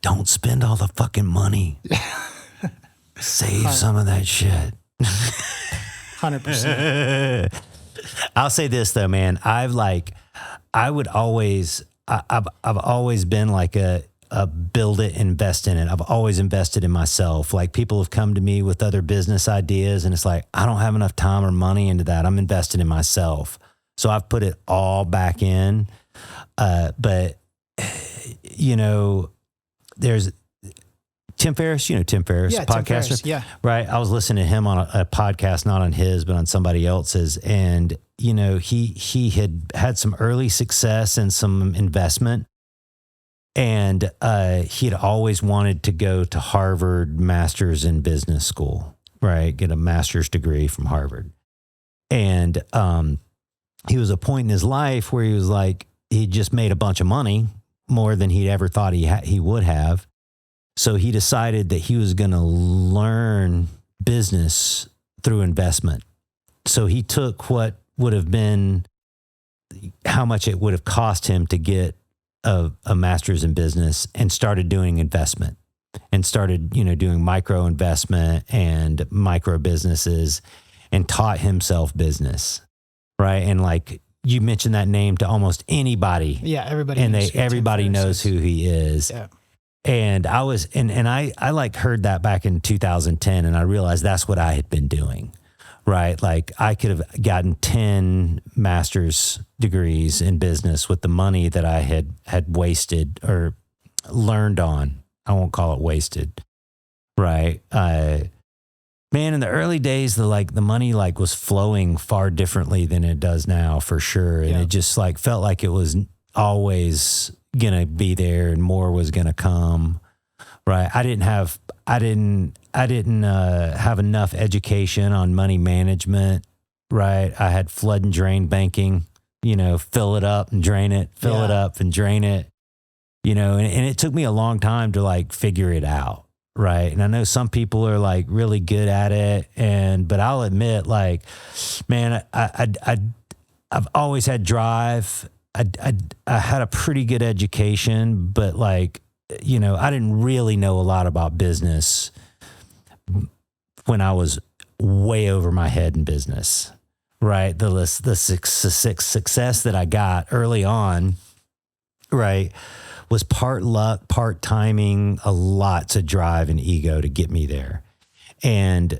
B: Don't spend all the fucking money. Save some of that shit.
A: 100%.
B: I'll say this though, man. I've always been like a build it, invest in it. I've always invested in myself. Like people have come to me with other business ideas, and it's like, I don't have enough time or money into that. I'm invested in myself. So I've put it all back in. But there's Tim Ferriss, Tim Ferriss, podcaster.
A: Tim Ferriss,
B: right. I was listening to him on a podcast, not on his, but on somebody else's. And, he had some early success and some investment. And he had always wanted to go to Harvard Master's in Business School, right? Get a master's degree from Harvard. And he was at a point in his life where he was like, he just made a bunch of money, more than he'd ever thought he would have. So he decided that he was going to learn business through investment. So he took what would have been how much it would have cost him to get a master's in business and started doing investment and started, doing micro investment and micro businesses and taught himself business. Right. And like you mentioned that name to almost anybody.
A: Yeah. Everybody.
B: And everybody knows who he is.
A: Yeah.
B: And I was, and I like heard that back in 2010, and I realized that's what I had been doing, right? Like I could have gotten 10 master's degrees in business with the money that I had wasted or learned on. I won't call it wasted, right? Man, in the early days, the money was flowing far differently than it does now, for sure. And it just felt like it was always gonna be there and more was gonna come, right? I didn't have enough education on money management, right? I had flood and drain banking, fill it up and drain it, fill it up and drain it, and it took me a long time to figure it out. Right. And I know some people are really good at it. But I'll admit, man, I've always had drive. I had a pretty good education, but I didn't really know a lot about business when I was way over my head in business. Right. The success that I got early on, right, was part luck, part timing, lots of drive and ego to get me there. And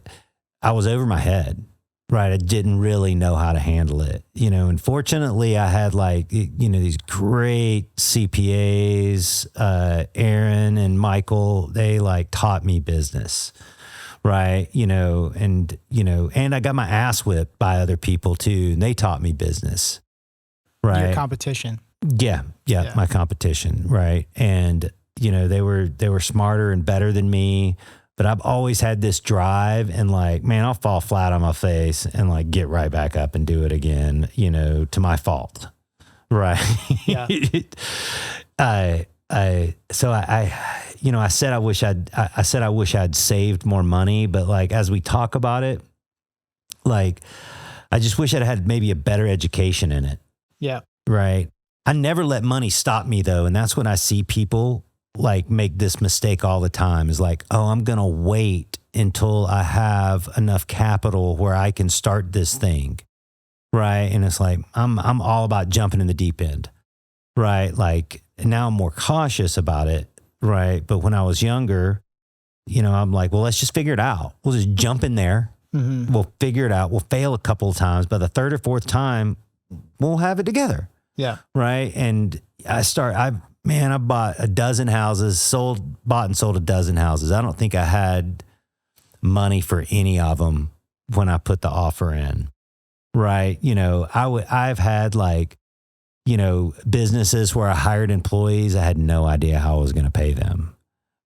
B: I was over my head, right? I didn't really know how to handle it, and fortunately I had these great CPAs, Aaron and Michael, they taught me business, right? And I got my ass whipped by other people too. And they taught me business, right?
A: Your competition.
B: Yeah, my competition, right? And they were smarter and better than me, but I've always had this drive and man, I'll fall flat on my face and get right back up and do it again, to my fault, right?
A: Yeah.
B: So I said I wish I'd saved more money, but as we talk about it, I just wish I'd had maybe a better education in it.
A: Yeah.
B: Right. I never let money stop me though. And that's when I see people make this mistake all the time is oh, I'm going to wait until I have enough capital where I can start this thing. Right. And it's like, I'm all about jumping in the deep end. Right. Like now I'm more cautious about it. Right. But when I was younger, I'm like, well, let's just figure it out. We'll just jump in there. Mm-hmm. We'll figure it out. We'll fail a couple of times, but the third or fourth time we'll have it together.
A: Yeah.
B: Right. And I bought a dozen houses, bought and sold a dozen houses. I don't think I had money for any of them when I put the offer in. Right. I've had businesses where I hired employees. I had no idea how I was going to pay them.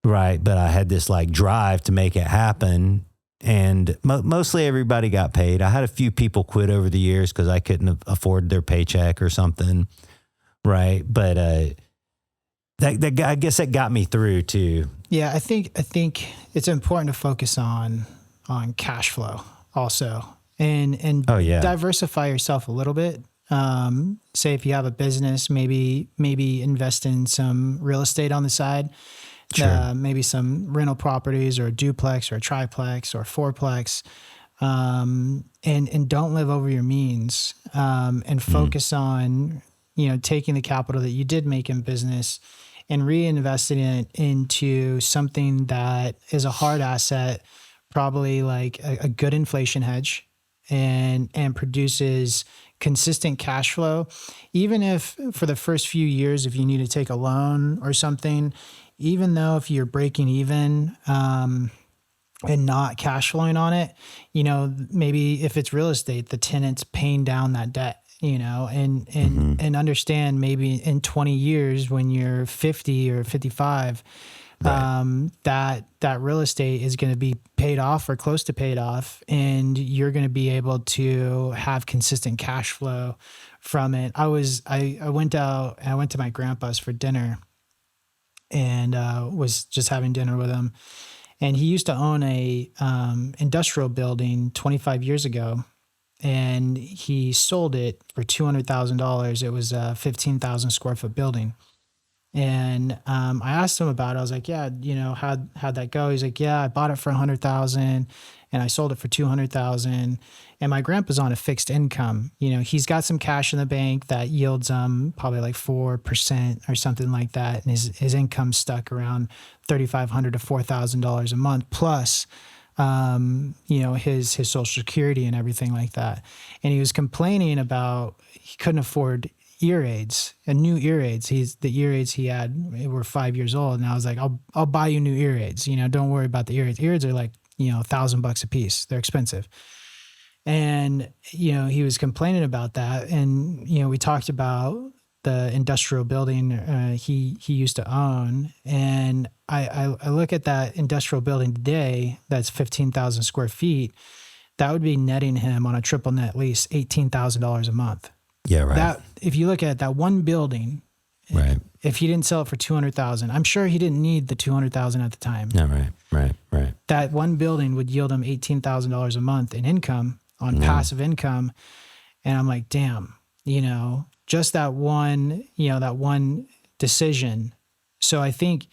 B: Right. But I had this drive to make it happen. And mostly everybody got paid. I had a few people quit over the years because I couldn't afford their paycheck or something. Right. But I guess that got me through too.
A: Yeah. I think it's important to focus on cash flow also. And diversify yourself a little bit. Say if you have a business, maybe invest in some real estate on the side, sure. Maybe some rental properties or a duplex or a triplex or a fourplex, and don't live over your means, and focus on, taking the capital that you did make in business and reinvesting it into something that is a hard asset, probably like a good inflation hedge. And produces consistent cash flow, even if for the first few years, if you need to take a loan or something, even though if you're breaking even and not cash flowing on it, maybe if it's real estate, the tenant's paying down that debt, and understand maybe in 20 years when you're 50 or 55, right. that real estate is going to be paid off or close to paid off, and you're going to be able to have consistent cash flow from it. I went to my grandpa's for dinner and was just having dinner with him. And he used to own a industrial building 25 years ago, and he sold it for $200,000. It was a 15,000 square foot building. And I asked him about it. I was like, yeah, how'd that go? He's like, yeah, I bought it for $100,000 and I sold it for $200,000. And my grandpa's on a fixed income. He's got some cash in the bank that yields probably like 4% or something like that. And his income's stuck around $3,500 to $4,000 a month plus his Social Security and everything like that. And he was complaining about he couldn't afford ear aids and new ear aids. The ear aids he had were 5 years old. And I was like, I'll buy you new ear aids. Don't worry about the ear aids. Ear aids are like, $1,000 a piece. They're expensive. And, he was complaining about that. And, we talked about the industrial building he used to own. And I look at that industrial building today, that's 15,000 square feet. That would be netting him on a triple net lease $18,000 a month.
B: Yeah, right.
A: That if you look at that one building,
B: right.
A: If he didn't sell it for $200,000, I'm sure he didn't need the $200,000 at the time.
B: No, right.
A: That one building would yield him $18,000 a month in income on passive income, and I'm like, damn, just that one decision. So I think,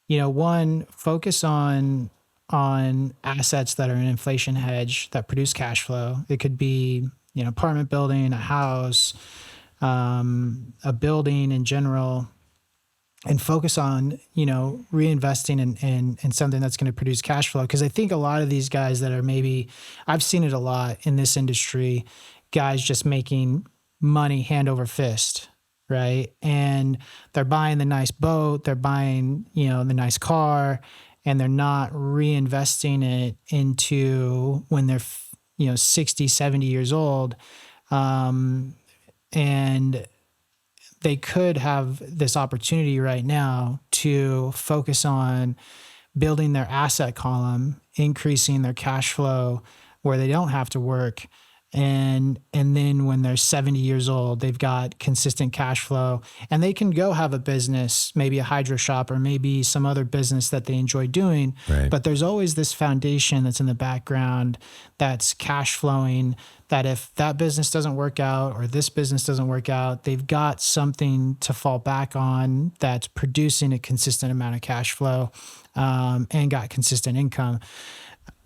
A: one, focus on assets that are an inflation hedge that produce cash flow. It could be apartment building, a house, a building in general, and focus on, reinvesting in something that's going to produce cash flow. Because I think a lot of these guys that are I've seen it a lot in this industry, guys just making money hand over fist, right? And they're buying the nice boat, they're buying, the nice car, and they're not reinvesting it into when they're 60, 70 years old. And they could have this opportunity right now to focus on building their asset column, increasing their cash flow where they don't have to work. And then when they're 70 years old, they've got consistent cash flow and they can go have a business, maybe a hydro shop or maybe some other business that they enjoy doing.
B: Right.
A: But there's always this foundation that's in the background that's cash flowing, that if that business doesn't work out or this business doesn't work out, they've got something to fall back on that's producing a consistent amount of cash flow, and got consistent income.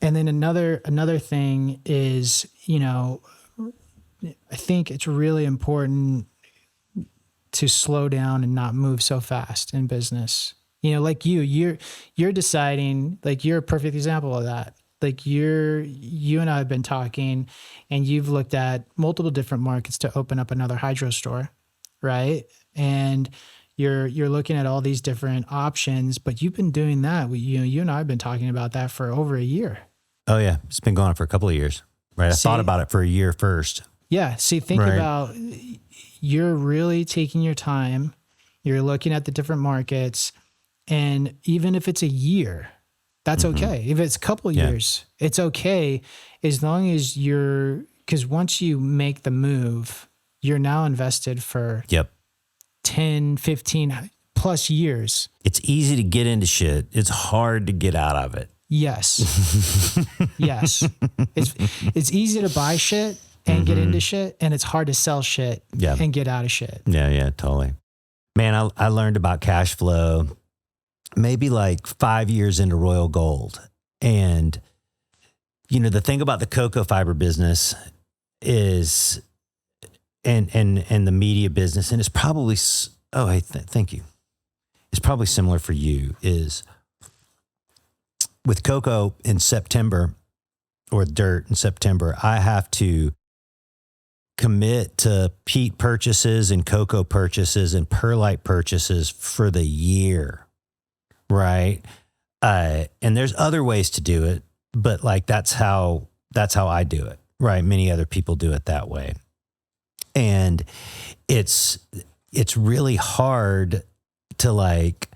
A: And then another thing is, I think it's really important to slow down and not move so fast in business. Like you're deciding, like you're a perfect example of that. Like you and I have been talking, and you've looked at multiple different markets to open up another hydro store, right? And you're looking at all these different options, but you've been doing that. You and I have been talking about that for over a year.
B: Oh yeah, it's been going on for a couple of years, right? I thought about it for a year first.
A: Yeah. See, think about, you're really taking your time. You're looking at the different markets, and even if it's a year, that's okay. If it's a couple of years, it's okay, as long as because once you make the move, you're now invested for 10, 15 plus years.
B: It's easy to get into shit. It's hard to get out of it.
A: Yes. Yes. It's easy to buy shit and get into shit, and it's hard to sell shit and get out of shit.
B: Yeah, totally. Man, I learned about Cashflow maybe like 5 years into Royal Gold. And, the thing about the cocoa fiber business is, and the media business, and it's probably, thank you. It's probably similar for you, is with cocoa in September, or dirt in September, I have to commit to peat purchases and cocoa purchases and perlite purchases for the year. Right. And there's other ways to do it, but like, that's how I do it. Right. Many other people do it that way. And it's really hard to, like,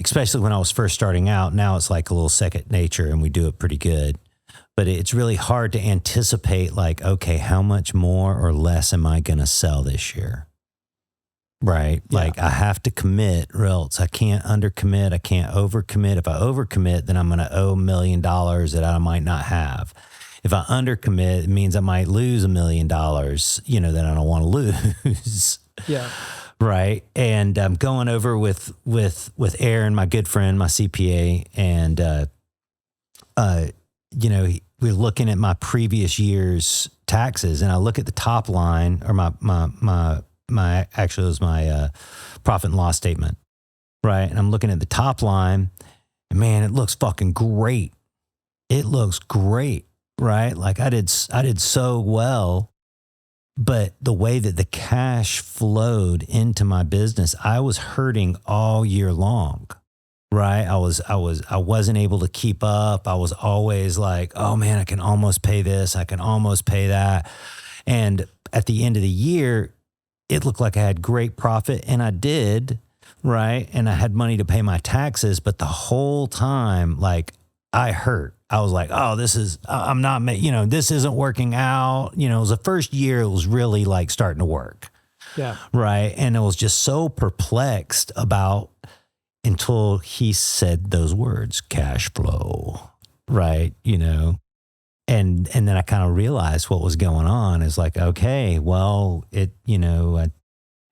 B: especially when I was first starting out. Now it's like a little second nature, and we do it pretty good, but it's really hard to anticipate, like, okay, how much more or less am I going to sell this year? Right. Yeah. Like, I have to commit, or else I can't undercommit. I can't overcommit. If I overcommit, then I'm going to owe $1 million that I might not have. If I undercommit, it means I might lose $1 million, that I don't want to lose. Yeah. Right. And I'm going over with Aaron, my good friend, my CPA. And, we're looking at my previous year's taxes, and I look at the top line, or actually it was my profit and loss statement, right? And I'm looking at the top line, and man, it looks fucking great. It looks great, right? Like I did so well, but the way that the cash flowed into my business, I was hurting all year long, right? I wasn't able to keep up. I was always like, oh man, I can almost pay this. I can almost pay that. And at the end of the year, it looked like I had great profit, and I did, right? And I had money to pay my taxes, but the whole time, like, I hurt. I was like, oh, this isn't working out. It was the first year it was really like starting to work. Yeah. Right. And I was just so perplexed until he said those words, cash flow, right? And then I kind of realized what was going on. Is like, okay, well, and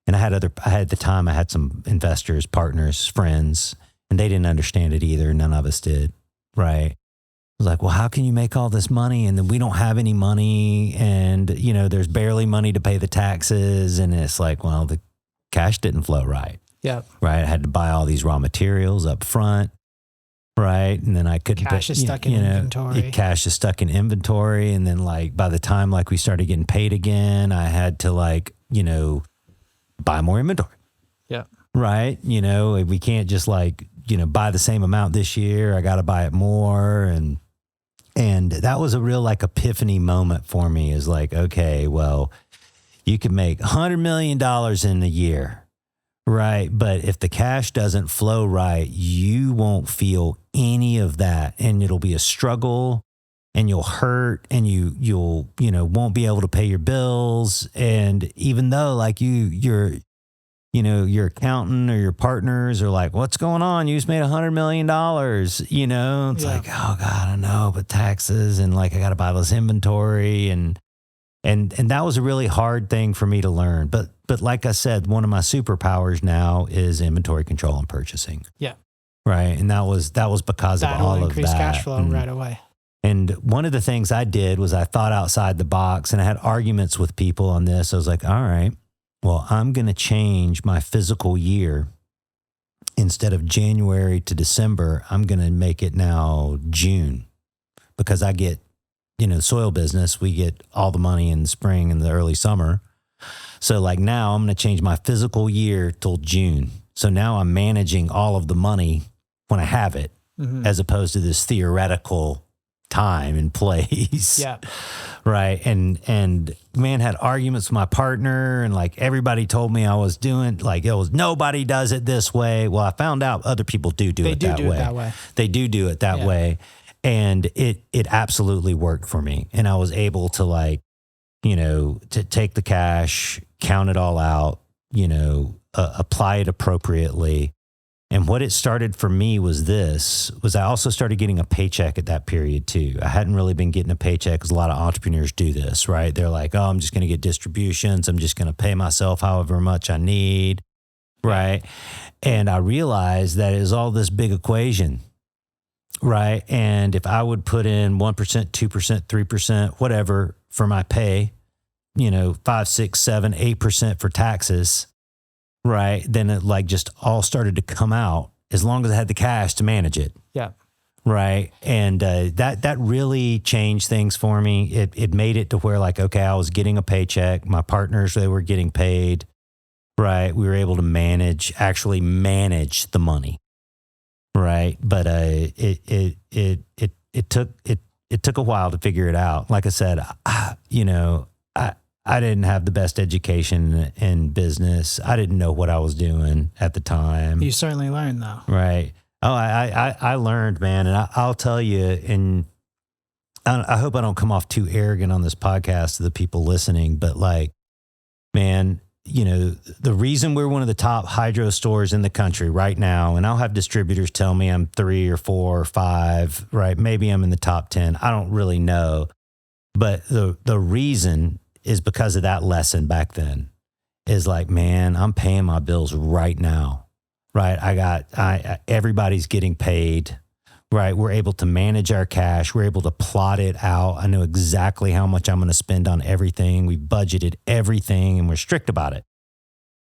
B: I had some investors, partners, friends, and they didn't understand it either. None of us did. Right. I was like, well, how can you make all this money? And then we don't have any money, and, there's barely money to pay the taxes. And it's like, well, the cash didn't flow right. Yeah. Right. I had to buy all these raw materials up front. Right. And then I couldn't.
A: Cash is stuck in inventory.
B: Cash is stuck in inventory. And then, like, by the time, like, we started getting paid again, I had to, like, buy more inventory. Yeah. Right. We can't just, like, buy the same amount this year. I got to buy it more. And that was a real, like, epiphany moment for me, is like, okay, well, you could make $100 million in a year. Right. But if the cash doesn't flow right, you won't feel any of that. And it'll be a struggle, and you'll hurt, and you'll won't be able to pay your bills. And even though, like, your accountant or your partners are like, what's going on? You just made $100 million. It's like, oh God, I know, but taxes, and, like, I got to buy this inventory. And that was a really hard thing for me to learn. But like I said, one of my superpowers now is inventory control and purchasing. Yeah. Right. And that was because of all of that.
A: That'll increase cash flow right away.
B: And one of the things I did was I thought outside the box, and I had arguments with people on this. I was like, all right, well, I'm going to change my physical year. Instead of January to December, I'm going to make it now June, because I get, soil business, we get all the money in the spring and the early summer. So like now I'm going to change my physical year till June. So now I'm managing all of the money when I have it, as opposed to this theoretical time and place.
A: Yeah.
B: Right. And man, had arguments with my partner, and like everybody told me I was doing, like, nobody does it this way. Well, I found out other people do it that way. They do it that way. And it absolutely worked for me. And I was able to to take the cash, count it all out, apply it appropriately. And what it started for me was I also started getting a paycheck at that period too. I hadn't really been getting a paycheck, because a lot of entrepreneurs do this, right? They're like, oh, I'm just going to get distributions. I'm just going to pay myself however much I need, right? And I realized that it was all this big equation, right? And if I would put in 1%, 2%, 3%, whatever for my pay, 5, 6, 7, 8% for taxes, right? Then it just all started to come out, as long as I had the cash to manage it.
A: Yeah.
B: Right. And that really changed things for me. It made it to where okay, I was getting a paycheck. My partners, they were getting paid. Right. We were able to actually manage the money. Right. But it took a while to figure it out. Like I said, I didn't have the best education in business. I didn't know what I was doing at the time.
A: You certainly learned, though. Right.
B: Oh, I learned, man. And I'll tell you, and I hope I don't come off too arrogant on this podcast to the people listening, but man, the reason we're one of the top hydro stores in the country right now, and I'll have distributors tell me I'm 3 or 4 or 5, right? Maybe I'm in the top 10. I don't really know. But the reason is because of that lesson back then, is man, I'm paying my bills right now, right? Everybody's getting paid, right? We're able to manage our cash. We're able to plot it out. I know exactly how much I'm going to spend on everything. We budgeted everything, and we're strict about it,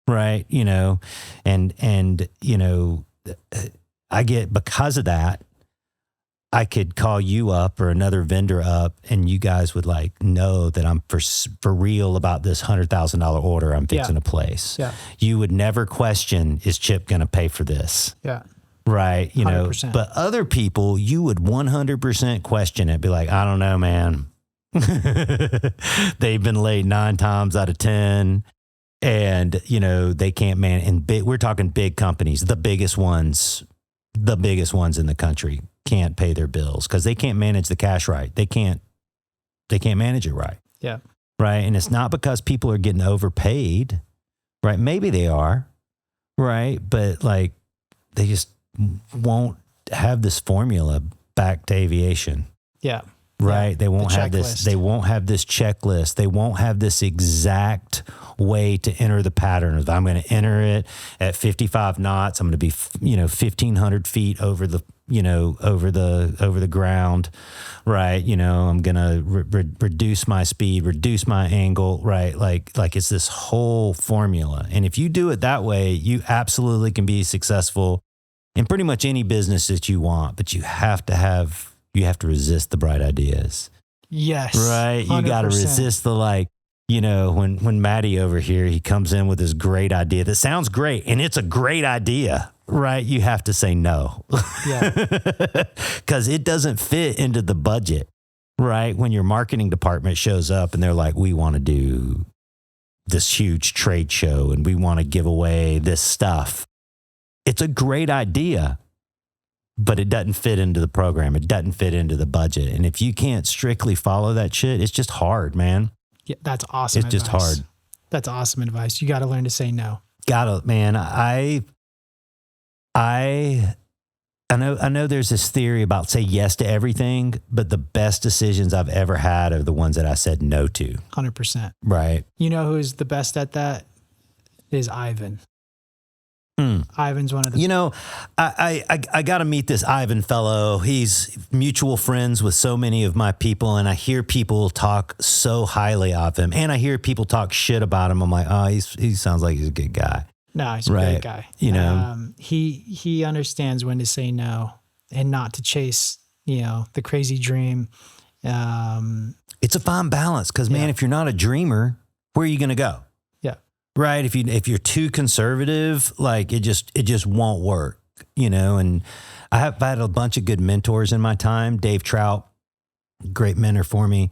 B: right? I get, because of that, I could call you up or another vendor up, and you guys would know that I'm for real about this $100,000 order I'm fixing to place.
A: Yeah.
B: You would never question, is Chip going to pay for this?
A: Yeah.
B: Right.
A: 100%.
B: But other people, you would 100% question it. Be like, I don't know, man. They've been late 9 times out of 10, and they can't manage. And we're talking big companies, the biggest ones in the country can't pay their bills because they can't manage the cash right. They can't manage it right.
A: Yeah.
B: Right. And it's not because people are getting overpaid, right? Maybe they are, right? But they just won't have this formula back to aviation.
A: Yeah.
B: Right.
A: Yeah.
B: They won't have this. They won't have this checklist. They won't have this exact way to enter the pattern. If I'm going to enter it at 55 knots, I'm going to be, 1,500 feet over the, over the ground. Right. I'm going to reduce my speed, reduce my angle. Right. Like it's this whole formula. And if you do it that way, you absolutely can be successful in pretty much any business that you want, but you have to resist the bright ideas.
A: Yes.
B: Right. 100%. You got to resist the when Matty over here, he comes in with this great idea that sounds great and it's a great idea, right? You have to say no.
A: Yeah.
B: Because it doesn't fit into the budget, right? When your marketing department shows up and they're like, we want to do this huge trade show and we want to give away this stuff. It's a great idea, but it doesn't fit into the program. It doesn't fit into the budget. And if you can't strictly follow that shit, it's just hard, man.
A: Yeah, that's awesome.
B: It's just hard.
A: That's awesome advice. You got to learn to say no.
B: Man. I know there's this theory about say yes to everything, but the best decisions I've ever had are the ones that I said no to.
A: 100%.
B: Right.
A: You know who's the best at that? Is Ivan. Ivan's one of the.
B: I got to meet this Ivan fellow. He's mutual friends with so many of my people, and I hear people talk so highly of him, and I hear people talk shit about him. I'm like, oh, he sounds like he's a good guy.
A: No, he's a great guy. He understands when to say no and not to chase, the crazy dream.
B: It's a fine balance because, man, if you're not a dreamer, where are you going to go? Right. If you're too conservative, like it just won't work, and I've had a bunch of good mentors in my time. Dave Trout, great mentor for me.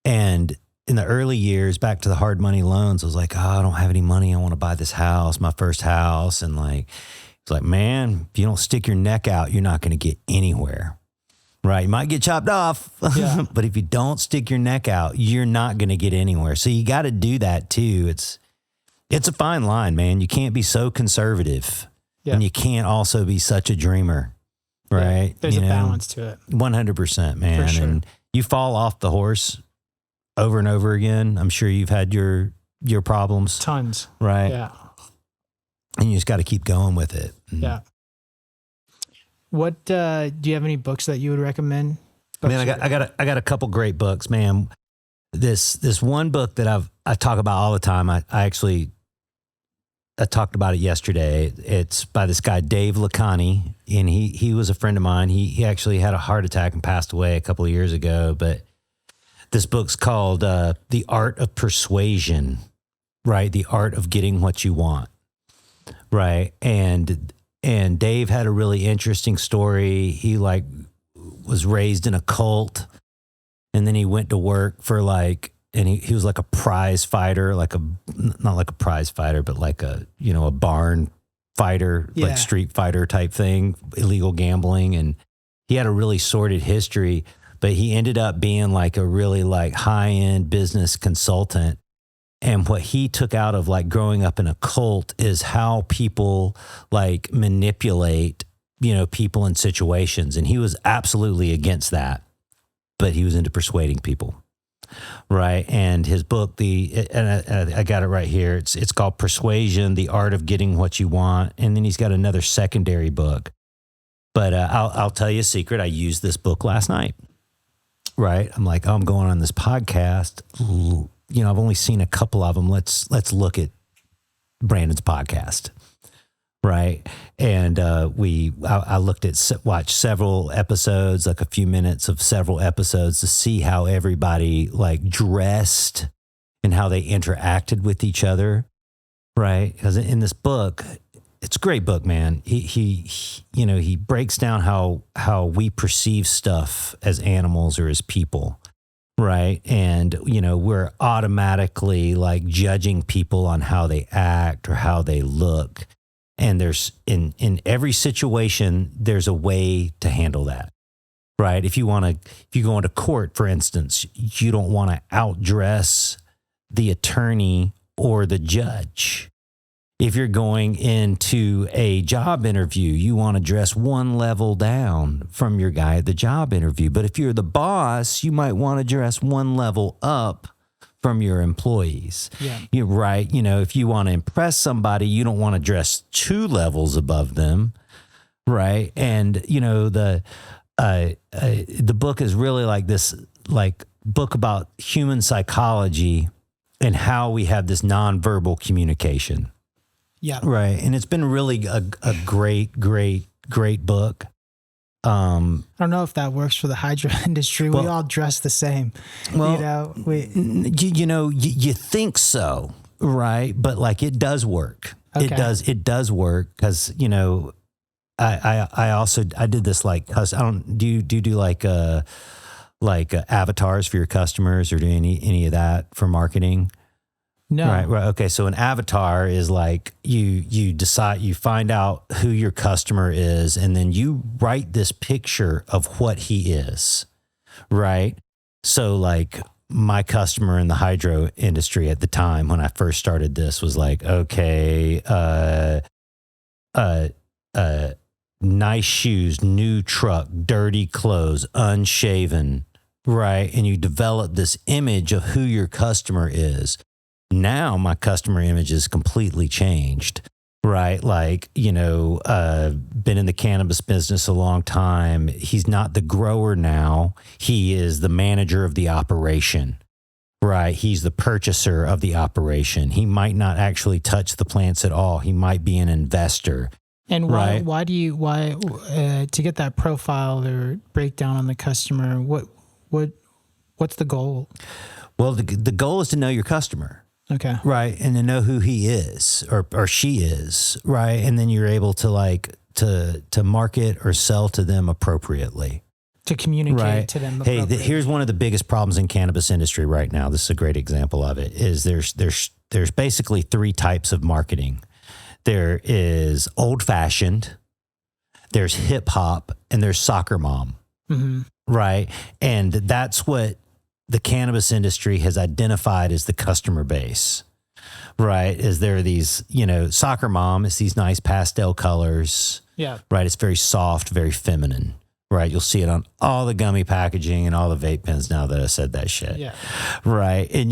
B: And in the early years, back to the hard money loans, I was like, oh, I don't have any money. I want to buy this house, my first house. And it's like, man, if you don't stick your neck out, you're not going to get anywhere. Right. You might get chopped off, but if you don't stick your neck out, you're not going to get anywhere. So you got to do that too. It's a fine line, man. You can't be so conservative and you can't also be such a dreamer, right?
A: There's a balance to it.
B: 100%, man. For sure. And you fall off the horse over and over again. I'm sure you've had your problems.
A: Tons.
B: Right.
A: Yeah.
B: And you just got to keep going with it.
A: Yeah. What, do you have any books that you would recommend?
B: Man, I got a couple great books, man. This one book that I talk about all the time. I talked about it yesterday. It's by this guy, Dave Lacani, and he was a friend of mine. He actually had a heart attack and passed away a couple of years ago. But this book's called The Art of Persuasion, right? The Art of Getting What You Want, right? And Dave had a really interesting story. He was raised in a cult, and then he went to work for and he was like a prize fighter, not like a prize fighter, but like a barn fighter, like street fighter type thing, illegal gambling. And he had a really sordid history, but he ended up being like a really high-end business consultant. And what he took out of growing up in a cult is how people manipulate, people in situations. And he was absolutely against that, but he was into persuading people. Right. And his book, I got it right here. It's called Persuasion, The Art of Getting What You Want. And then he's got another secondary book. But I'll tell you a secret. I used this book last night. Right. I'm like, I'm going on this podcast. I've only seen a couple of them. Let's look at Brandon's podcast. Right. And I watched several episodes, a few minutes of several episodes to see how everybody dressed and how they interacted with each other. Right. Because in this book, it's a great book, man. He breaks down how we perceive stuff as animals or as people. Right. And, we're automatically judging people on how they act or how they look. And there's in every situation, there's a way to handle that, right? If you go into court, for instance, you don't want to outdress the attorney or the judge. If you're going into a job interview, you want to dress one level down from your guy at the job interview. But if you're the boss, you might want to dress one level up from your employees. Yeah. You're right. If you want to impress somebody, you don't want to dress two levels above them. Right. And, the book is really this book about human psychology and how we have this nonverbal communication.
A: Yeah.
B: Right. And it's been really a great book.
A: I don't know if that works for the hydro industry. We all dress the same. Well,
B: you think so, right? But it does work.
A: Okay.
B: It does work because I did this do you do avatars for your customers or do any of that for marketing?
A: No.
B: Right. Okay. So an avatar is you decide, you find out who your customer is, and then you write this picture of what he is. Right. So my customer in the hydro industry at the time when I first started this was okay, nice shoes, new truck, dirty clothes, unshaven. Right. And you develop this image of who your customer is. Now my customer image is completely changed. right? Like, been in the cannabis business a long time. He's not the grower now. He is the manager of the operation, right? He's the purchaser of the operation. He might not actually touch the plants at all. He might be an investor.
A: And why to get that profile or breakdown on the customer, what's the goal?
B: Well, the goal is to know your customer.
A: Okay.
B: Right. And to know who he is or she is. Right. And then you're able to to market or sell to them appropriately.
A: To communicate to them.
B: Hey, here's one of the biggest problems in cannabis industry right now. This is a great example of it. Is there's basically three types of marketing. There is old fashioned, there's hip hop, and there's soccer mom. Mm-hmm. Right. And that's what the cannabis industry has identified as the customer base. Right. Is there these, soccer mom, it's these nice pastel colors.
A: Yeah.
B: Right. It's very soft, very feminine. Right. You'll see it on all the gummy packaging and all the vape pens now that I said that shit.
A: Yeah.
B: Right. And,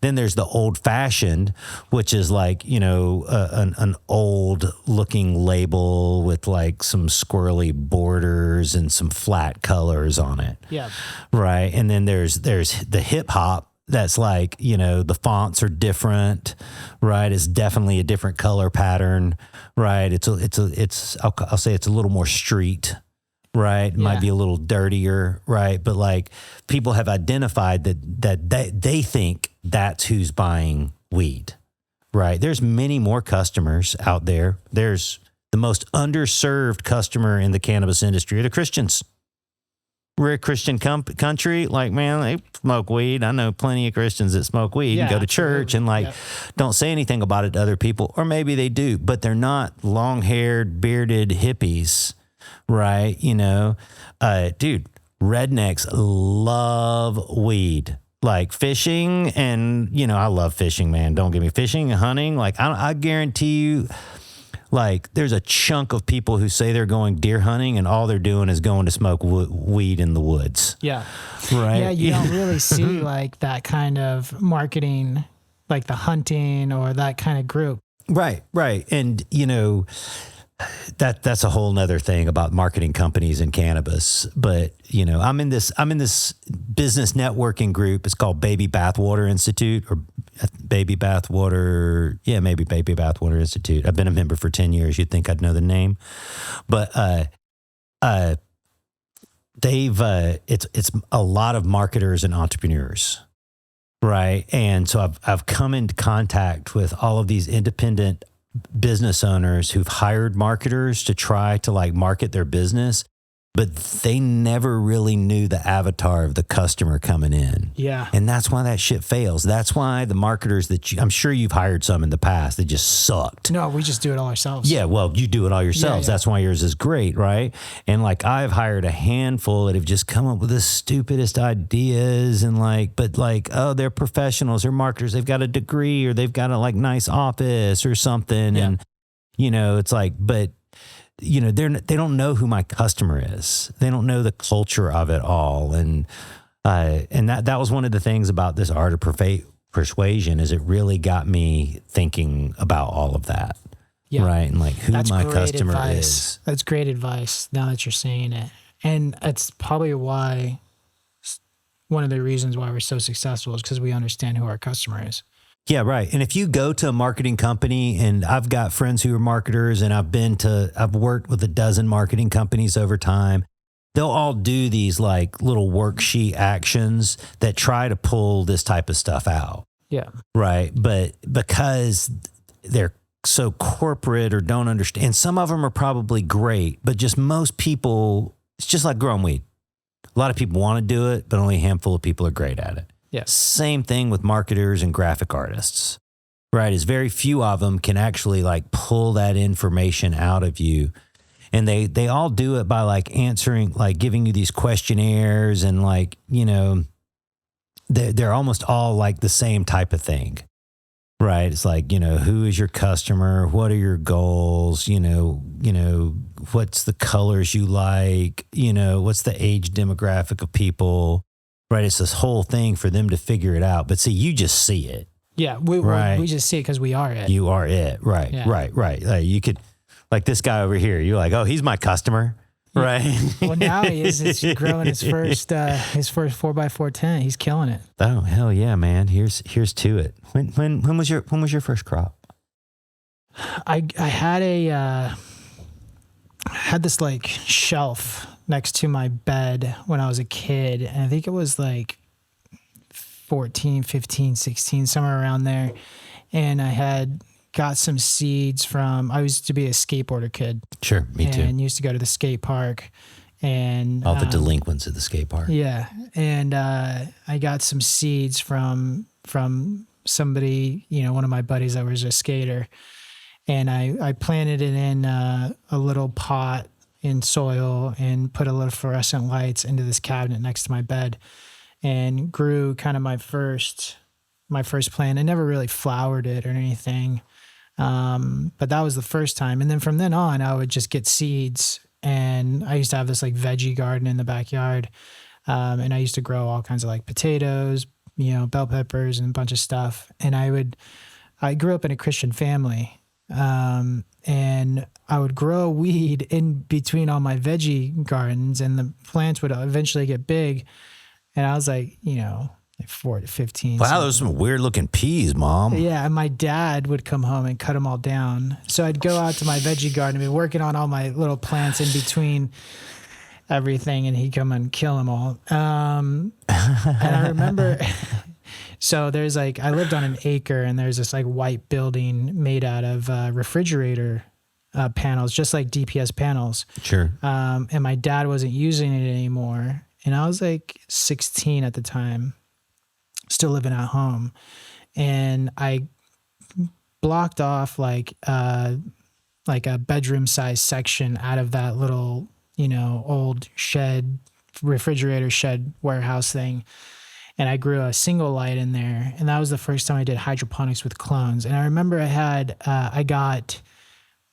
B: then there's the old fashioned, which is like, an old looking label with like some squirrely borders and some flat colors on it.
A: Yeah.
B: Right. And then there's the hip hop. That's like, the fonts are different, right? It's definitely a different color pattern, right? I'll say it's a little more street. Right. It might be a little dirtier. Right. But like people have identified that they think that's who's buying weed. Right. There's many more customers out there. There's the most underserved customer in the cannabis industry are the Christians. We're a Christian country. Like, man, they smoke weed. I know plenty of Christians that smoke weed and go to church and don't say anything about it to other people. Or maybe they do, but they're not long-haired, bearded hippies. Right. Dude, rednecks love weed, like fishing. And, I love fishing, man. Don't get me fishing and hunting. Like, I guarantee you, like, there's a chunk of people who say they're going deer hunting and all they're doing is going to smoke weed in the woods.
A: Yeah.
B: Right.
A: Yeah. You don't really see like that kind of marketing, like the hunting or that kind of group.
B: Right. Right. And, that's a whole nother thing about marketing companies in cannabis. But, I'm in this business networking group. It's called Baby Bathwater Institute or Baby Bathwater. Yeah, maybe Baby Bathwater Institute. I've been a member for 10 years. You'd think I'd know the name, but, it's a lot of marketers and entrepreneurs. Right. And so I've come into contact with all of these independent business owners who've hired marketers to try to like market their business, but they never really knew the avatar of the customer coming in.
A: Yeah.
B: And that's why that shit fails. That's why the marketers I'm sure you've hired some in the past that just sucked.
A: No, we just do it all ourselves.
B: Yeah. Well, you do it all yourselves. Yeah. That's why yours is great. Right. And like I've hired a handful that have just come up with the stupidest ideas and oh, they're professionals, they're marketers. They've got a degree or they've got a like nice office or something. Yeah. And, it's like, but they don't know who my customer is. They don't know the culture of it all. And that was one of the things about this art of persuasion is it really got me thinking about all of that. Yeah. Right. And like who my customer is.
A: That's great advice now that you're saying it. And that's probably one of the reasons why we're so successful is because we understand who our customer is.
B: Yeah, right. And if you go to a marketing company, and I've got friends who are marketers, and I've worked with a dozen marketing companies over time, they'll all do these like little worksheet actions that try to pull this type of stuff out.
A: Yeah.
B: Right. But because they're so corporate or don't understand, and some of them are probably great, but just most people, it's just like growing weed. A lot of people want to do it, but only a handful of people are great at it.
A: Yeah.
B: Same thing with marketers and graphic artists, right? Is very few of them can actually like pull that information out of you. And they all do it by like answering, like giving you these questionnaires and like, they're almost all like the same type of thing, right? It's like, who is your customer? What are your goals? What's the colors you like? What's the age demographic of people? Right. It's this whole thing for them to figure it out. But see, you just see it.
A: Yeah, we just see it because we are it.
B: You are it, right,
A: Yeah.
B: right. Like you could, like this guy over here. You're like, oh, he's my customer, right?
A: Well, now he is. He's growing his first 4x4 tent. He's killing it.
B: Oh hell yeah, man! Here's to it. When was your first crop?
A: I had this like shelf next to my bed when I was a kid, and I think it was like 14, 15, 16, somewhere around there. And I had got some seeds I used to be a skateboarder kid.
B: Sure, me too.
A: And used to go to the skate park. And
B: all the delinquents at the skate park.
A: Yeah. And I got some seeds from somebody, one of my buddies that was a skater. And I planted it in a little pot in soil and put a little fluorescent lights into this cabinet next to my bed, and grew kind of my first plant. I never really flowered it or anything, but that was the first time. And then from then on, I would just get seeds, and I used to have this like veggie garden in the backyard, and I used to grow all kinds of like potatoes, bell peppers, and a bunch of stuff. And I grew up in a Christian family. And I would grow weed in between all my veggie gardens, and the plants would eventually get big. And I was like, like 4 to 15.
B: Wow, those are some weird looking peas, Mom.
A: Yeah. And my dad would come home and cut them all down. So I'd go out to my veggie garden and be working on all my little plants in between everything, and he'd come and kill them all. And I remember... So there's like, I lived on an acre, and there's this like white building made out of refrigerator panels, just like DPS panels.
B: Sure.
A: And my dad wasn't using it anymore. And I was like 16 at the time, still living at home. And I blocked off like a bedroom size section out of that little, old refrigerator shed warehouse thing. And I grew a single light in there. And that was the first time I did hydroponics with clones. And I remember I got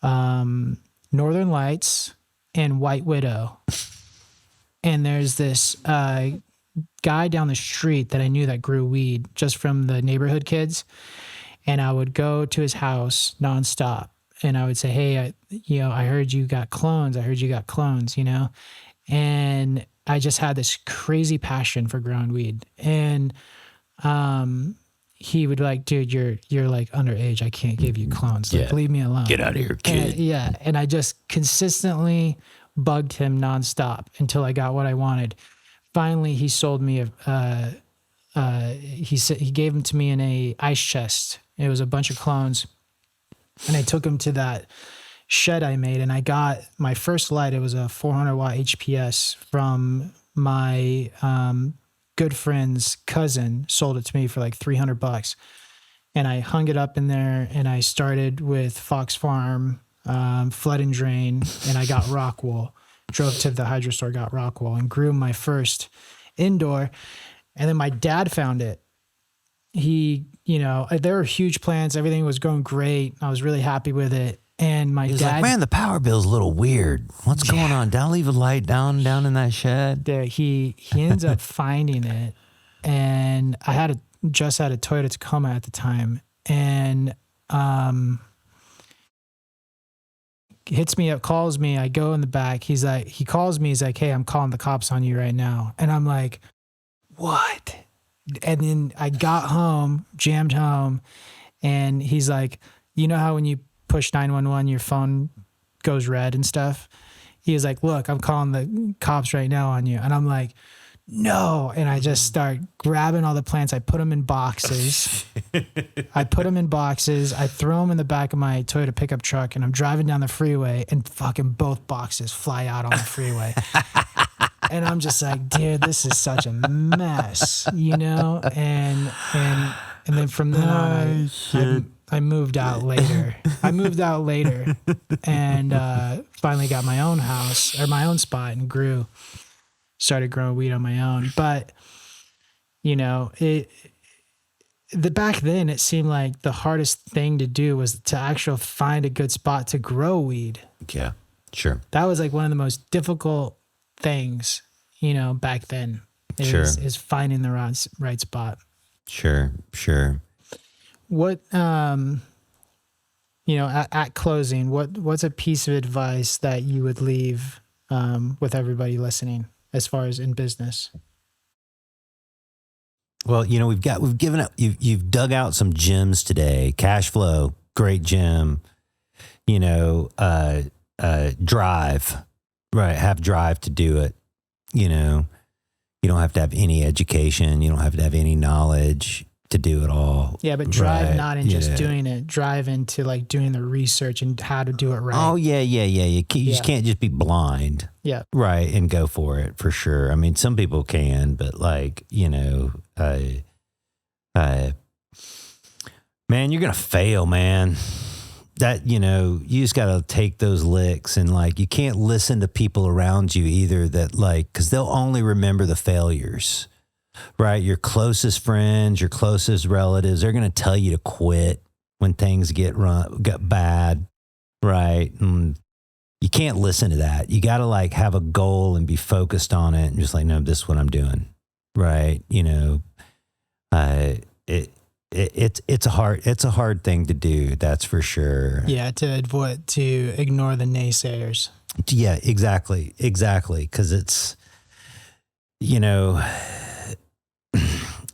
A: Northern Lights and White Widow. And there's this guy down the street that I knew that grew weed just from the neighborhood kids. And I would go to his house nonstop. And I would say, hey, I heard you got clones. And I just had this crazy passion for growing weed. And he would be like, dude, you're like underage. I can't give you clones. Like, leave me alone.
B: Get out of here, kid.
A: And I just consistently bugged him nonstop until I got what I wanted. Finally, he sold me he gave them to me in a ice chest. It was a bunch of clones. And I took them to that shed I made, and I got my first light. It was a 400 watt HPS from my good friend's cousin. Sold it to me for like $300, and I hung it up in there. And I started with Fox Farm, Flood and Drain, and I got rock wool. Drove to the hydro store, got rock wool, and grew my first indoor. And then my dad found it. There were huge plants. Everything was going great. I was really happy with it. And he's dad,
B: like, man, the power bill's a little weird. What's going on? Don't leave a light down in that shed.
A: He ends up finding it, and I just had a Toyota Tacoma at the time, and hits me up, calls me. I go in the back. He calls me. He's like, hey, I'm calling the cops on you right now. And I'm like, what? And then I got home, jammed home, and he's like, you know how when you push 911, your phone goes red and stuff? He was like, look, I'm calling the cops right now on you. And I'm like, no. And I just start grabbing all the plants. I put them in boxes. I throw them in the back of my Toyota pickup truck, and I'm driving down the freeway, and fucking both boxes fly out on the freeway. And I'm just like, dude, this is such a mess, And then from then on, I moved out later. And finally got my own house or my own spot and started growing weed on my own. But, back then it seemed like the hardest thing to do was to actually find a good spot to grow weed.
B: Yeah, sure.
A: That was like one of the most difficult things, back then is finding the right spot.
B: Sure.
A: What, at closing, what's a piece of advice that you would leave with everybody listening as far as in business?
B: Well, we've given up, you've dug out some gems today. Cashflow, great gem. Drive, right? Have drive to do it. You don't have to have any education. You don't have to have any knowledge to do it all.
A: Yeah, but drive not in just doing it. Drive into like doing the research and how to do it right.
B: Oh, yeah. You just can't just be blind.
A: Yeah.
B: Right, and go for it, for sure. I mean, some people can, but like, man, you're going to fail, man. That, you just got to take those licks, and like, you can't listen to people around you either that like, cause they'll only remember the failures, right? Your closest friends, your closest relatives, they're going to tell you to quit when things get bad, right? And you can't listen to that. You got to like have a goal and be focused on it and just like, no, this is what I'm doing, right? It's a hard thing to do. That's for sure.
A: Yeah. To ignore the naysayers.
B: Yeah, exactly. Cause it's,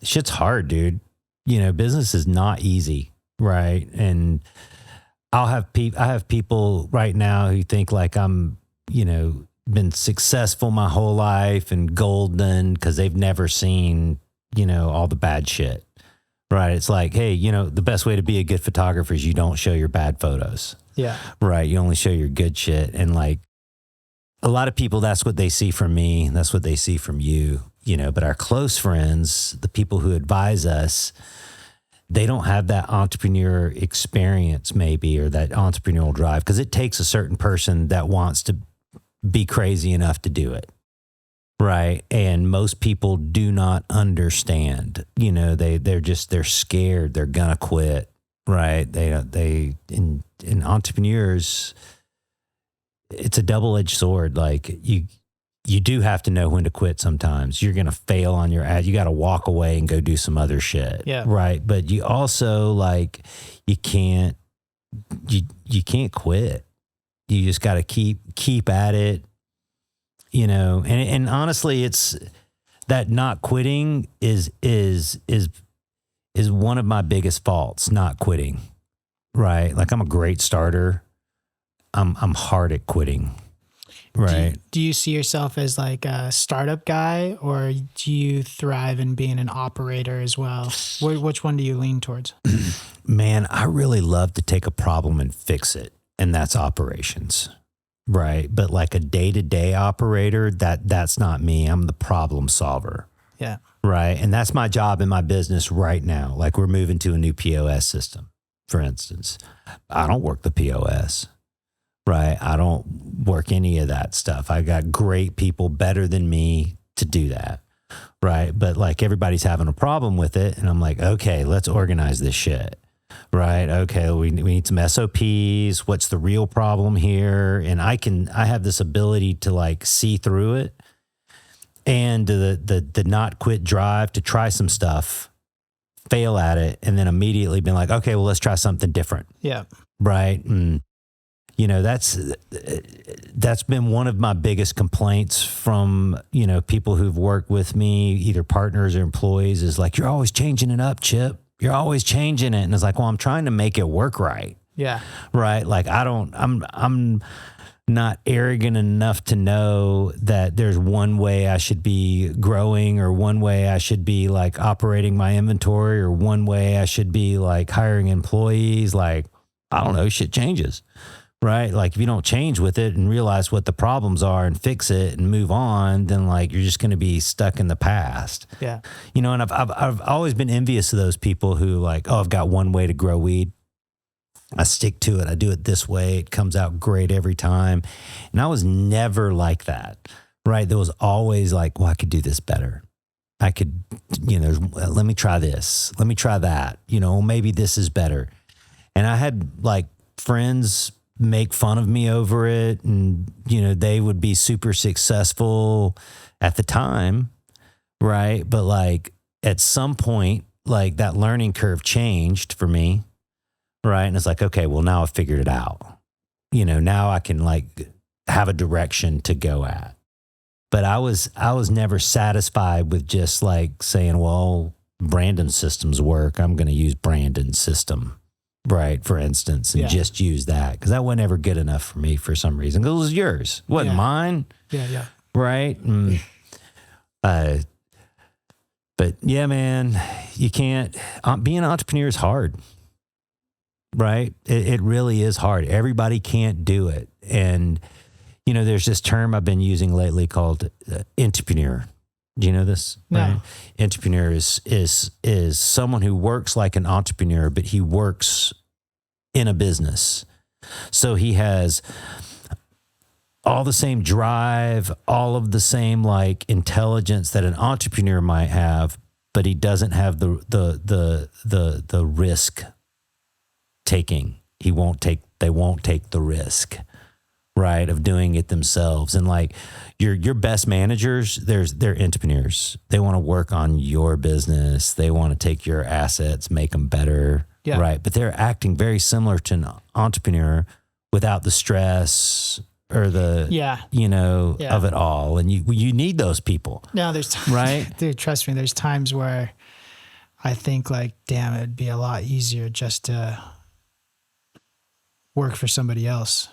B: shit's hard, dude. Business is not easy. Right. And I have people right now who think like I'm, been successful my whole life and golden because they've never seen, all the bad shit. Right. It's like, hey, the best way to be a good photographer is you don't show your bad photos.
A: Yeah.
B: Right. You only show your good shit. And like a lot of people, that's what they see from me. That's what they see from you, but our close friends, the people who advise us, they don't have that entrepreneur experience maybe, or that entrepreneurial drive, because it takes a certain person that wants to be crazy enough to do it. Right. And most people do not understand, they're scared. They're going to quit. Right. In entrepreneurs, it's a double-edged sword. Like you do have to know when to quit sometimes. You're going to fail on your ad. You got to walk away and go do some other shit.
A: Yeah.
B: Right. But you also like, you can't quit. You just got to keep at it, and honestly, it's that not quitting is one of my biggest faults, not quitting. Right. Like I'm a great starter. I'm hard at quitting. Right.
A: Do you see yourself as like a startup guy, or do you thrive in being an operator as well? Which one do you lean towards?
B: Man, I really love to take a problem and fix it. And that's operations. Right. But like a day-to-day operator, that's not me. I'm the problem solver.
A: Yeah.
B: Right. And that's my job in my business right now. Like we're moving to a new POS system, for instance. I don't work the POS. Right. I don't work any of that stuff. I got great people better than me to do that. Right. But like everybody's having a problem with it. And I'm like, okay, let's organize this shit. Right. Okay. We need some SOPs. What's the real problem here? And I have this ability to like see through it, and the not quit drive to try some stuff, fail at it, and then immediately been like, okay, well, let's try something different.
A: Yeah.
B: Right. And that's been one of my biggest complaints from, people who've worked with me, either partners or employees, is like, you're always changing it up, Chip. You're always changing it. And it's like, well, I'm trying to make it work right.
A: Yeah.
B: Right. Like I'm not arrogant enough to know that there's one way I should be growing, or one way I should be like operating my inventory, or one way I should be like hiring employees. Like, I don't know, shit changes. Right. Like if you don't change with it and realize what the problems are and fix it and move on, then like you're just going to be stuck in the past.
A: Yeah.
B: And I've always been envious of those people who like, oh, I've got one way to grow weed. I stick to it. I do it this way. It comes out great every time. And I was never like that. Right. There was always like, well, I could do this better. I could, let me try this. Let me try that. Maybe this is better. And I had like friends make fun of me over it, and they would be super successful at the time, right? But like at some point like that learning curve changed for me. Right. And it's like, okay, well, now I've figured it out. Now I can like have a direction to go at. But I was never satisfied with just like saying, well, Brandon's systems work. I'm going to use Brandon's system, right, for instance, and just use that. Because that wasn't ever good enough for me for some reason. Because it was yours. It wasn't mine.
A: Yeah.
B: Right? And, but yeah, man, you can't. Being an entrepreneur is hard. Right? It really is hard. Everybody can't do it. And, there's this term I've been using lately called entrepreneur. Do you know this?
A: No.
B: Right? Entrepreneur is someone who works like an entrepreneur, but he works in a business. So he has all the same drive, all of the same like intelligence that an entrepreneur might have, but he doesn't have the risk taking. They won't take the risk, right, of doing it themselves. And like your best managers, they're entrepreneurs. They want to work on your business. They want to take your assets, make them better, right? But they're acting very similar to an entrepreneur without the stress or the, of it all. And you need those people.
A: No, there's times, right? Dude, trust me, there's times where I think like, damn, it'd be a lot easier just to work for somebody else.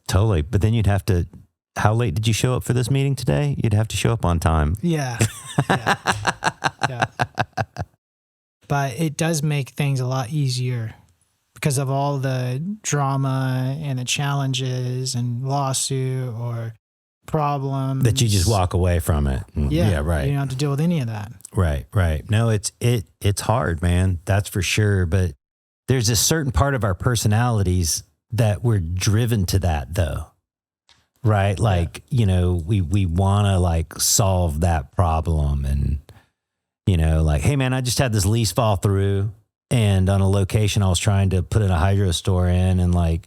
B: Totally. But then you'd have to, how late did you show up for this meeting today? You'd have to show up on time.
A: Yeah. But it does make things a lot easier because of all the drama and the challenges and lawsuit or problems.
B: That you just walk away from it. Yeah, right.
A: You don't have to deal with any of that.
B: Right. No, it's hard, man. That's for sure. But there's a certain part of our personalities that we're driven to that though. Right? Like, we want to like solve that problem and, like, hey man, I just had this lease fall through and on a location I was trying to put in a hydro store in and like,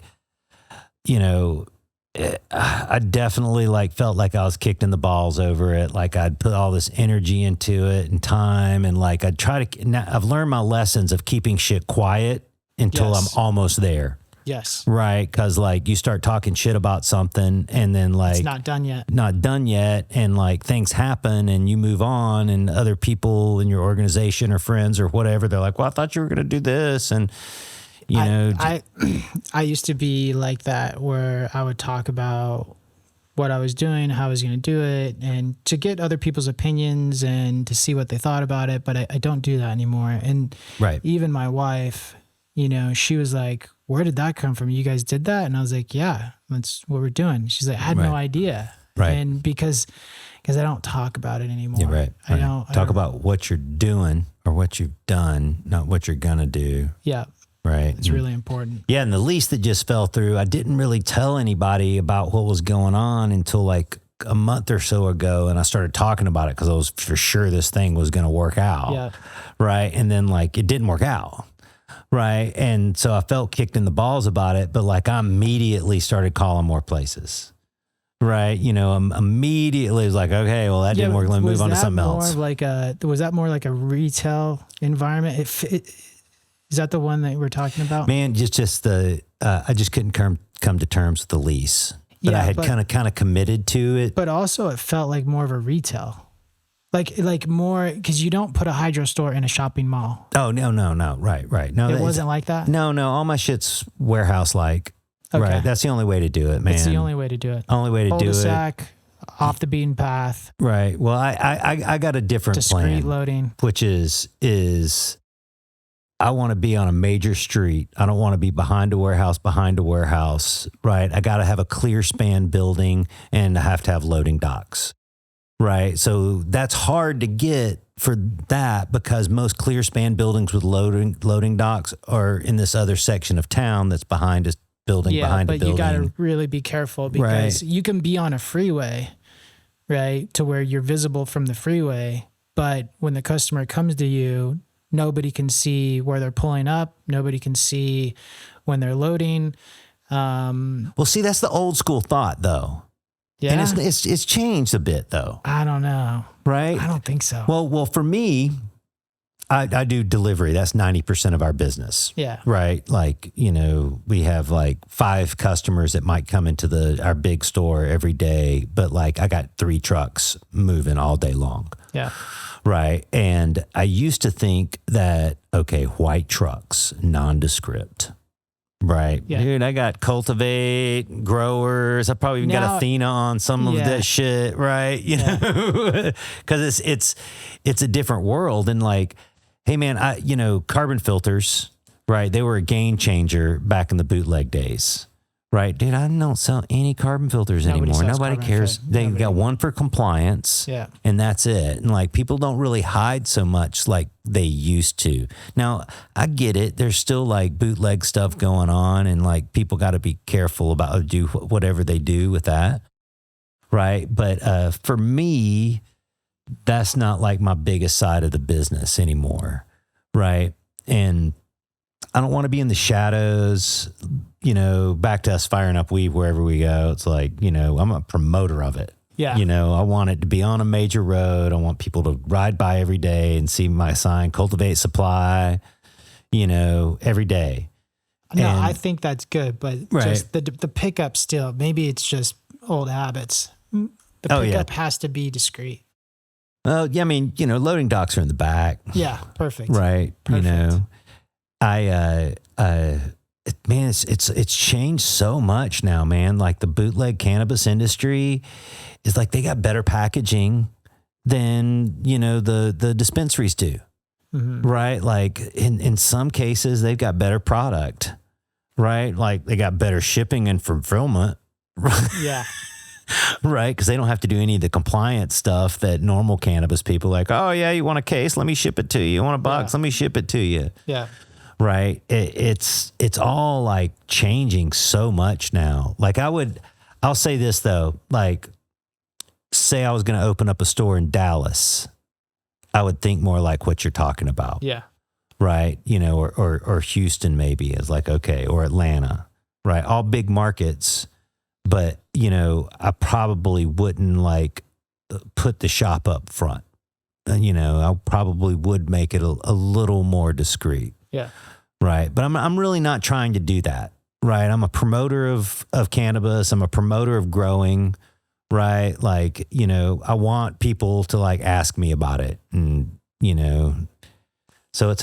B: I definitely like felt like I was kicked in the balls over it. Like I'd put all this energy into it and time and like I'd try to, now I've learned my lessons of keeping shit quiet until I'm almost there.
A: Yes.
B: Right. Cause like you start talking shit about something and then like
A: it's not done yet.
B: And like things happen and you move on and other people in your organization or friends or whatever, they're like, well, I thought you were going to do this. And
A: I used to be like that where I would talk about what I was doing, how I was going to do it and to get other people's opinions and to see what they thought about it. But I don't do that anymore. And even my wife, she was like, where did that come from? You guys did that? And I was like, yeah, that's what we're doing. She's like, I had no idea. Right. And because I don't talk about it anymore.
B: Yeah, right. I don't talk about what you're doing or what you've done, not what you're going to do.
A: Yeah.
B: Right.
A: It's really important.
B: Yeah. And the lease that just fell through, I didn't really tell anybody about what was going on until like a month or so ago. And I started talking about it because I was for sure this thing was going to work out.
A: Yeah.
B: Right. And then like it didn't work out. Right. And so I felt kicked in the balls about it, but like I immediately started calling more places. Right. Immediately was like, okay, well, that didn't work. Let me move on to something else.
A: Was that more like a retail environment? Is that the one that we're talking about?
B: Man, just I just couldn't come to terms with the lease, but I had kind of committed to it.
A: But also it felt like more of a retail. Like more, because you don't put a hydro store in a shopping mall.
B: Oh, no. Right. No,
A: it wasn't like that?
B: No. All my shit's warehouse-like. Okay. Right. That's the only way to do it, man.
A: It's the only way to do it.
B: Only way to do it.
A: Cul-de-sac, off the beaten path.
B: Right. Well, I got a different plan.
A: Discrete loading.
B: Which is I want to be on a major street. I don't want to be behind a warehouse, right? I got to have a clear span building and I have to have loading docks. Right. So that's hard to get for that because most clear span buildings with loading docks are in this other section of town that's behind a building, behind a building.
A: Yeah, but you got to really be careful because you can be on a freeway, right, to where you're visible from the freeway. But when the customer comes to you, nobody can see where they're pulling up. Nobody can see when they're loading.
B: Well, see, that's the old school thought, though.
A: Yeah.
B: And it's changed a bit though.
A: I don't know.
B: Right?
A: I don't think so.
B: Well, for me, I do delivery. That's 90% of our business.
A: Yeah.
B: Right. Like, we have like 5 customers that might come into our big store every day, but like I got 3 trucks moving all day long.
A: Yeah.
B: Right. And I used to think that, okay, white trucks, nondescript. Right.
A: Yeah.
B: Dude, I got Cultivate, growers. I probably even got Athena on some of that shit. Right. You know, because it's a different world. And like, hey man, carbon filters, right? They were a game changer back in the bootleg days. Right, dude, I don't sell any carbon filters anymore. Nobody cares. They got one for compliance, and that's it. And like people don't really hide so much like they used to. Now, I get it. There's still like bootleg stuff going on, and like people got to be careful about do whatever they do with that, right? But for me, that's not like my biggest side of the business anymore, right? And I don't want to be in the shadows, back to us firing up weed wherever we go. It's like, I'm a promoter of it.
A: Yeah.
B: I want it to be on a major road. I want people to ride by every day and see my sign, Cultivate Supply, every day.
A: No, I think that's good, but just the pickup still, maybe it's just old habits. The pickup has to be discreet.
B: Well, yeah, I mean, loading docks are in the back.
A: Yeah, perfect.
B: Right.
A: Perfect.
B: Man, it's changed so much now, man. Like the bootleg cannabis industry is like they got better packaging than, the dispensaries do. Mm-hmm. Right? Like in some cases they've got better product. Right? Like they got better shipping and fulfillment.
A: Yeah.
B: Right? Because they don't have to do any of the compliance stuff that normal cannabis people like, oh yeah, you want a case? Let me ship it to you. You want a box? Let me ship it to you.
A: Yeah.
B: Right. It's all like changing so much now. Like I'll say this though, like say I was going to open up a store in Dallas, I would think more like what you're talking about.
A: Yeah.
B: Right. Or Houston maybe is like, okay. Or Atlanta, right. All big markets, but I probably wouldn't like put the shop up front. I probably would make it a little more discreet.
A: Yeah.
B: Right. But I'm really not trying to do that. Right. I'm a promoter of cannabis. I'm a promoter of growing. Right. Like, I want people to like ask me about it. And, so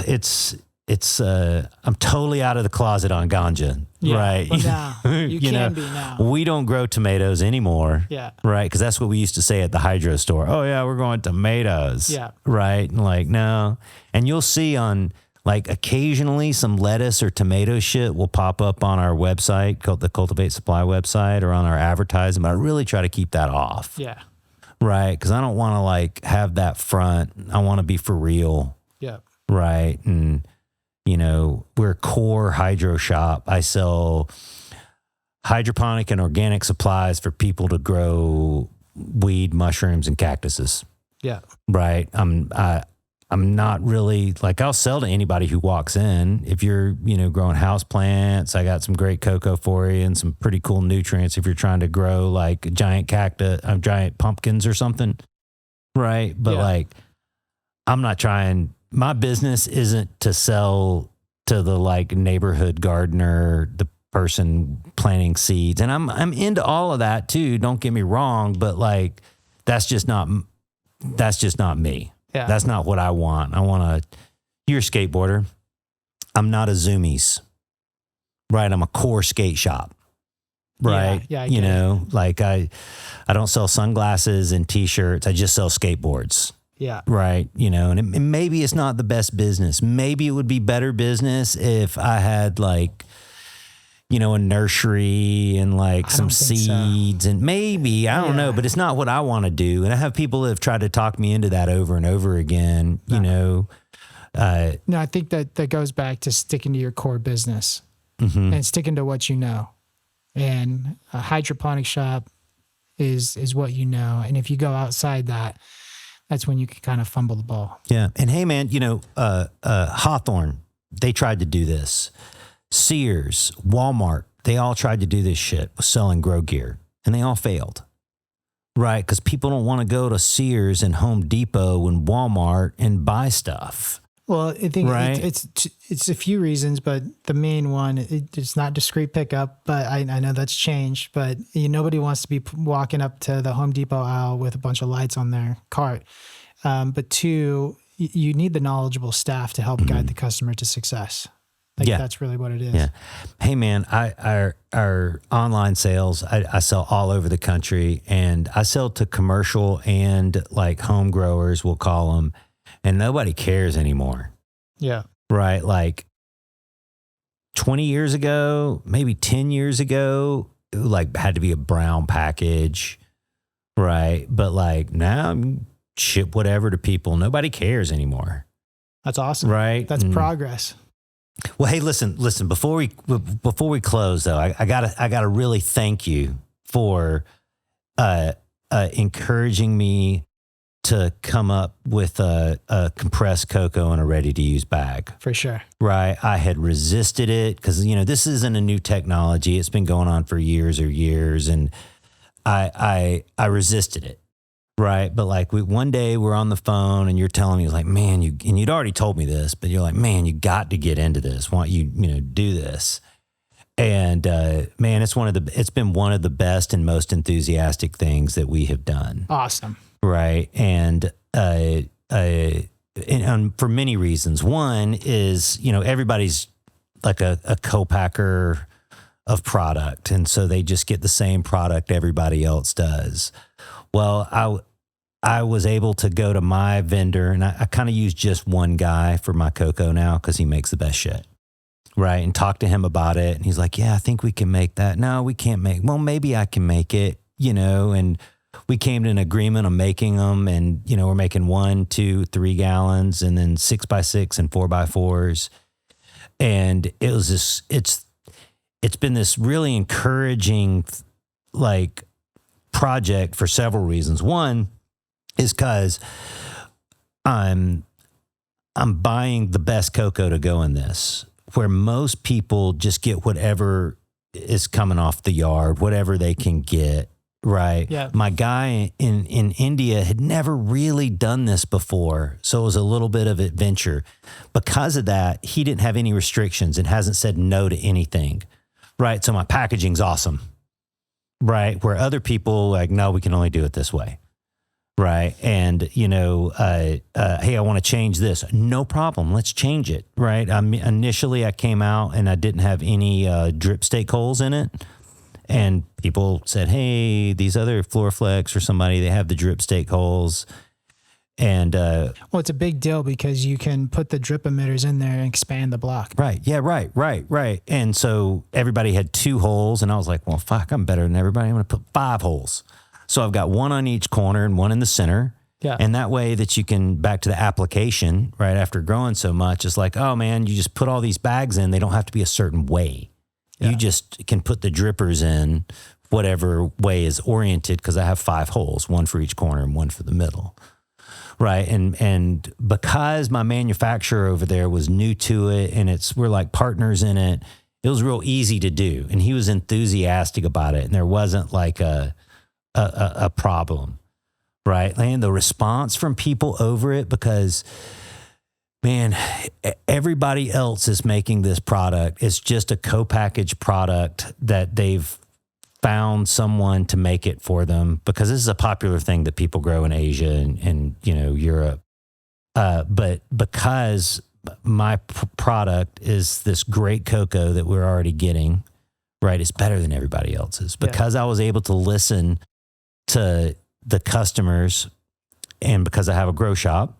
B: I'm totally out of the closet on ganja.
A: Yeah,
B: right.
A: But now you can be now.
B: We don't grow tomatoes anymore.
A: Yeah.
B: Right. Because that's what we used to say at the hydro store. Oh, yeah, we're growing tomatoes.
A: Yeah.
B: Right. And like, no. And you'll see on, like occasionally some lettuce or tomato shit will pop up on our website, the Cultivate Supply website, or on our advertising. But I really try to keep that off.
A: Yeah.
B: Right. Because I don't want to like have that front. I want to be for real.
A: Yeah.
B: Right. And, we're a core hydro shop. I sell hydroponic and organic supplies for people to grow weed, mushrooms, and cactuses.
A: Yeah.
B: Right. I'm not really like I'll sell to anybody who walks in. If you're, growing house plants, I got some great cocoa for you and some pretty cool nutrients if you're trying to grow like giant cactus, giant pumpkins or something. Right. But like, I'm not trying, my business isn't to sell to the like neighborhood gardener, the person planting seeds. And I'm into all of that too. Don't get me wrong. But like, that's just not me.
A: Yeah.
B: That's not what I want. You're a skateboarder. I'm not a Zoomies. Right. I'm a core skate shop. Right.
A: Yeah.
B: Like I don't sell sunglasses and t-shirts. I just sell skateboards.
A: Yeah.
B: Right. And maybe it's not the best business. Maybe it would be better business if I had like, a nursery and like some seeds and maybe, I don't know, but it's not what I want to do. And I have people that have tried to talk me into that over and over again, No,
A: I think that goes back to sticking to your core business and sticking to what you know. And a hydroponic shop is what you know. And if you go outside that, that's when you can kind of fumble the ball.
B: Yeah. And hey, man, Hawthorne, they tried to do this. Sears, Walmart, they all tried to do this shit with selling grow gear and they all failed. Right, because people don't want to go to Sears and Home Depot and Walmart and buy stuff.
A: Well, I think it's a few reasons, but the main one, it's not discreet pickup, but I know that's changed, but nobody wants to be walking up to the Home Depot aisle with a bunch of lights on their cart. But two, you need the knowledgeable staff to help guide the customer to success. That's really what it is.
B: Yeah. Hey man, our online sales, I sell all over the country, and I sell to commercial and like home growers, we'll call them, and nobody cares anymore.
A: Yeah.
B: Right. Like 20 years ago, maybe 10 years ago, it like had to be a brown package. Right. But like now, ship whatever to people. Nobody cares anymore.
A: That's awesome.
B: Right.
A: That's progress.
B: Well, hey, listen. Before we close, though, I gotta really thank you for encouraging me to come up with a compressed cocoa in a ready-to-use bag.
A: For sure.
B: Right. I had resisted it because this isn't a new technology. It's been going on for years, and I resisted it. Right. But like one day we're on the phone and you're telling me, like, man, and you'd already told me this, but you're like, man, you got to get into this. Why don't you do this? And man, it's been one of the best and most enthusiastic things that we have done.
A: Awesome.
B: Right. And for many reasons. One is, everybody's like a co-packer of product. And so they just get the same product everybody else does. Well, I was able to go to my vendor, and I kind of use just one guy for my cocoa now because he makes the best shit, right? And talk to him about it. And he's like, yeah, I think we can make that. No, we can't make. Well, maybe I can make it, and we came to an agreement on making them. And, we're making 1, 2, 3 gallons and then 6x6 and 4x4s. And it was it's been this really encouraging, like, project for several reasons. One is because I'm buying the best cocoa to go in this, where most people just get whatever is coming off the yard, whatever they can get. Right.
A: Yeah.
B: My guy in India had never really done this before. So it was a little bit of adventure. Because of that, he didn't have any restrictions and hasn't said no to anything. Right. So my packaging's awesome. Right. Where other people like, no, we can only do it this way. Right. And, hey, I want to change this. No problem. Let's change it. Right. Initially, I came out and I didn't have any drip stake holes in it. And people said, hey, these other Floorflex or somebody, they have the drip stake holes. And
A: well, it's a big deal because you can put the drip emitters in there and expand the block.
B: Right. Yeah. Right. And so everybody had 2 holes, and I was like, well, fuck, I'm better than everybody. I'm going to put 5 holes. So I've got 1 on each corner and 1 in the center.
A: Yeah.
B: And that way that you can, back to the application, right after growing so much, it's like, oh man, you just put all these bags in. They don't have to be a certain way. Yeah. You just can put the drippers in whatever way is oriented, because I have 5 holes, 1 for each corner and 1 for the middle. Right. And because my manufacturer over there was new to it and we're like partners in it, it was real easy to do. And he was enthusiastic about it. And there wasn't like a problem. Right. And the response from people over it, because man, everybody else is making this product. It's just a co-packaged product that they've found someone to make it for them, because this is a popular thing that people grow in Asia and Europe. But because my product is this great cocoa that we're already getting, right, it's better than everybody else's. Because I was able to listen to the customers, and because I have a grow shop,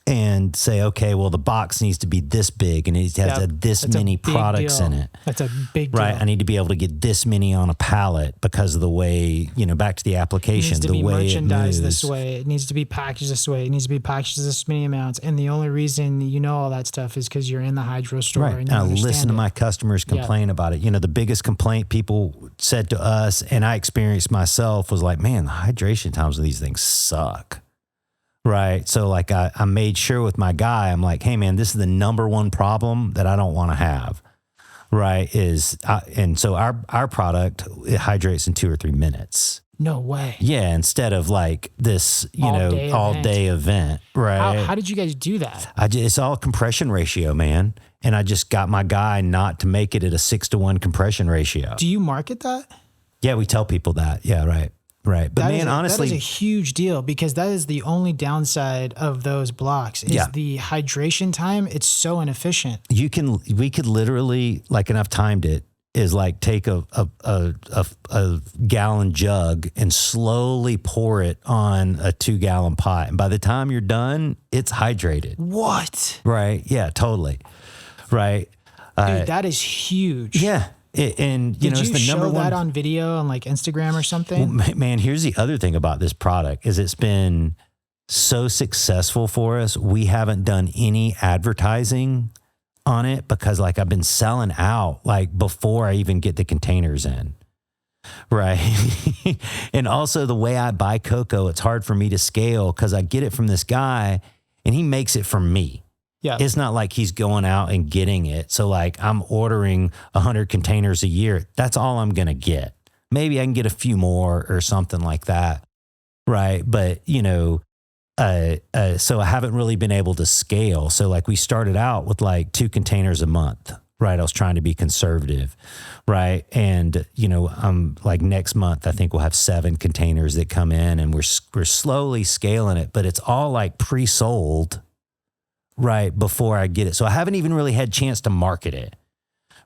B: and say, okay, well, the box needs to be this big and it has this many products in it.
A: That's a big deal.
B: Right. I need to be able to get this many on a pallet because of the way, back to the application,
A: it needs to be merchandised
B: this
A: way. It needs to be packaged this way. It needs to be packaged this many amounts. And the only reason all that stuff is because you're in the hydro store.
B: Right. And I listen to my customers complain about it. The biggest complaint people said to us, and I experienced myself, was like, man, the hydration times of these things suck. Right. So like I made sure with my guy, I'm like, hey man, this is the number one problem that I don't want to have. right, and so our product, it hydrates in 2 or 3 minutes.
A: No way.
B: Yeah, instead of like this, all day event, right?
A: How did you guys do that?
B: It's all compression ratio, man. And I just got my guy not to make it at a 6-to-1 compression ratio.
A: Do you market that?
B: Yeah, we tell people that. Yeah, right. Right. But honestly,
A: that is a huge deal, because that is the only downside of those blocks is the hydration time. It's so inefficient.
B: We could literally, like, and I've timed it, is like take a gallon jug and slowly pour it on a 2-gallon pot. And by the time you're done, it's hydrated.
A: What?
B: Right. Yeah, totally. Right.
A: Dude, that is huge.
B: Yeah. And
A: Did you
B: it's the
A: show
B: number one
A: that on video on like Instagram or something?
B: Well, man, here's the other thing about this product is it's been so successful for us. We haven't done any advertising on it because like I've been selling out like before I even get the containers in. Right. And also the way I buy cocoa, it's hard for me to scale because I get it from this guy and he makes it for me.
A: Yeah.
B: It's not like he's going out and getting it. So like I'm ordering 100 containers a year. That's all I'm going to get. Maybe I can get a few more or something like that. Right. But, so I haven't really been able to scale. So like we started out with like 2 containers a month. Right. I was trying to be conservative. Right. And, I'm like next month, I think we'll have 7 containers that come in and we're slowly scaling it, but it's all like pre-sold. Right before I get it. So I haven't even really had a chance to market it.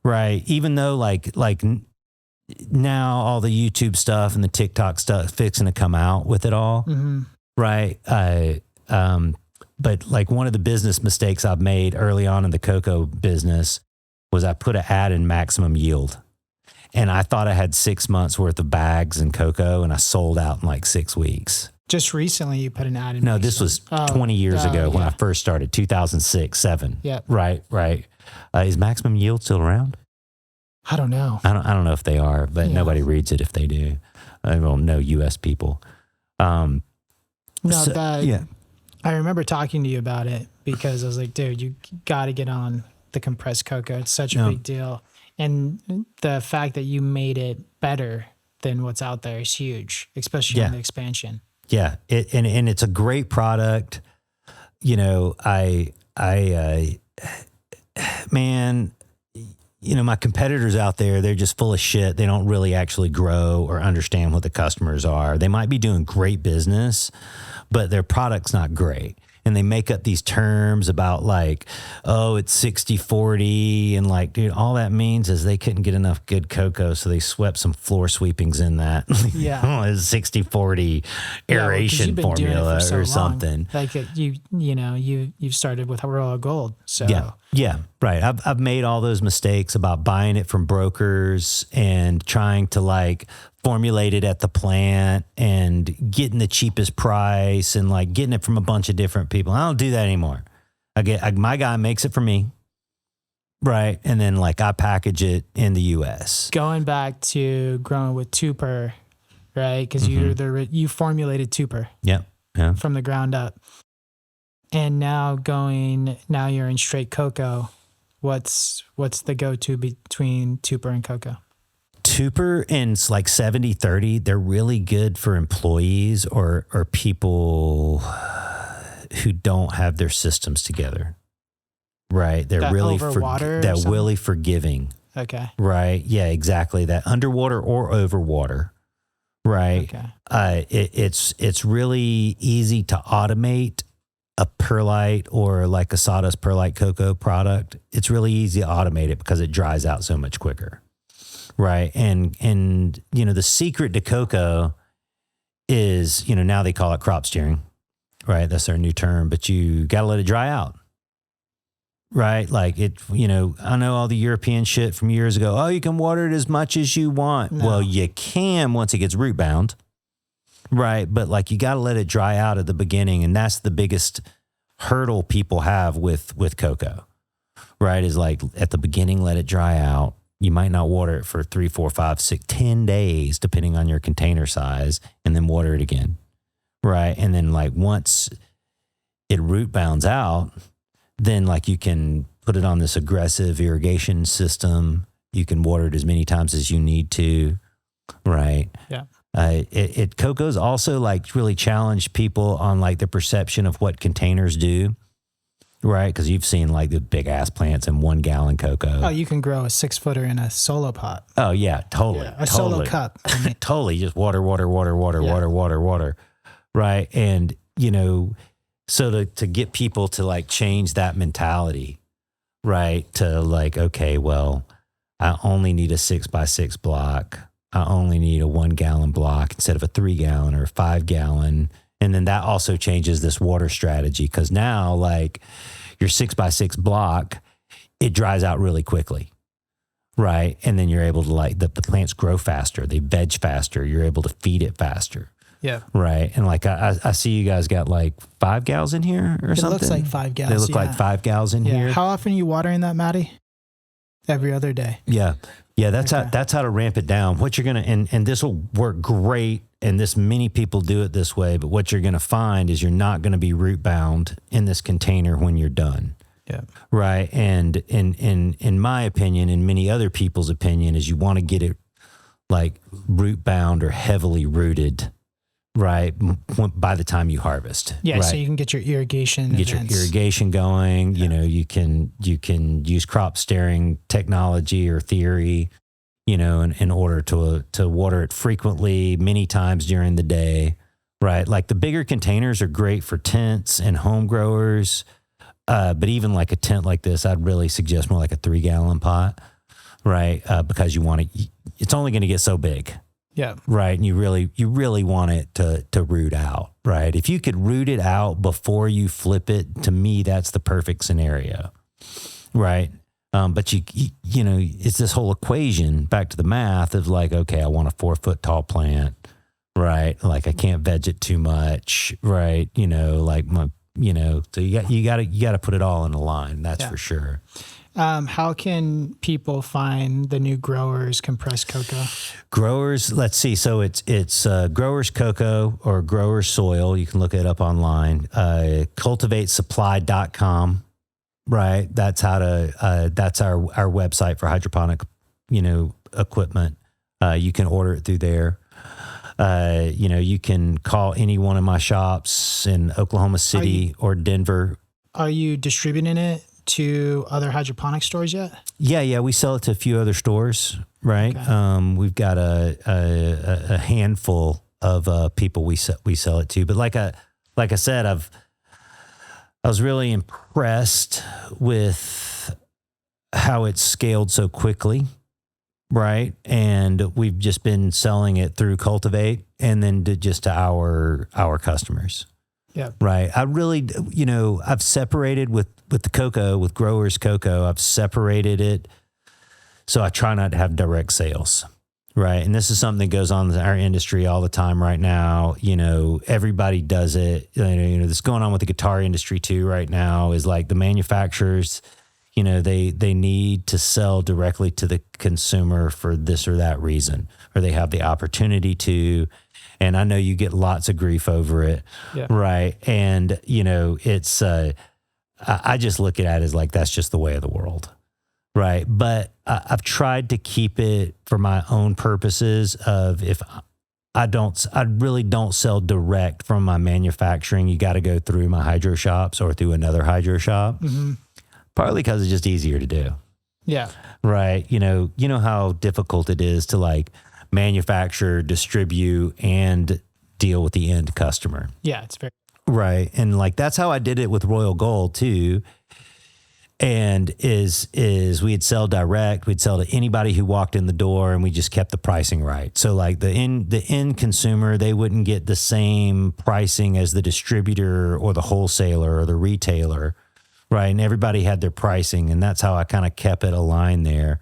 B: Right. Even though like now all the YouTube stuff and the TikTok stuff fixing to come out with it all. Mm-hmm. Right. But like one of the business mistakes I've made early on in the cocoa business was I put an ad in Maximum Yield. And I thought I had 6 months worth of bags and cocoa and I sold out in like 6 weeks.
A: Just recently you put an ad in.
B: No, this was 20 years ago when I first started, 2006, 7.
A: Yeah.
B: Right. Is Maximum Yield still around?
A: I don't know.
B: I don't know if they are, but nobody reads it if they do. I don't know U.S. people.
A: I remember talking to you about it because I was like, dude, you got to get on the compressed cocoa. It's such a big deal. And the fact that you made it better than what's out there is huge, especially on the expansion. Yeah.
B: And it's a great product. My competitors out there, they're just full of shit. They don't really actually grow or understand what the customers are. They might be doing great business, but their product's not great. And they make up these terms about like, oh, it's 60-40. And like, dude, all that means is they couldn't get enough good cocoa. So they swept some floor sweepings in that. Yeah. It's 60-40 aeration formula or something.
A: Like you've started with Royal Gold. So
B: yeah, right. I've made all those mistakes about buying it from brokers and trying to like formulate it at the plant and getting the cheapest price and like getting it from a bunch of different people. I don't do that anymore. My guy makes it for me. Right. And then like I package it in the US.
A: Going back to growing with Tuper, right? Because you formulated Tuper.
B: Yeah.
A: From the ground up. And now you're in straight cocoa. What's the go-to between Tuper and cocoa?
B: Tuper and it's like 70-30. They're really good for employees or people who don't have their systems together. Right. They're really really forgiving.
A: Okay.
B: Right. Yeah, exactly. That underwater or overwater. Right. Okay. It's really easy to automate a perlite or like a sawdust perlite cocoa product. It's really easy to automate it because it dries out so much quicker. Right. And the secret to cocoa is, now they call it crop steering. Right. That's their new term, but you got to let it dry out. Right. Like I know all the European shit from years ago. Oh, you can water it as much as you want. No. Well, you can once it gets root bound. Right. But like you got to let it dry out at the beginning. And that's the biggest hurdle people have with cocoa. Right. Is like at the beginning, let it dry out. You might not water it for 3, 4, 5, 6, 10 days, depending on your container size, and then water it again. Right. And then like once it root bounds out, then like you can put it on this aggressive irrigation system You can water it as many times as you need to, right?
A: Yeah.
B: Coco's also like really challenged people on like the perception of what containers do, right? Because you've seen like the big ass plants in 1 gallon cocoa.
A: Oh, you can grow a 6-footer in a solo pot.
B: Oh yeah, totally.
A: Yeah, solo cup. I mean.
B: Totally, just water, right? And so to get people to like change that mentality, right? To like, okay, well, I only need a 6x6 block. I only need a 1 gallon block instead of a 3 gallon or a 5 gallon. And then that also changes this water strategy, because now like your 6x6 block, it dries out really quickly. Right. And then you're able to like the plants grow faster. They veg faster. You're able to feed it faster.
A: Yeah.
B: Right. And like, I see you guys got like 5 gallons in here or something.
A: It looks like 5 gallons.
B: They look like 5 gallons in here.
A: How often are you watering that, Maddie? Every other day.
B: Yeah. Yeah. That's how to ramp it down. What you're going to, and this will work great. And many people do it this way, but what you're going to find is you're not going to be root bound in this container when you're done.
A: Yeah.
B: Right. And in my opinion, and many other people's opinion, is you want to get it like root bound or heavily rooted, right, by the time you harvest.
A: Yeah.
B: Right?
A: So you can get your irrigation.
B: Get your irrigation going. Yeah. You can use crop steering technology or theory, in order to water it frequently, many times during the day. Right. Like the bigger containers are great for tents and home growers. But even like a tent like this, I'd really suggest more like a 3 gallon pot, right? Because it's only going to get so big.
A: Yeah.
B: Right. And you really want it to root out, right? If you could root it out before you flip it, to me, that's the perfect scenario. Right. But it's this whole equation back to the math of like, okay, I want a 4-foot tall plant, right? Like I can't veg it too much, right? So you got to put it all in a line. That's for sure.
A: How can people find the new Growers compressed cocoa?
B: Growers, let's see. So it's Growers Coco or Growers Soil. You can look it up online. CultivateSupply.com. Right. That's that's our website for hydroponic, equipment. You can order it through there. You can call any one of my shops in Oklahoma City or Denver.
A: Are you distributing it to other hydroponic stores yet? Yeah.
B: We sell it to a few other stores. Right. Okay. We've got a handful of people we sell it to, but like I said, I was really impressed with how it's scaled so quickly. Right. And we've just been selling it through Cultivate and then to our customers.
A: Yeah.
B: Right. I really, I've separated with the cocoa, with Growers Coco, I've separated it. So I try not to have direct sales. Right. And this is something that goes on in our industry all the time right now. Everybody does it. This is going on with the guitar industry too right now, is like the manufacturers, they need to sell directly to the consumer for this or that reason, or they have the opportunity to. And I know you get lots of grief over it. Yeah. Right. And, it's, I just look at it as like, that's just the way of the world. Right. But I've tried to keep it for my own purposes of if I really don't sell direct from my manufacturing. You got to go through my hydro shops or through another hydro shop. Mm-hmm. Partly because it's just easier to do.
A: Yeah.
B: Right. You know how difficult it is to like manufacture, distribute, and deal with the end customer.
A: Yeah. It's very
B: right. And like, that's how I did it with Royal Gold too. And we'd sell direct, we'd sell to anybody who walked in the door, and we just kept the pricing right. So like the end consumer, they wouldn't get the same pricing as the distributor or the wholesaler or the retailer, right? And everybody had their pricing, and that's how I kind of kept it aligned there.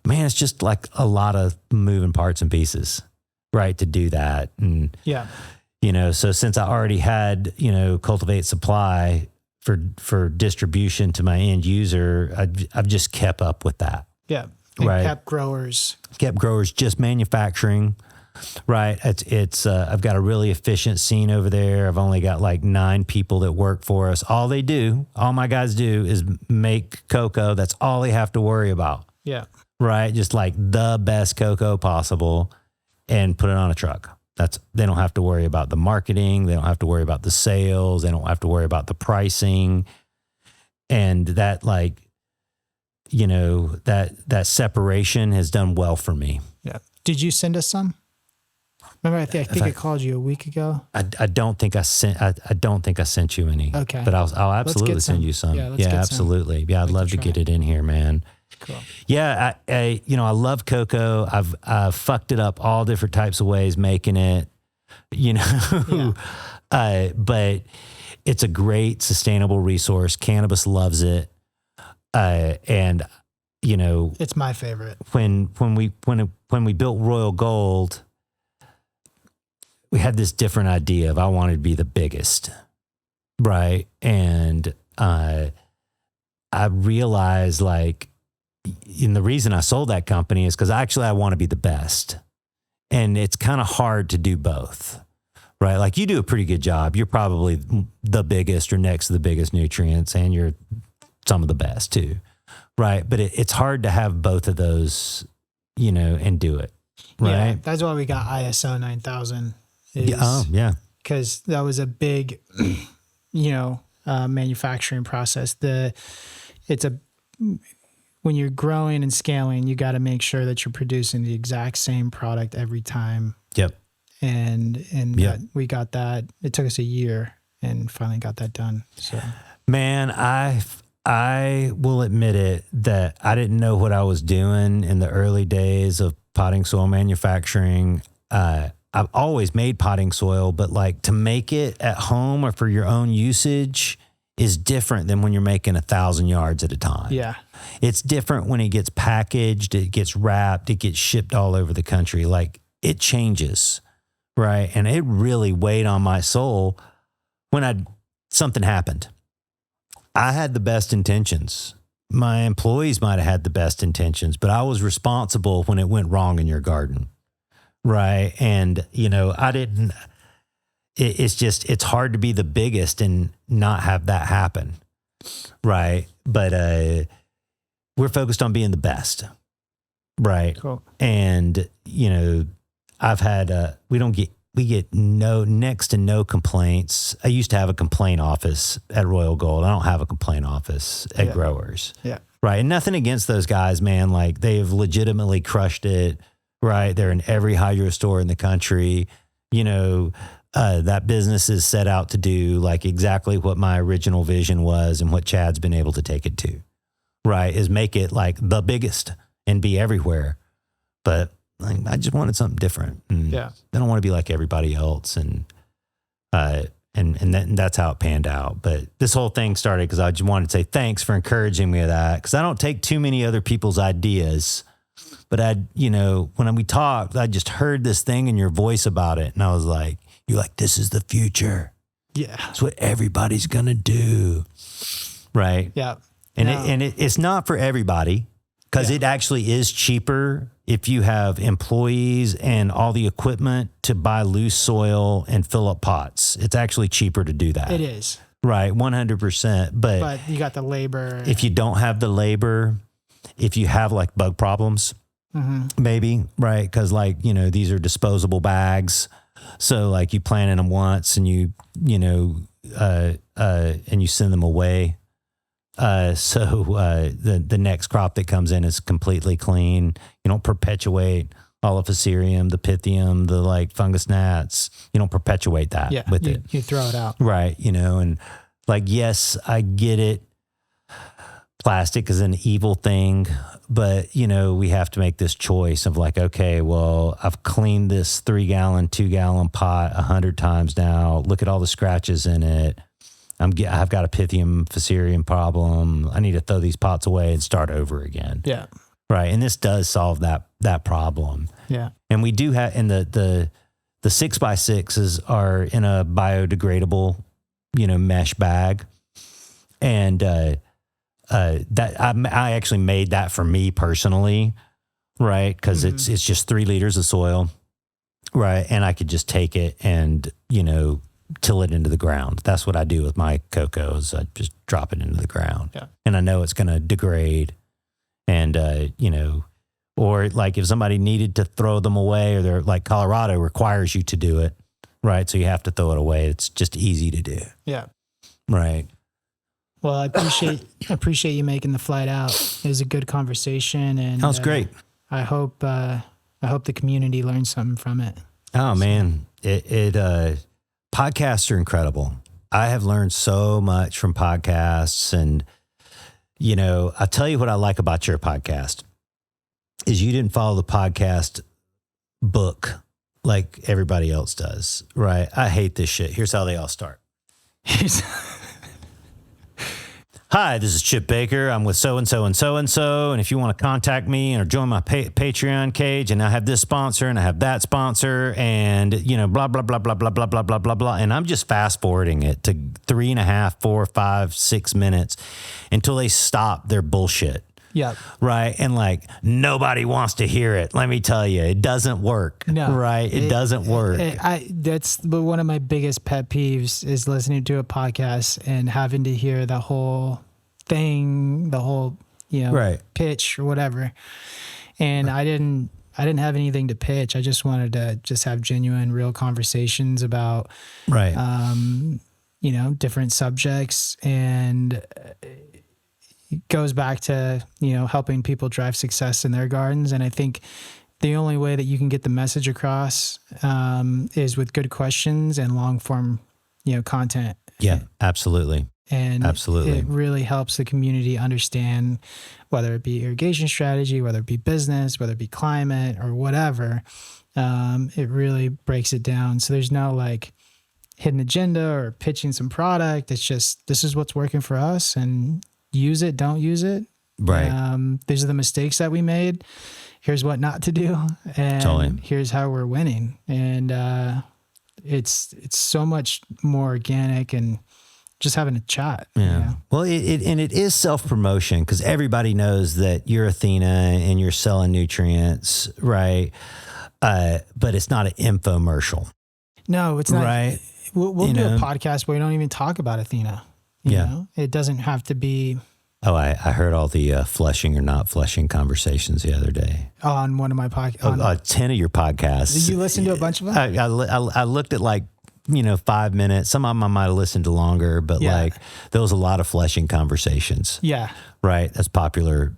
B: Man, it's just like a lot of moving parts and pieces, right, to do that. And
A: yeah,
B: so since I already had, Cultivate Supply for distribution to my end user, I've just kept up with that.
A: Yeah. And
B: right.
A: Kept growers
B: just manufacturing. Right. It's I've got a really efficient scene over there. I've only got like 9 people that work for us. All my guys do is make cocoa. That's all they have to worry about.
A: Yeah.
B: right? Just like the best cocoa possible and put it on a truck. They don't have to worry about the marketing. They don't have to worry about the sales. They don't have to worry about the pricing. And that like, you know, that separation has done well for me.
A: Yeah. Did you send us some? Remember, I think I called you a week ago.
B: I don't think I sent you any.
A: Okay.
B: But I'll absolutely send you some.
A: Yeah,
B: absolutely.
A: Some.
B: Yeah, I'd love to get it in here, man.
A: Cool.
B: Yeah, I love cocoa. I've fucked it up all different types of ways making it, you know. Yeah. But it's a great sustainable resource. Cannabis loves it. And you know,
A: it's my favorite.
B: When we built Royal Gold, we had this different idea of I wanted to be the biggest, right? And I realized like, and the reason I sold that company is because actually I want to be the best. And it's kind of hard to do both, right? Like you do a pretty good job. You're probably the biggest or next to the biggest nutrients, and you're some of the best too, right? But it's hard to have both of those, you know, and do it, right?
A: Yeah, that's why we got ISO 9000.
B: Yeah.
A: Because that was a big, you know, manufacturing process. When you're growing and scaling, you got to make sure that you're producing the exact same product every time.
B: Yep.
A: And we got that. It took us a year and finally got that done. So,
B: man, I will admit it that I didn't know what I was doing in the early days of potting soil manufacturing. I've always made potting soil, but like to make it at home or for your own usage is different than when you're making 1,000 yards at a time.
A: Yeah.
B: It's different when it gets packaged, it gets wrapped, it gets shipped all over the country. Like it changes, right? And it really weighed on my soul when something happened. I had the best intentions. My employees might have had the best intentions, but I was responsible when it went wrong in your garden. Right. And, you know, it's hard to be the biggest and not have that happen. Right. But we're focused on being the best. Right.
A: Cool.
B: And, you know, we get next to no complaints. I used to have a complaint office at Royal Gold. I don't have a complaint office at Growers.
A: Yeah.
B: Right. And nothing against those guys, man. Like they've legitimately crushed it. Right. They're in every hydro store in the country. You know, that business is set out to do like exactly what my original vision was and what Chad's been able to take it to. Right. Is make it like the biggest and be everywhere. But like, I just wanted something different. And I don't want to be like everybody else. And that's how it panned out. But this whole thing started because I just wanted to say thanks for encouraging me with that. Because I don't take too many other people's ideas. But when we talked, I just heard this thing in your voice about it. And I was like, you're like, this is the future.
A: Yeah.
B: It's what everybody's going to do. Right.
A: Yeah.
B: And it's not for everybody because it actually is cheaper if you have employees and all the equipment to buy loose soil and fill up pots. It's actually cheaper to do that.
A: It is.
B: Right. 100%. But
A: you got the labor.
B: If you don't have the labor, if you have like bug problems, maybe, right? Because like, these are disposable bags. So like you plant in them once and you send them away. So the next crop that comes in is completely clean. You don't perpetuate Oleifosterium, the Pythium, the like fungus gnats. You don't perpetuate that with it.
A: You throw it out.
B: Right. And like, yes, I get it. Plastic is an evil thing, but we have to make this choice of like, okay, well, I've cleaned this 3-gallon, 2-gallon pot 100 times now. Look at all the scratches in it. I've got a Pythium fusarium problem. I need to throw these pots away and start over again.
A: Yeah.
B: Right. And this does solve that problem.
A: Yeah. And
B: we do have, and the 6x6s are in a biodegradable, mesh bag. And, that I actually made that for me personally, right? Because it's just 3 liters of soil, right? And I could just take it and till it into the ground. That's what I do with my cocoa. Is I just drop it into the ground, and I know it's going to degrade. And Or like if somebody needed to throw them away, or they're like Colorado requires you to do it, right? So you have to throw it away. It's just easy to do.
A: Yeah.
B: Right.
A: Well, I appreciate you making the flight out. It was a good conversation, and
B: that was great.
A: I hope the community learned something from it.
B: Oh man, podcasts are incredible. I have learned so much from podcasts, and I'll tell you what I like about your podcast is you didn't follow the podcast book like everybody else does, right? I hate this shit. Here's how they all start. Hi, this is Chip Baker. I'm with so-and-so and so-and-so. And if you want to contact me or join my Patreon page, and I have this sponsor and I have that sponsor and, blah, blah, blah, blah, blah, blah, blah, blah, blah, blah. And I'm just fast forwarding it to 3.5, 4, 5, 6 minutes until they stop their bullshit.
A: Yeah.
B: Right. And like nobody wants to hear it. Let me tell you, it doesn't work.
A: No.
B: Right. It doesn't work.
A: That's one of my biggest pet peeves is listening to a podcast and having to hear the whole thing, the whole,
B: right.
A: pitch or whatever. And I didn't have anything to pitch. I just wanted to just have genuine, real conversations about,
B: right.
A: Different subjects, and it goes back to, helping people drive success in their gardens. And I think the only way that you can get the message across is with good questions and long form, content.
B: Yeah, absolutely.
A: And
B: absolutely,
A: it really helps the community understand, whether it be irrigation strategy, whether it be business, whether it be climate or whatever. It really breaks it down. So there's no like hidden agenda or pitching some product. It's just, this is what's working for us, and use it, don't use it.
B: Right.
A: These are the mistakes that we made. Here's what not to do. And
B: totally.
A: Here's how we're winning. And it's so much more organic and just having a chat.
B: Yeah. Well, it is self-promotion, because everybody knows that you're Athena and you're selling nutrients, right? But it's not an infomercial.
A: No, it's not.
B: Right.
A: We'll do a podcast where we don't even talk about Athena. You know? It doesn't have to be.
B: Oh, I heard all the flushing or not flushing conversations the other day.
A: On one of my podcasts.
B: 10 of your podcasts.
A: Did you listen to a bunch of them?
B: I looked at 5 minutes. Some of them I might have listened to longer, but there was a lot of fleshing conversations.
A: Yeah.
B: Right. That's popular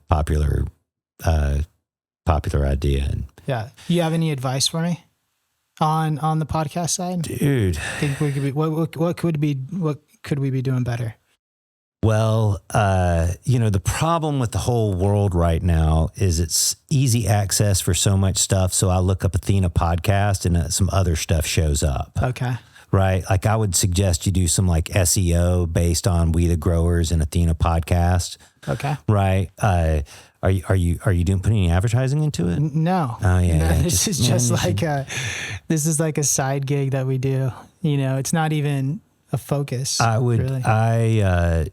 B: idea. And
A: yeah. You have any advice for me on the podcast side?
B: Dude.
A: Think we could be, what could we be doing better?
B: Well, the problem with the whole world right now is it's easy access for so much stuff. So I look up Athena podcast and some other stuff shows up.
A: Okay.
B: Right. Like I would suggest you do some like SEO based on We the Growers and Athena podcast.
A: Okay.
B: Right. Are you putting any advertising into it?
A: No.
B: Oh yeah.
A: No, this is just like a side gig that we do. It's not even a focus.
B: I would
A: really.
B: I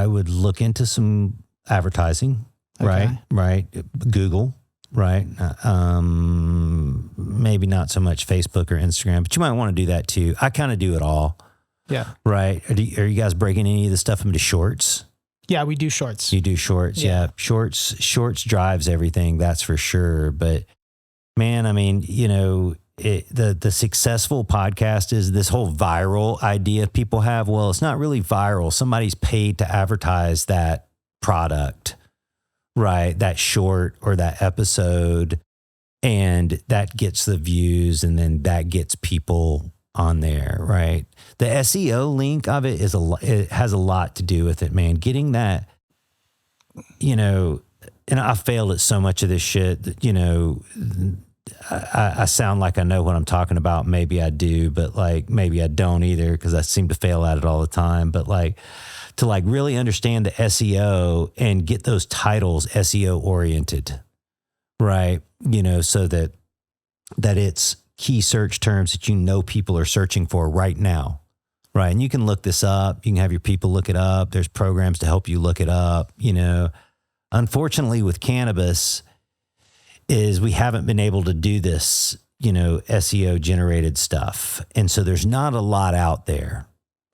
B: would look into some advertising.
A: Okay.
B: Right. Google. Right. Maybe not so much Facebook or Instagram, but you might want to do that too. I kind of do it all.
A: Yeah.
B: Right. Are you guys breaking any of the stuff into shorts?
A: Yeah, we do shorts.
B: You do shorts. Yeah. Shorts drives everything. That's for sure. But man, I mean, the successful podcast is this whole viral idea people have. Well, it's not really viral. Somebody's paid to advertise that product. Right, that short or that episode, and that gets the views, and then that gets people on there, right? The SEO link of it it has a lot to do with it, man. Getting that, and I failed at so much of this shit that, I sound like I know what I'm talking about. Maybe I do, but maybe I don't either, because I seem to fail at it all the time. But to really understand the SEO and get those titles SEO oriented, right? So that it's key search terms that people are searching for right now, right? And you can look this up. You can have your people look it up. There's programs to help you look it up. Unfortunately, with cannabis, is we haven't been able to do this, SEO generated stuff, and so there's not a lot out there,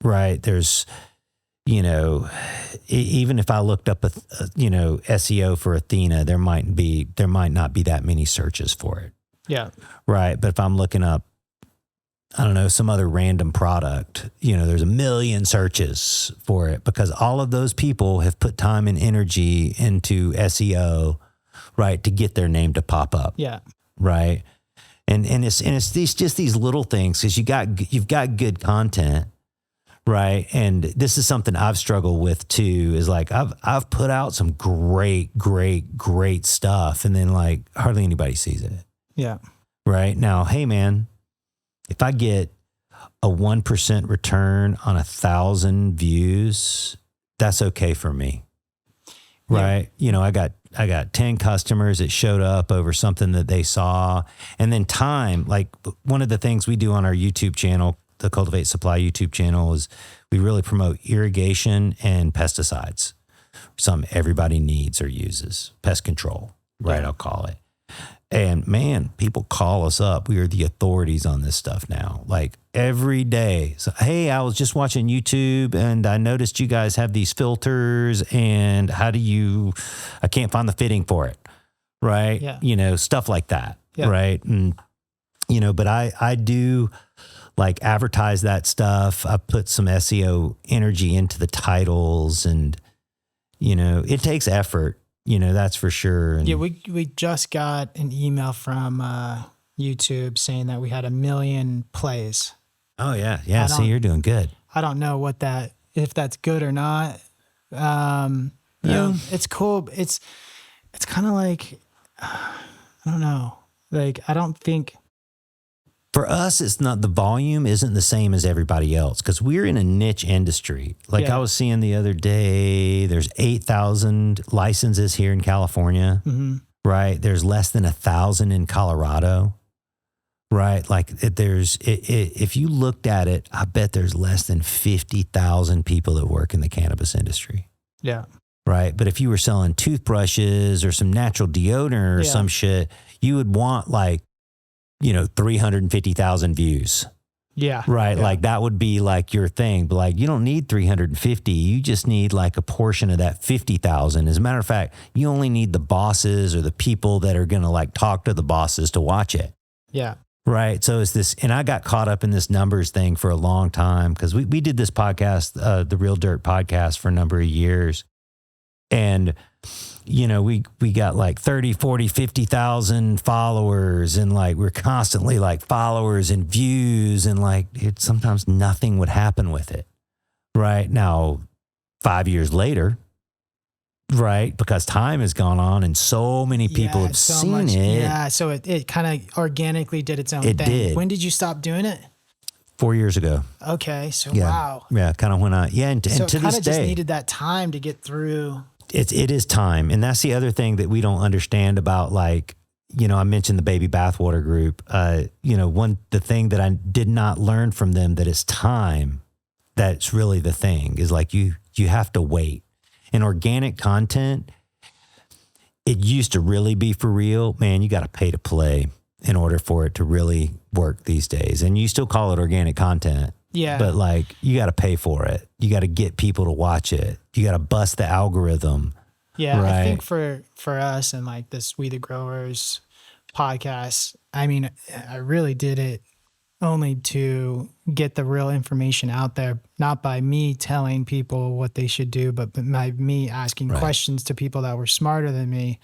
B: right? There's you know, even if I looked up SEO for Athena, there might not be that many searches for it.
A: Yeah.
B: Right. But if I'm looking up, I don't know, some other random product, there's 1 million searches for it because all of those people have put time and energy into SEO, right, to get their name to pop up.
A: Yeah.
B: Right. And it's these little things because you've got good content. Right. And this is something I've struggled with too, is like I've put out some great stuff and then like hardly anybody sees it.
A: Yeah.
B: Right. Now, hey man, if I get a 1% return on 1,000 views, that's okay for me. Right. Yeah. I got 10 customers that showed up over something that they saw. And then time, like one of the things we do on our YouTube channel, the Cultivate Supply YouTube channel, is we really promote irrigation and pesticides. Some everybody needs or uses. Pest control, right? Yeah. I'll call it. And man, people call us up. We are the authorities on this stuff now, like every day. So, hey, I was just watching YouTube and I noticed you guys have these filters and I can't find the fitting for it. Right. Yeah. Stuff like that. Yeah. Right. And, but I do like advertise that stuff. I put some SEO energy into the titles and, it takes effort. That's for sure. And
A: we just got an email from YouTube saying that we had 1 million plays.
B: Oh yeah. Yeah. See, you're doing good.
A: I don't know if that's good or not. It's cool. It's kind of like, I don't know. Like, I don't think.
B: For us, it's not, the volume isn't the same as everybody else because we're in a niche industry. Like I was seeing the other day, there's 8,000 licenses here in California, right? There's less than 1,000 in Colorado, right? Like if you looked at it, I bet there's less than 50,000 people that work in the cannabis industry.
A: Yeah.
B: Right. But if you were selling toothbrushes or some natural deodorant or some shit, you would want like, 350,000 views.
A: Yeah.
B: Right.
A: Yeah.
B: Like that would be like your thing, but like, you don't need 350. You just need like a portion of that 50,000. As a matter of fact, you only need the bosses or the people that are going to like talk to the bosses to watch it.
A: Yeah.
B: Right. So it's this, and I got caught up in this numbers thing for a long time because we did this podcast, the Real Dirt podcast, for a number of years. And we got like 30, 40, 50,000 followers and like we're constantly like followers and views and like sometimes nothing would happen with it. Right. Now, 5 years later, right, because time has gone on and so many people have seen it.
A: Yeah. So it kind of organically did its own thing. It did. When did you stop doing it?
B: 4 years ago.
A: Okay. So wow.
B: Yeah. Kind of went on. Yeah. And to this day,
A: just needed that time to get through.
B: It is time. And that's the other thing that we don't understand about, like, I mentioned the baby bathwater group. The thing that I did not learn from them, that it's time. That's really the thing, is like you have to wait. And organic content, it used to really be for real. Man, you got to pay to play in order for it to really work these days. And you still call it organic content. Yeah. But like, you got to pay for it. You got to get people to watch it. You got to bust the algorithm.
A: Yeah. Right? I think for us and like this We the Growers podcast, I mean, I really did it only to get the real information out there, not by me telling people what they should do, but by me asking questions to people that were smarter than me.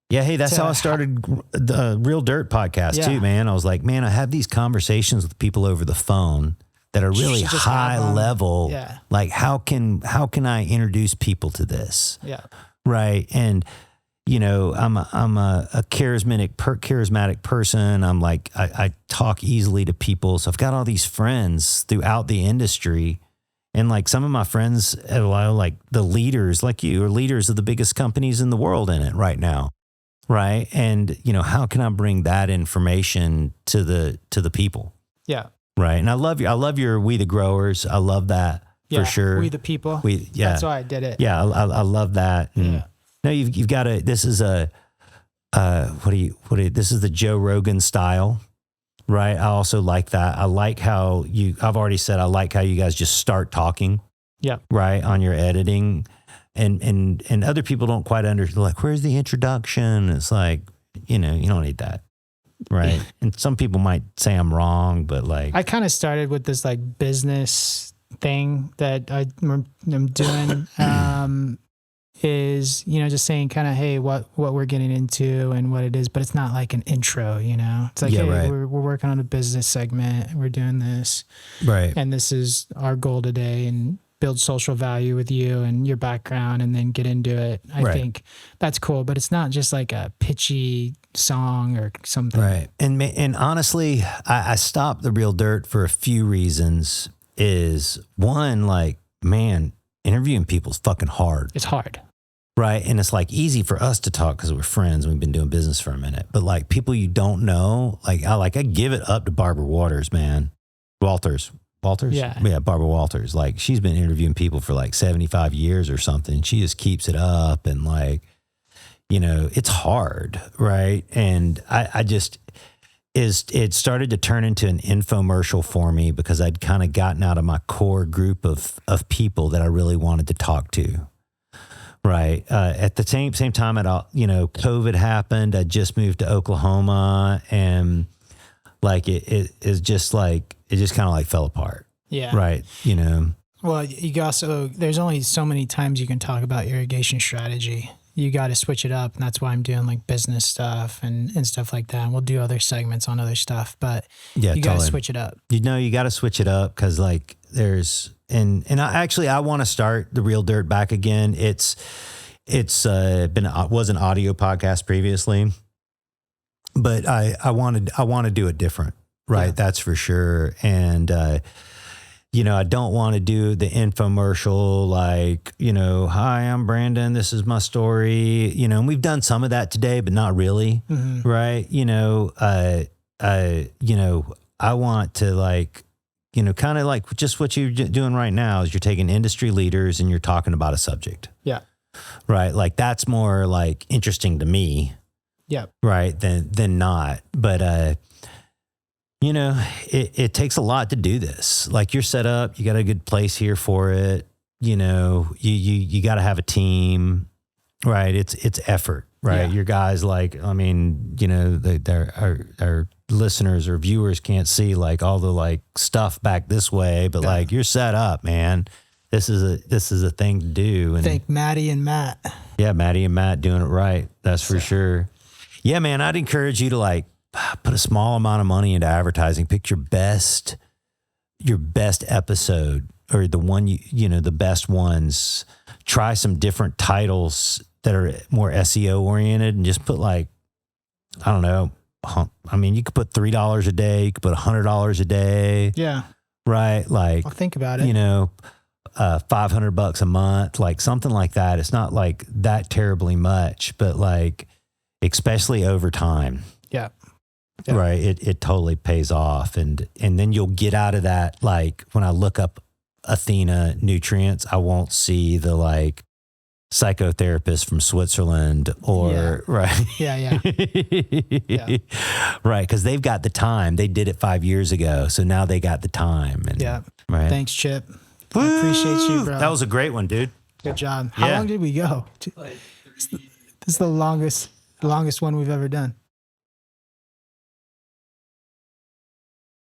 B: Yeah. Hey, that's how I started the Real Dirt podcast too, man. I was like, man, I have these conversations with people over the phone that are really high level. Yeah. Like how can I introduce people to this?
A: Yeah.
B: Right. And, I'm a charismatic person. I'm like, I talk easily to people. So I've got all these friends throughout the industry. And like some of my friends, like the leaders like you, are leaders of the biggest companies in the world in it right now. Right. And, how can I bring that information to the people? Yeah. Right. And I love your We the Growers. I love that for sure.
A: We the people. That's why I did it.
B: Yeah. I love that. And no, you've got to, this is this is the Joe Rogan style, right? I also like that. I like how I've already said, I like how you guys just start talking.
A: Yeah.
B: Right. On your editing. And other people don't quite understand, like, where's the introduction? It's like, you don't need that. Right. And some people might say I'm wrong, but like,
A: I kind of started with this like business thing that I'm doing, is, just saying kind of, hey, what we're getting into and what it is, but it's not like an intro, it's like, hey,
B: right.
A: we're working on a business segment. We're doing this.
B: Right.
A: And this is our goal today, and build social value with you and your background, and then get into it. I think that's cool, but it's not just like a pitchy song or something.
B: Right. And honestly, I stopped the Real Dirt for a few reasons. Is one, like, man, interviewing people is fucking hard.
A: It's hard.
B: Right. And it's like easy for us to talk because we're friends and we've been doing business for a minute. But like people you don't know, I give it up to Barbara Walters, man. Walters?
A: Yeah.
B: Yeah, Barbara Walters. Like, she's been interviewing people for like 75 years or something. She just keeps it up, and like, it's hard, right? And it started to turn into an infomercial for me because I'd kind of gotten out of my core group of people that I really wanted to talk to. Right. At the same time, COVID happened. I just moved to Oklahoma, and like it just kind of like fell apart.
A: Yeah.
B: Right.
A: Well, there's only so many times you can talk about irrigation strategy. You got to switch it up. And that's why I'm doing like business stuff and stuff like that. And we'll do other segments on other stuff, but you got to switch it up.
B: You got to switch it up because like I want to start the Real Dirt back again. Was an audio podcast previously, but I want to do it different. Right. Yeah. That's for sure. And, I don't want to do the infomercial, like, hi, I'm Brandon. This is my story, and we've done some of that today, but not really. Mm-hmm. Right. I want to like, kind of like just what you're doing right now is you're taking industry leaders and you're talking about a subject.
A: Yeah.
B: Right. Like that's more like interesting to me.
A: Yeah.
B: Right. Than not. But, it takes a lot to do this. Like you're set up, you got a good place here for it. You got to have a team, right? It's effort, right? Yeah. Your guys, like, I mean, our listeners or viewers can't see like all the like stuff back this way, but like you're set up, man. This is a thing to do. And
A: thank Maddie and Matt.
B: Yeah, Maddie and Matt doing it right. That's for sure. Yeah, man, I'd encourage you to like put a small amount of money into advertising. Pick your best episode, or the one the best ones. Try some different titles that are more SEO oriented, and just put like, I don't know. I mean, you could put $3 a day. You could put $100 a day.
A: Yeah.
B: Right. Like,
A: I'll think about it.
B: $500 a month, like something like that. It's not like that terribly much, but like, especially over time.
A: Yeah.
B: Yeah. Right. It totally pays off. And then you'll get out of that. Like when I look up Athena nutrients, I won't see the like psychotherapist from Switzerland or right.
A: Yeah. Yeah.
B: Right. Cause they've got the time. They did it 5 years ago. So now they got the time. And,
A: yeah.
B: Right.
A: Thanks, Chip. I appreciate you, bro.
B: That was a great one, dude.
A: Good job. How long did we go? This is the longest one we've ever done.